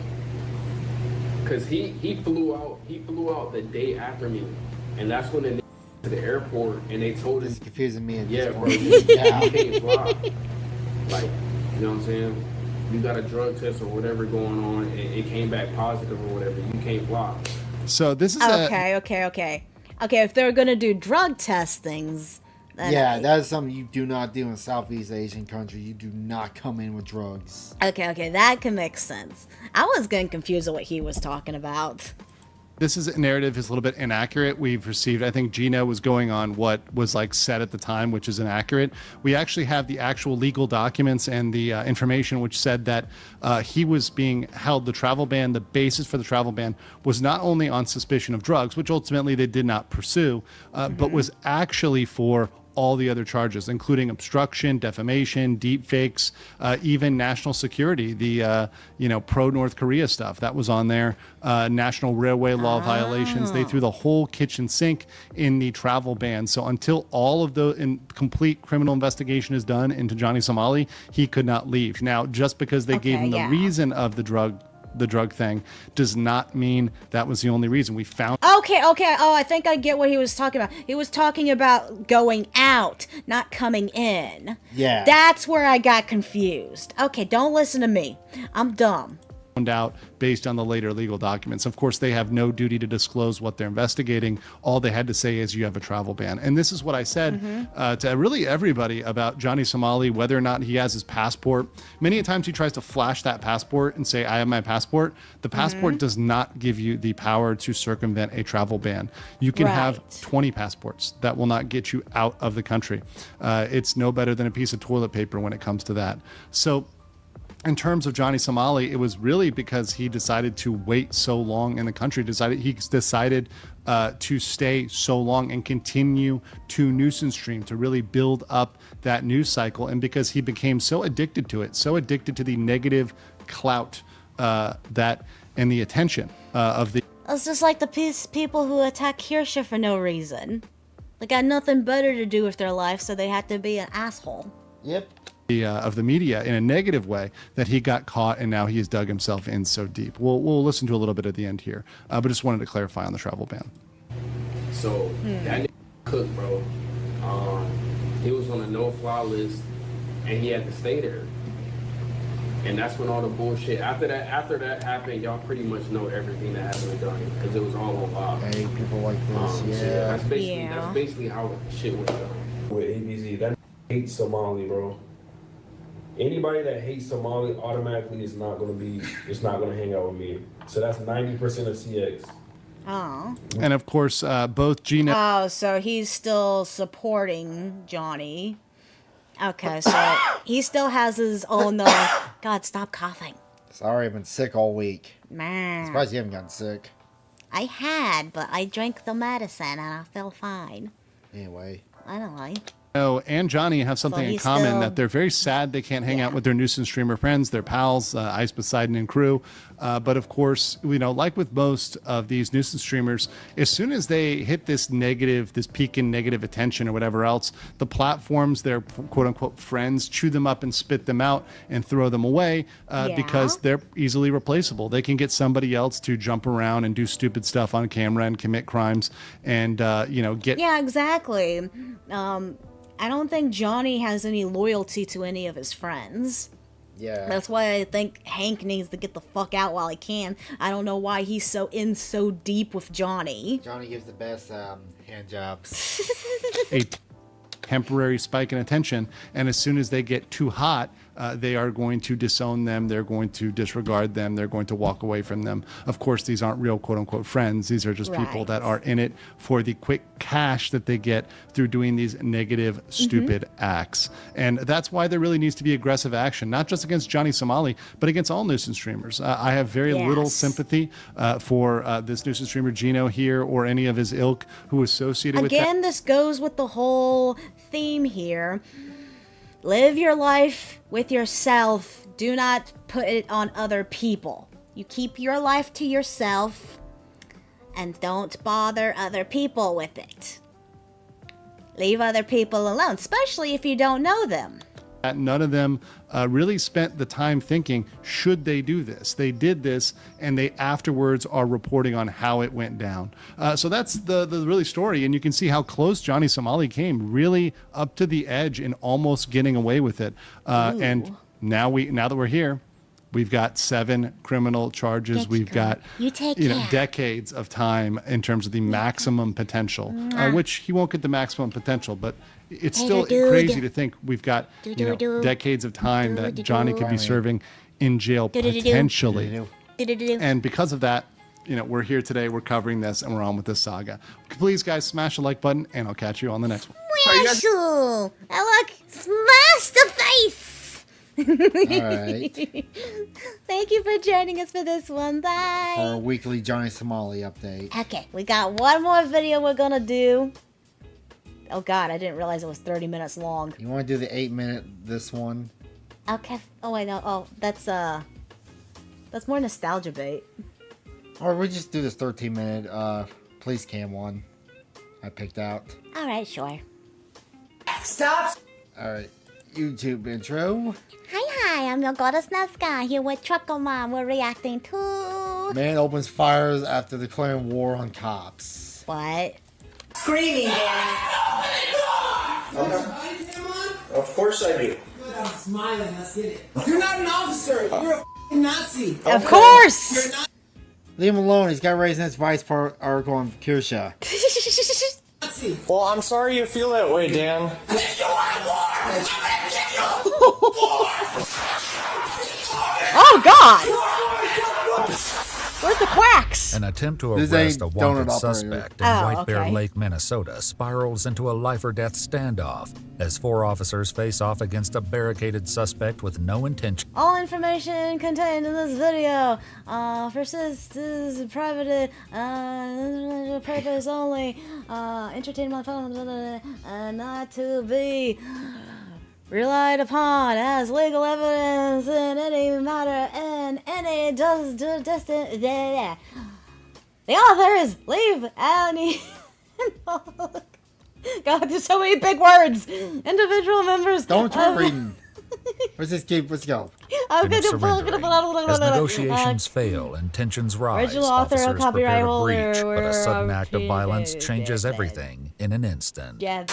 cause he flew out the day after me, and that's when they to the airport and they told him. It's confusing me. Yeah, bro. Yeah. You can't fly. Like, you know what I'm saying? You got a drug test or whatever going on, and it came back positive or whatever. You can't fly. So this is Okay. If they're gonna do drug testings, then Yeah, that is something you do not do in Southeast Asian country. You do not come in with drugs. Okay, that can make sense. I was getting confused with what he was talking about. This is a narrative is a little bit inaccurate. We've received, I think Gina was going on what was like said at the time, which is inaccurate. We actually have the actual legal documents and the information which said that he was being held, the travel ban, the basis for the travel ban was not only on suspicion of drugs, which ultimately they did not pursue, but was actually for all the other charges, including obstruction, defamation, deep fakes, even national security, the pro North Korea stuff that was on there, national railway law violations. They threw the whole kitchen sink in the travel ban. So until all of the complete criminal investigation is done into Johnny Somali, he could not leave. Now, just because they gave him the reason of the drug thing does not mean that was the only reason. We found. Okay. Oh, I think I get what he was talking about. He was talking about going out, not coming in. Yeah. That's where I got confused. Okay, don't listen to me. I'm dumb. Out based on the later legal documents. Of course, they have no duty to disclose what they're investigating. All they had to say is you have a travel ban. And this is what I said to really everybody about Johnny Somali, whether or not he has his passport. Many times he tries to flash that passport and say, I have my passport. The passport does not give you the power to circumvent a travel ban. You can have 20 passports. That will not get you out of the country. It's no better than a piece of toilet paper when it comes to that. So in terms of Johnny Somali, it was really because he decided to wait so long in the country. He decided to stay so long and continue to nuisance stream, to really build up that news cycle. And because he became so addicted to it, so addicted to the negative clout that and the attention of the. It's just like the people who attack Kirsha for no reason. They got nothing better to do with their life, so they had to be an asshole. Yep. Of the media in a negative way, that he got caught and now he has dug himself in so deep. We'll listen to a little bit at the end here, but just wanted to clarify on the travel ban. So that nigga cook, bro. He was on a no-fly list, and he had to stay there. And that's when all the bullshit. After that happened, y'all pretty much know everything that happened to Johnny because it was all on live. Hey, people like this. So that's basically how shit went down. With ABZ, that hates Somali, bro. Anybody that hates Somali automatically is not gonna hang out with me. So that's 90% of CX. Oh. And of course, both Gina. Oh, so he's still supporting Johnny. Okay, so he still has his own. God, stop coughing. Sorry, I've been sick all week. Man. I'm surprised you haven't gotten sick. I had, but I drank the medicine and I felt fine. Anyway. I don't like. And Johnny have something in common, that they're very sad they can't hang out with their nuisance streamer friends, their pals, Ice Poseidon and crew. But of course, like with most of these nuisance streamers, as soon as they hit this peak in negative attention or whatever else, the platforms, their quote unquote friends, chew them up and spit them out and throw them away because they're easily replaceable. They can get somebody else to jump around and do stupid stuff on camera and commit crimes and, get. Yeah, exactly. I don't think Johnny has any loyalty to any of his friends. Yeah. That's why I think Hank needs to get the fuck out while he can. I don't know why he's so deep with Johnny. Johnny gives the best hand jobs. A temporary spike in attention, and as soon as they get too hot, they are going to disown them, they're going to disregard them, they're going to walk away from them. Of course, these aren't real quote-unquote friends. These are just people that are in it for the quick cash that they get through doing these negative, stupid acts. And that's why there really needs to be aggressive action, not just against Johnny Somali, but against all nuisance streamers. I have very little sympathy for this nuisance streamer Gino here or any of his ilk who associated with that. Again, this goes with the whole theme here. Live your life with yourself. Do not put it on other people. You keep your life to yourself and don't bother other people with it. Leave other people alone, especially if you don't know them. None of them really spent the time thinking, should they do this? They did this, and they afterwards are reporting on how it went down. So that's the really story, and you can see how close Johnny Somali came, really up to the edge and almost getting away with it. And now that we're here, we've got 7 criminal charges. We've got decades of time in terms of the maximum potential, which he won't get the maximum potential, but it's still crazy to think we've got decades of time that Johnny could be serving in jail potentially. And because of that, we're here today, we're covering this, and we're on with this saga. Please, guys, smash the like button, and I'll catch you on the next one. And look, smash the face! Alright. Thank you for joining us for this one. Bye. For our weekly Johnny Somali update. Okay, we got one more video we're gonna do. Oh god, I didn't realize it was 30 minutes long. You want to do the 8-minute this one? Okay. Oh wait, no. Oh, that's more nostalgia bait. Or we just do this 13-minute police cam one I picked out. All right, sure. Stop! Alright, YouTube intro. Hi, I'm your goddess Nazca here with Trucker Mom. We're reacting to... Man opens fires after declaring war on cops. What? Screaming, Danny. Of course I do. Good, I'm smiling. Let's get it. You're not an officer. You're a f***ing Nazi. Of course. You're not. Leave him alone. He's got raised in his vice part article on Kirsha. Nazi. Well, I'm sorry you feel that way, Dan. Oh god! Where's the quacks? An attempt to This arrest a ain't wanted donut suspect in operator. White Bear Okay. Lake, Minnesota spirals into a life-or-death standoff as 4 officers face off against a barricaded suspect with no intention. All information contained in this video is private, purpose only, entertainment, not to be relied upon as legal evidence in any matter and any distance. The authors leave any. God, there's so many big words. Individual members. Don't try reading. Let's go. I'm in gonna surrendering. As negotiations fail and tensions rise, original author, officers copyright prepare to holder, breach, but a sudden act of we're violence okay, changes yeah, everything in an instant. Yeah,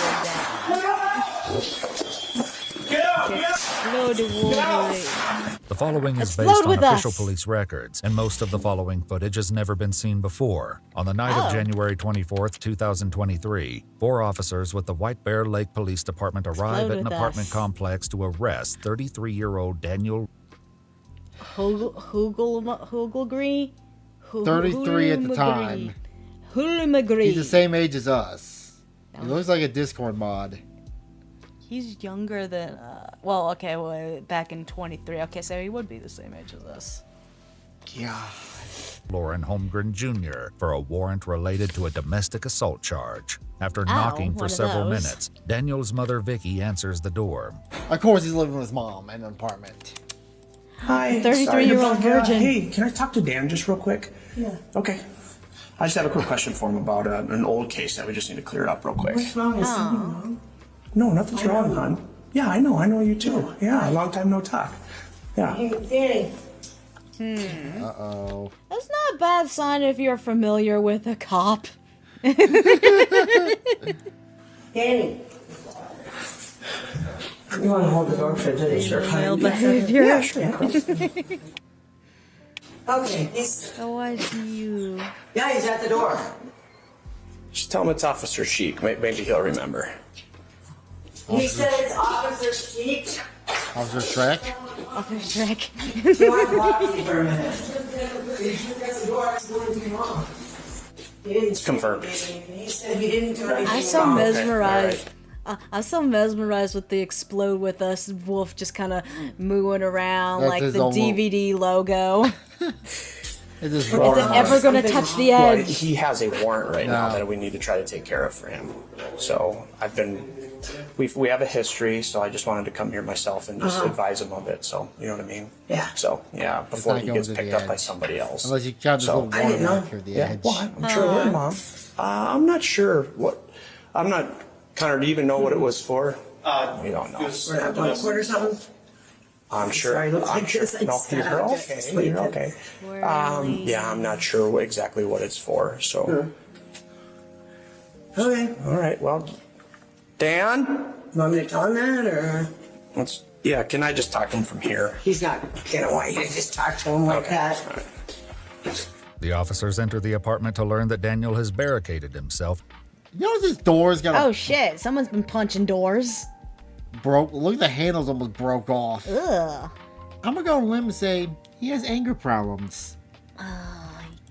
The following is Explode based on with official us. police records, and most of the following footage has never been seen before. On the night of January 24th, 2023, 4 officers with the White Bear Lake Police Department arrive Explode at an with apartment us. complex to arrest 33-year-old Daniel Hoogelgree? 33 at the time. Hoogelgree. He's the same age as us. He looks like a Discord mod. He's younger than, back in 23. Okay, so he would be the same age as us. Yeah. Lauren Holmgren Jr. for a warrant related to a domestic assault charge. After knocking for one of several those. minutes, Daniel's mother Vicky answers the door. Of course, he's living with his mom in an apartment. Hi. 33-year-old virgin. Hey, can I talk to Dan just real quick? Yeah. Okay. I just have a quick question for him about an old case that we just need to clear up real quick. What's wrong? Is something wrong? No, nothing's wrong, hon. Yeah, I know you too. Yeah, a long time no talk. Yeah. Hey, Danny. Uh-oh. That's not a bad sign if you're familiar with a cop. Danny. You want to hold the door for today, sure? Male behavior. Yeah, sure. Okay, he's. Oh, I see you. Yeah, he's at the door. Just tell him it's Officer Chic. Maybe he'll remember. He said it's Officer Sheik. Officer Shrek? Officer Shrek. You want to talk to you for a minute? Did you get the door? It's going to be wrong. He didn't. It's confirmed. He said he didn't do anything I'm so wrong. mesmerized. I'm so mesmerized with the "Explode with Us" wolf just kind of mooing around That's like his the own DVD logo. Is this Is it ever going to touch the Well, edge? he has a warrant right now No. that we need to try to take care of for him. So we have a history, so I just wanted to come here myself and just advise him of it. So you know what I mean? Yeah. So yeah, before not he going gets to the picked up by edge. somebody else. Unless you count this So- little I didn't know. watermark here, the Yeah, edge. well, I'm sure it would, Mom. I'm not sure what. I'm not. Connor, do you even know what it was for? You don't know. We're not going to court or something? I'm sure. Sorry, looks I'm like sure. this. I No, just you're got okay. just You're waited. okay. Yeah, I'm not sure exactly what it's for. So. Okay. All right. Well, Dan. You want me to tell him that, or? Yeah. Can I just talk to him from here? He's not gonna want you to just talk to him like Okay. that. All right. The officers enter the apartment to learn that Daniel has barricaded himself. You notice his door's got Oh a shit! Someone's been punching doors. broke. Look at the handles almost broke off. Ugh. I'm gonna go on a limb and say he has anger problems. Like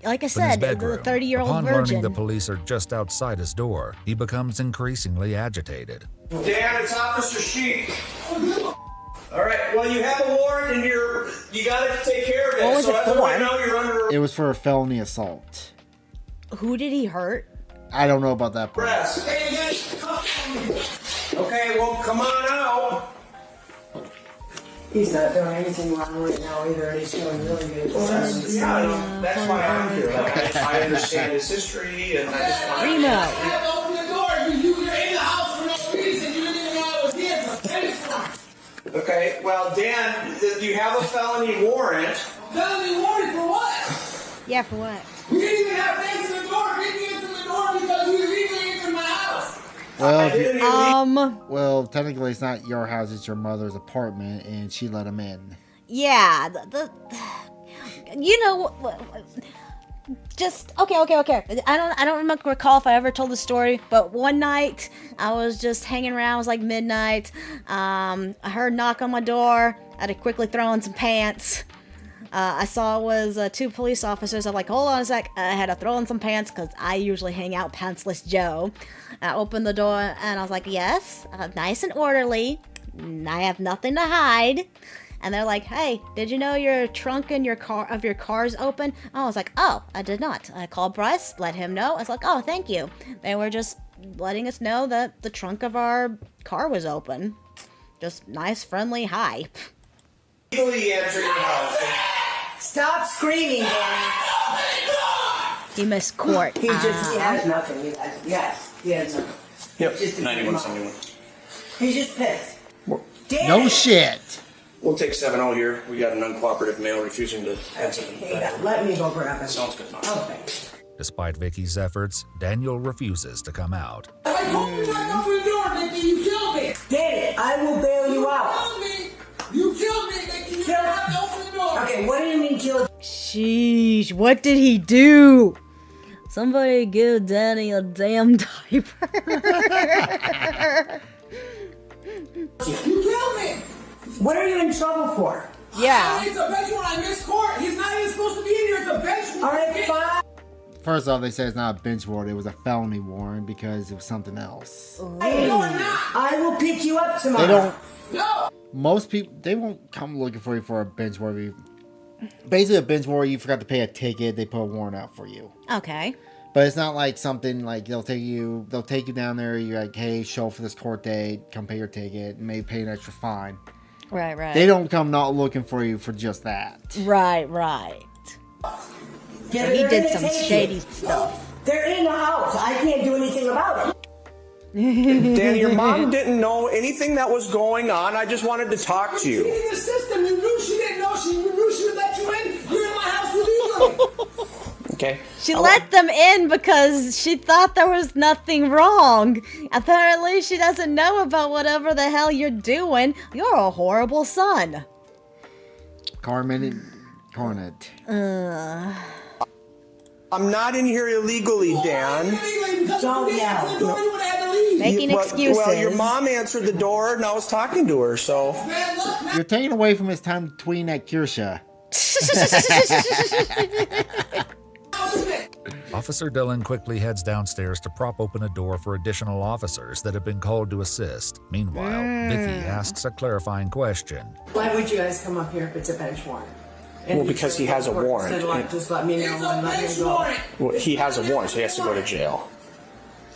I In his said, the bedroom, 30-year-old upon learning virgin. the police are just outside his door, he becomes increasingly agitated. Dan, it's Officer Sheik. All right. Well, you have a warrant, and you got to take care of it. What was so it as of right for? now, you're under It was for a felony assault. Who did he hurt? I don't know about that part. arrest. Okay. Well, come on out. He's not doing anything wrong right now either, and he's doing really good. Yeah, that's why I'm here. Like, I understand his history, and I just want Remo. I have to open the door. You were in the house for no reason. You didn't even know I was here. So thanks for Okay. Well, Dan, you have a felony warrant. felony warning for what? Yeah, for what? We didn't even have things in the door. We didn't get to the door because you illegally entered my house. Well, if you- Well, technically it's not your house; it's your mother's apartment, and she let him in. yeah. You know, just okay. I don't recall if I ever told the story, but one night I was just hanging around. It was like midnight. I heard a knock on my door. I had to quickly throw on some pants. I saw it was 2 police officers. I'm like, hold on a sec. I had to throw on some pants because I usually hang out pantsless Joe. I opened the door and I was like, yes, nice and orderly. I have nothing to hide. And they're like, hey, did you know your trunk in your car's open? I was like, oh, I did not. I called Bryce, let him know. I was like, oh, thank you. They were just letting us know that the trunk of our car was open. Just nice, friendly hi. Legally enter your house. Stop screaming, Danny. He missed court. He has nothing. He has nothing. Yep. Just a 9171. He's just pissed. Danny. No shit. We'll take 7-0 here. We got an uncooperative male refusing to answer the Hey, let me go grab him. Sounds good, Mom. Okay. Despite Vicky's efforts, Daniel refuses to come out. I told you not to open the door, Nicky. You killed me. Danny, I will bail you out. You killed me, Nicky. You have to open the door. Okay, what do you mean killed? Sheesh, what did he do? Somebody give Danny a damn diaper. You killed me. What are you in trouble for? Yeah. It's a bench warrant. I missed court. He's not even supposed to be in here. It's a bench warrant. All right, fine. First off, they say it's not a bench warrant; it was a felony warrant because it was something else. I will pick you up tomorrow. They don't. No. Most people they won't come looking for you for a bench warrant. Basically, a binge warrant, you forgot to pay a ticket, they put a warrant out for you. Okay. But it's not like something like they'll take you down there, you're like, hey, show for this court date, come pay your ticket, and maybe pay an extra fine. Right, right. They don't come not looking for you for just that. Right, right. So he did some shady stuff. They're in the house. I can't do anything about it. Danny, your mom didn't know anything that was going on. I just wanted to talk to you. In the system, you knew she didn't know. You knew she would let you in. You're in my house illegally. Okay. She let them in because she thought there was nothing wrong. Apparently, she doesn't know about whatever the hell you're doing. You're a horrible son. Cornet. I'm not in here illegally, Dan. Don't yell. Making excuses. Well, your mom answered the door and I was talking to her, so. You're taking away from his time to tween at Kirsha. Officer Dillon quickly heads downstairs to prop open a door for additional officers that have been called to assist. Meanwhile, Vicky asks a clarifying question. Why would you guys come up here if it's a bench warrant? Well, because he has a warrant. Said, just let me know when I'm going to go. Well, he has a warrant, so he has to go to jail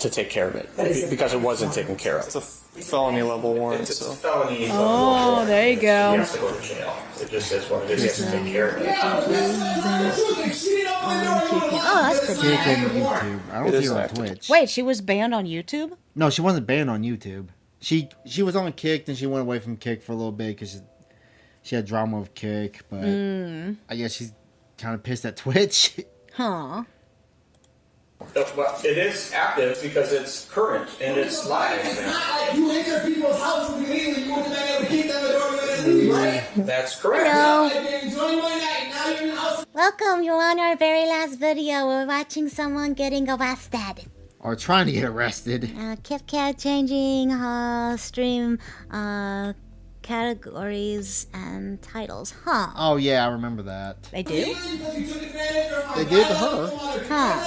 to take care of it because it wasn't taken care of. It's a felony level warrant. It's a felony level Oh, warrant. there you go. He has to go to jail. It just is what it is. He has to take care of it. Oh, that's pretty Kick bad. on YouTube. I don't see her on Twitch. Wait, she was banned on YouTube? No, she wasn't banned on YouTube. She was on Kick, then she went away from Kick for a little bit because she had drama with Kick. But I guess she's kind of pissed at Twitch. Huh. Well, it is active because it's current and it's live. It's not like you enter people's houses illegally. You want to be able to kick down the door and let them leave, right? That's correct. Hello. It's not like you're enjoying my night. Now you're in the house. Welcome, you're on our very last video. We're watching someone getting arrested. Or trying to get arrested. Kip Cat changing stream categories and titles. Huh. Oh, yeah, I remember that. They do? They did to her. Huh.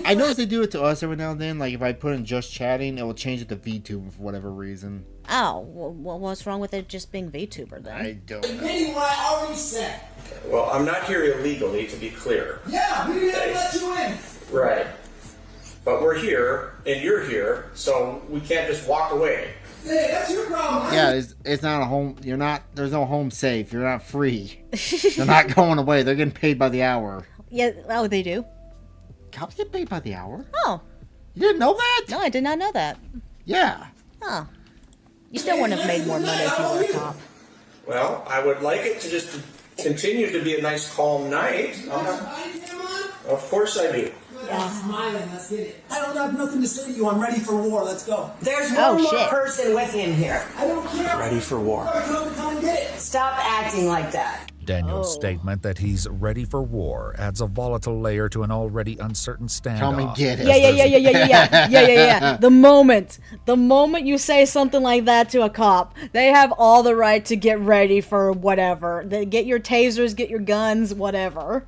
I noticed they do it to us every now and then. Like, if I put in just chatting, it will change it to VTuber for whatever reason. Oh, what's wrong with it just being VTuber then? I don't know. Repeating what I already said. Well, I'm not here illegally, to be clear. Yeah, we didn't let you in. Right. But we're here, and you're here, so we can't just walk away. Hey, that's your problem. Yeah, it's not a home. You're not. There's no home safe. You're not free. They're not going away. They're getting paid by the hour. Yeah. Oh, they do? Cops get paid by the hour? Oh. You didn't know that? No, I did not know that. Yeah. Oh. You still wouldn't have made more money if you were a cop. Well, I would like it to just continue to be a nice, calm night. Of course I do. Yeah. Smiling, let's get it. I don't have nothing to say to you. I'm ready for war. Let's go. There's one more person with him here. I don't care. Ready for war. Come and get it. Stop acting like that. Daniel's statement that he's ready for war adds a volatile layer to an already uncertain standoff. Come and get it. Yeah. The moment you say something like that to a cop, they have all the right to get ready for whatever. They get your tasers, get your guns, whatever.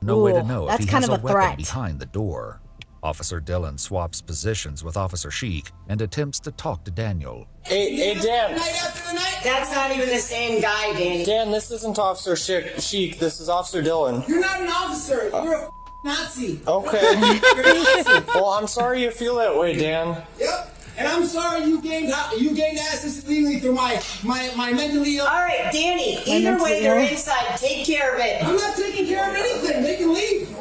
No way to know if that's he kind has of a a weapon threat. behind the door. Officer Dillon swaps positions with Officer Sheik and attempts to talk to Daniel. Hey, Dan. That's not even the same guy, Danny. Dan, this isn't Officer Sheik. This is Officer Dillon. You're not an officer. You're a Nazi. Okay. You're a Nazi. Well, I'm sorry you feel that way, Dan. Yep. And I'm sorry you gained access illegally through my mentally ill. All right, Danny. Either way, they're inside. Take care of it. I'm not taking care of anything. They can leave.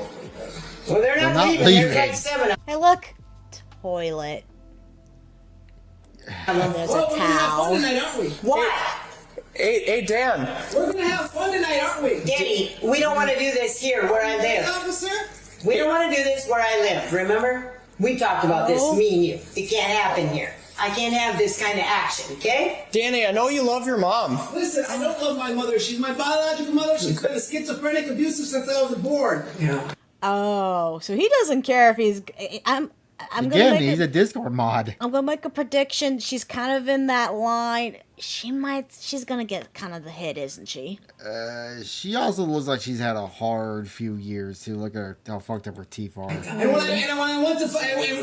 Well, they're not leaving. There's like 7. Hey, look. Toilet. And then there's a We're gonna have fun towel. tonight, aren't we? What? Hey, Dan. We're gonna have fun tonight, aren't we? Danny, we don't want to do this here where I live. Officer? We don't want to do this where I live, remember? We talked about this, me and you. It can't happen here. I can't have this kind of action, okay? Danny, I know you love your mom. Listen, I don't love my mother. She's my biological mother. She's been a schizophrenic, abusive since I was born. Yeah. Oh, so he doesn't care if he's... I'm gonna Again, make he's a Discord mod. I'm gonna make a prediction. She's kind of in that line. She's gonna get kind of the hit, isn't she? She also looks like she's had a hard few years too. Look at her, how fucked up her teeth are. And when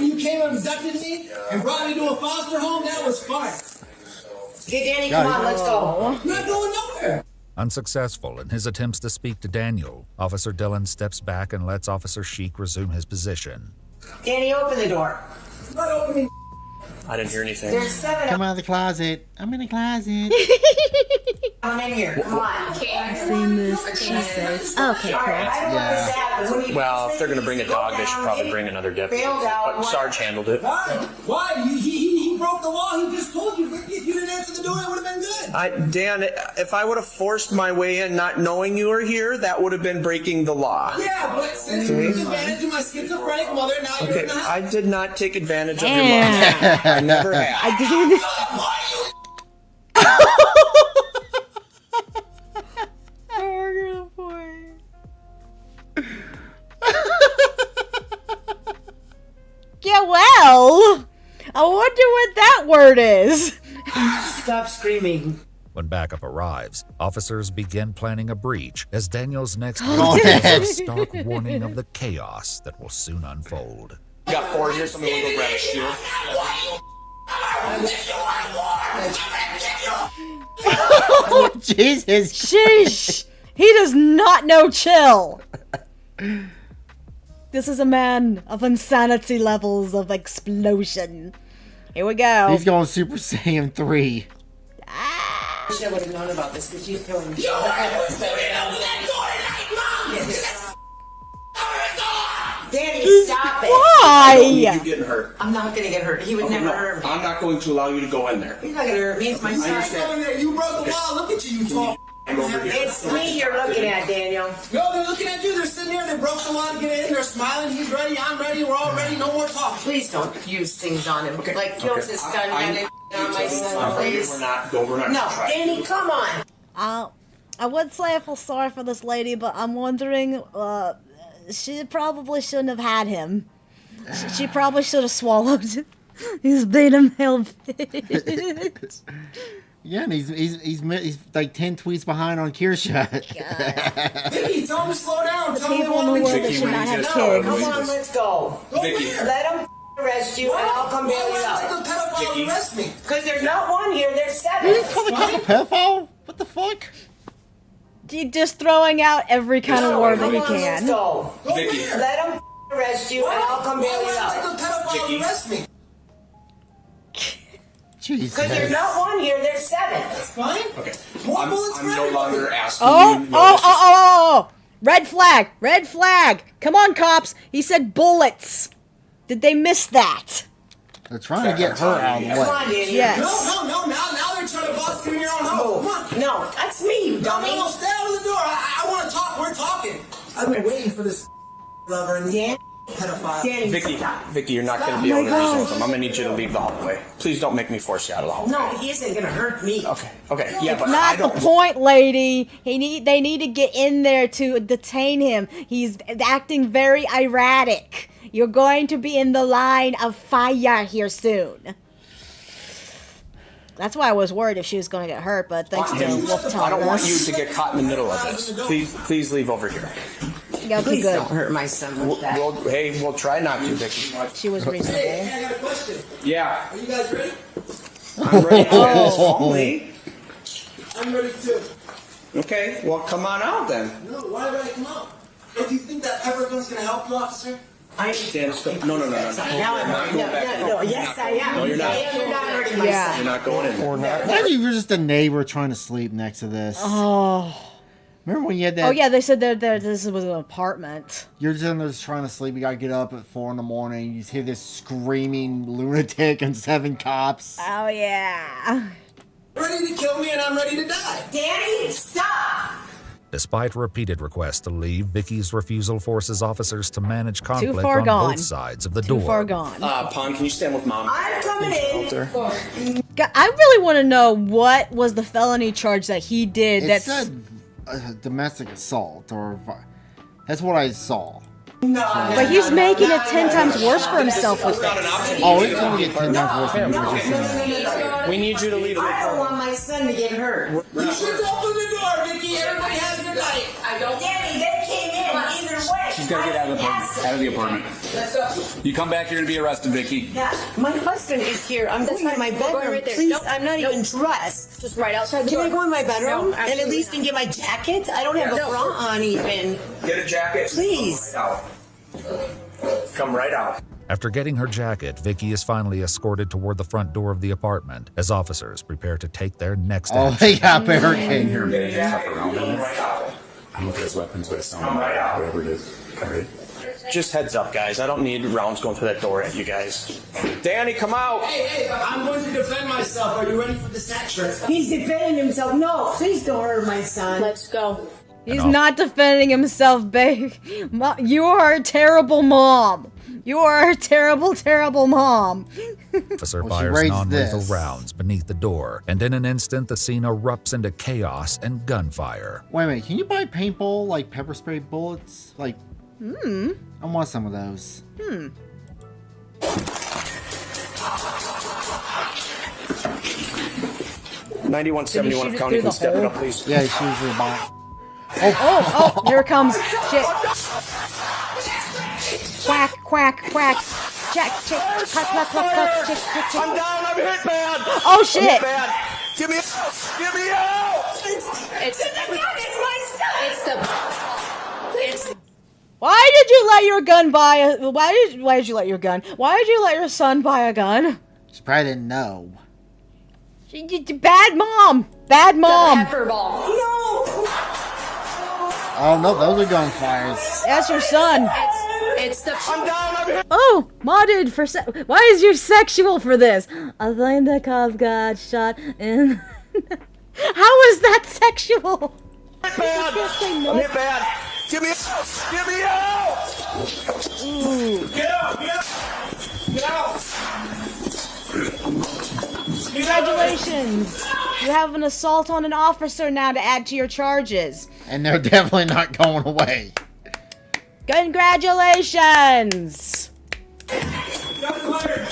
you came and abducted me and brought me to a foster home, that was fun. Okay, Danny, come on, let's go. I'm not going nowhere. Unsuccessful in his attempts to speak to Daniel, Officer Dillon steps back and lets Officer Sheik resume his position. Danny, open the door. Not opening. I didn't hear anything. There's 7 Come out of the closet. I'm in the closet. Come in here. Come on. I've seen this, she says. Okay, cool. Well, if they're going to bring a dog, they should probably bring another deputy. But Sarge handled it. Why? He broke the law. He just told you. If you didn't answer the door, it would have been good. Dan, if I would have forced my way in not knowing you were here, that would have been breaking the law. Yeah, but since you took advantage of my schizophrenic mother, now you're in the house. I did not take advantage of your mother. I never have. I didn't. Yeah, well, I wonder what that word is. Stop screaming. When backup arrives, officers begin planning a breach as Daniel's next Oh, move is a yes. stark warning of the chaos that will soon unfold. We got 4 here, somebody will go grab a shield. Oh, Jesus. Sheesh. He does not know chill. This is a man of insanity levels of explosion. Here we go. He's going Super Saiyan 3. I wish I would have known about this because you're throwing me. Danny, stop it. Why? You getting hurt. I'm not gonna get hurt. He would never hurt me. I'm not going to allow you to go in there. He's not gonna hurt me. It's my son. You broke the law. Look at you tall. It's me you're looking at, Daniel. No, they're looking at you. They're sitting here. They broke the law to get in. They're smiling. He's ready. I'm ready. We're all ready. No more talk. Please don't use things on him. Like kills his son and on my son, We're please. not No, trying. Danny, come on. I would say I feel sorry for this lady, but I'm wondering, she probably shouldn't have had him. She probably should have swallowed his beta male bitch. Yeah, and he's like 10 tweets behind on Kirsha. Vicky, tell him to slow down. The Tell him people in the world that should not have kids. Come on, let's go. Vicky. Let him arrest you and I'll come bail you Why out. the pedophile arrest me? Because there's not one here, there's 7. He's calling a pedophile? What the fuck? He's just throwing out every kind of word that he Come on, let's can. go. Vicky. Let him arrest you and I'll come bail you Why out. the pedophile arrest me? Jesus. Because there's not one here, there's 7. That's fine. Okay. More I'm bullets for no everybody. longer asking Oh, you. oh. Red flag, red flag. Come on, cops. He said bullets. Did they miss that? They're trying to get her out of the Come on, way. Danny. Yes. No. Now they're trying to box you in your own home. Come on. No, that's me, you dummy. No, stay out of the door. I want to talk. We're talking. I've been waiting for this lover and Dan, pedophile. Danny, Vicky, you're not going to be able to resolve them. I'm going to need you to leave the hallway. Please don't make me force you out of the hallway. no, he isn't gonna hurt me. Okay. Yeah, but I Not the don't. point, lady. They need to get in there to detain him. He's acting very erratic. You're going to be in the line of fire here soon. That's why I was worried if she was going to get hurt, but thanks to Wolf I don't want you Thomas. to get caught in the middle of this. Please leave over here. Yeah, okay, Please good. don't hurt my son with that. We'll try not to, Vicky. She was reasonable. Hey, I got a question. Yeah. Are you guys ready? I'm ready. Only. I'm ready too. Okay. Well, come on out then. No, why would I come out? If you think that pepper gun's gonna help you, officer? Dan, stop. No. Now I'm no, yes I am. No, you're not. You're not hurting my Yeah. son. You're not going in. Or not. Imagine if you're just a neighbor trying to sleep next to this. Oh. Remember when you had that? Oh, yeah, they said this was an apartment. You're just in there trying to sleep. You gotta get up at 4 in the morning. You just hear this screaming lunatic and 7 cops. Oh, yeah. Ready to kill me and I'm ready to die. Danny, stop! Despite repeated requests to leave, Vicky's refusal forces officers to manage conflict far on gone. both sides of the Too door. far gone. Pon, can you stand with Mom? I'm coming in. I really want to know what was the felony charge that he did. It That's said domestic assault, or that's what I saw. but he's making it 10 times worse for himself with this. Oh, it's gonna get 10 times worse than you were just saying. We need you to leave. I don't want my son to get hurt. You should open the door, Vicky. Everybody has their life. Danny, they came in either way. just gotta get out of the apartment. Out of the apartment. Let's go. You come back, you're gonna be arrested, Vicky. Yeah, my husband is here. I'm going to my bedroom. right there. Please, Nope. I'm not Nope. even dressed. Just right outside the Can door. I go in my bedroom No, and at least absolutely get my jacket? I don't have a No. bra on even. Get a jacket. Please. Come right out. After getting her jacket, Vicky is finally escorted toward the front door of the apartment as officers prepare to take their next Oh, action. they got barricaded. Here, getting stuff around him. I don't know if there's weapons, but it sounds like whatever it is. All right. Just heads up, guys. I don't need rounds going through that door at you guys. Danny, come out! Hey, I'm going to defend myself. Are you ready for this action? He's defending himself. No, please don't hurt my son. Let's go. He's not defending himself, babe. You are a terrible mom. You are a terrible, terrible mom. Officer Well, she fires raised non-lethal this. rounds beneath the door, and in an instant the scene erupts into chaos and gunfire. Wait a minute, can you buy paintball, like pepper spray bullets? Like, I want some of those. 9171 Did he shoot it County, through can the step it hole? up, please. Yeah, he shoots the bomb. Oh, here it comes. Shit. Quack, quack, quack. Check, check, quack, quack, quack, quack, check, check, check. I'm down, I'm hit bad! Oh, shit. I'm hit bad! Get me out! Get me out! It's the Why did you let your gun buy a... Why did you let your gun... Why did you let your son buy a gun? She probably didn't know. Bad mom. Bad mom. pepper ball. Oh no, those are gunfires. That's your son. It's the. I'm down, I'm hit. Oh, modded for why is you sexual for this? I think the cop got shot in. How is that sexual? Hit bad! I'm hit bad! Get me out! Get me out! Get out! Get out! Get out! Congratulations! You have an assault on an officer now to add to your charges. And they're definitely not going away. Congratulations!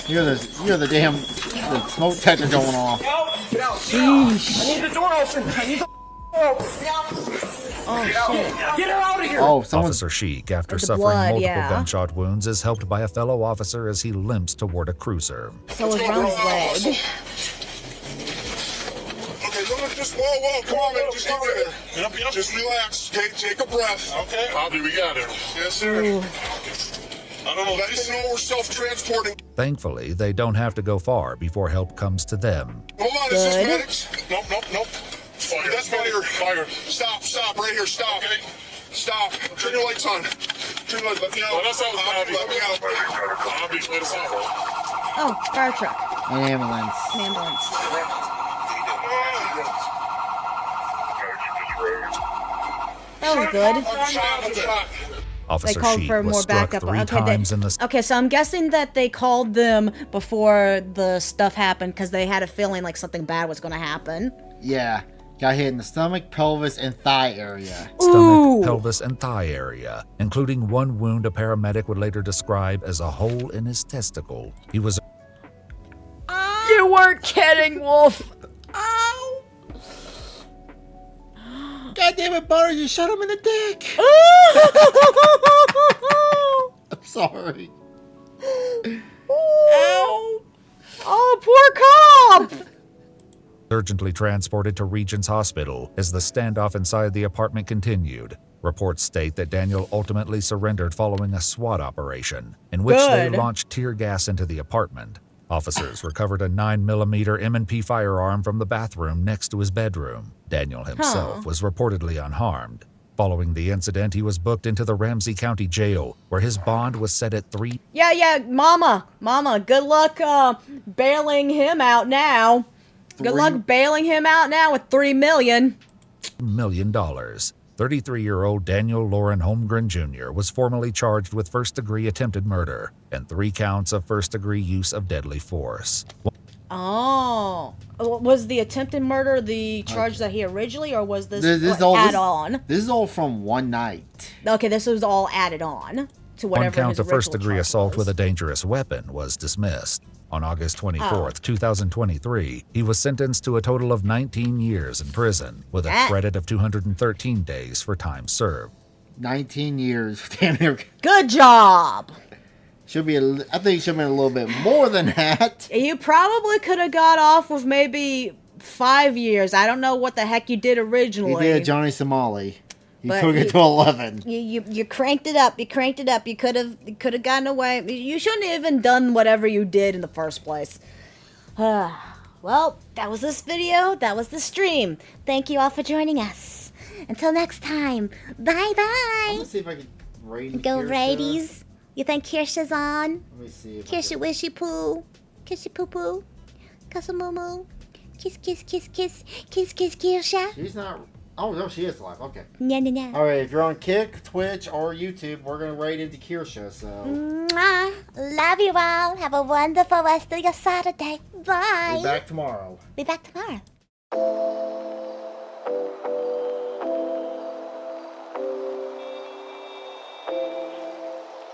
You're the damn the smoke detector going off. Get out! Sheesh. I need the door open! I need the door open! Oh shit. Get her out of here! Oh, someone. Officer Sheik, after With the suffering blood, multiple yeah. gunshot wounds, is helped by a fellow officer as he limps toward a cruiser. So was Ron's leg. Okay, just whoa, come on, man, just get rid of it. Yep. Just relax. Take a breath. Okay. Bobby, we got it. Yes, sir. Ooh. I don't know. Let us know we're self-transporting. Thankfully, they don't have to go far before help comes to them. Hold on, is this Good. medics? Nope. Fire. That's fire. Stop, right here, stop. Okay. Stop. Turn your lights on. Turn your lights. Let me out. Let us out, Bobby. Let me out. Bobby, let us out. Oh, fire truck. An ambulance. An ambulance. That was good. I'm shot. Officer They called Sheik for was more struck backup. 3 times in the Okay, so I'm guessing that they called them before the stuff happened because they had a feeling like something bad was going to happen. Yeah, got hit in the stomach, pelvis, and thigh area. stomach, Ooh. pelvis, and thigh area, including one wound a paramedic would later describe as a hole in his testicle. He was You weren't kidding, Wolf. Ow. God damn it, Butter, you shot him in the dick. I'm sorry. Ow. Oh, poor cop. urgently transported to Regents Hospital as the standoff inside the apartment continued. Reports state that Daniel ultimately surrendered following a SWAT operation, in which they Good. launched tear gas into the apartment. Officers recovered a 9mm M&P firearm from the bathroom next to his bedroom. Daniel himself was reportedly unharmed. Following the incident, he was booked into the Ramsey County Jail, where his bond was set at Yeah, Mama, good luck bailing him out now. Good luck bailing him out now with $3 million. $3 million. 33-year-old Daniel Lauren Holmgren Jr. was formally charged with first-degree attempted murder and 3 counts of first-degree use of deadly force. Oh, was the attempted murder the charge that he originally, or was this, add on? This is all from one night. Okay, this was all added on to whatever One count his of original first-degree charge assault was. with a dangerous weapon was dismissed. On August 24th, Oh. 2023, he was sentenced to a total of 19 years in prison with a That- credit of 213 days for time served. 19 years. Damn near. Good job. Should be. I think it should have been a little bit more than that. You probably could have got off with maybe 5 years. I don't know what the heck you did originally. You did Johnny Somali. You But took it to 11. You cranked it up. You cranked it up. You could have gotten away. You shouldn't have even done whatever you did in the first place. Well, that was this video. That was the stream. Thank you all for joining us. Until next time. Bye-bye. I'm gonna see if I can raid Go Kirsha. Radies. You think Kirsha's on? Let me see. If Kirsha wishy poo. Kissy poo poo. Kiss a moo moo. Kiss kiss kiss kiss. Kiss kiss Kirsha. She's not. Oh no, she is live. Okay. Yeah, yeah, yeah. All right. If you're on Kick, Twitch, or YouTube, we're gonna raid into Kirsha. So. Mwah. Love you all. Have a wonderful rest of your Saturday. Bye. Be back tomorrow. Be back tomorrow.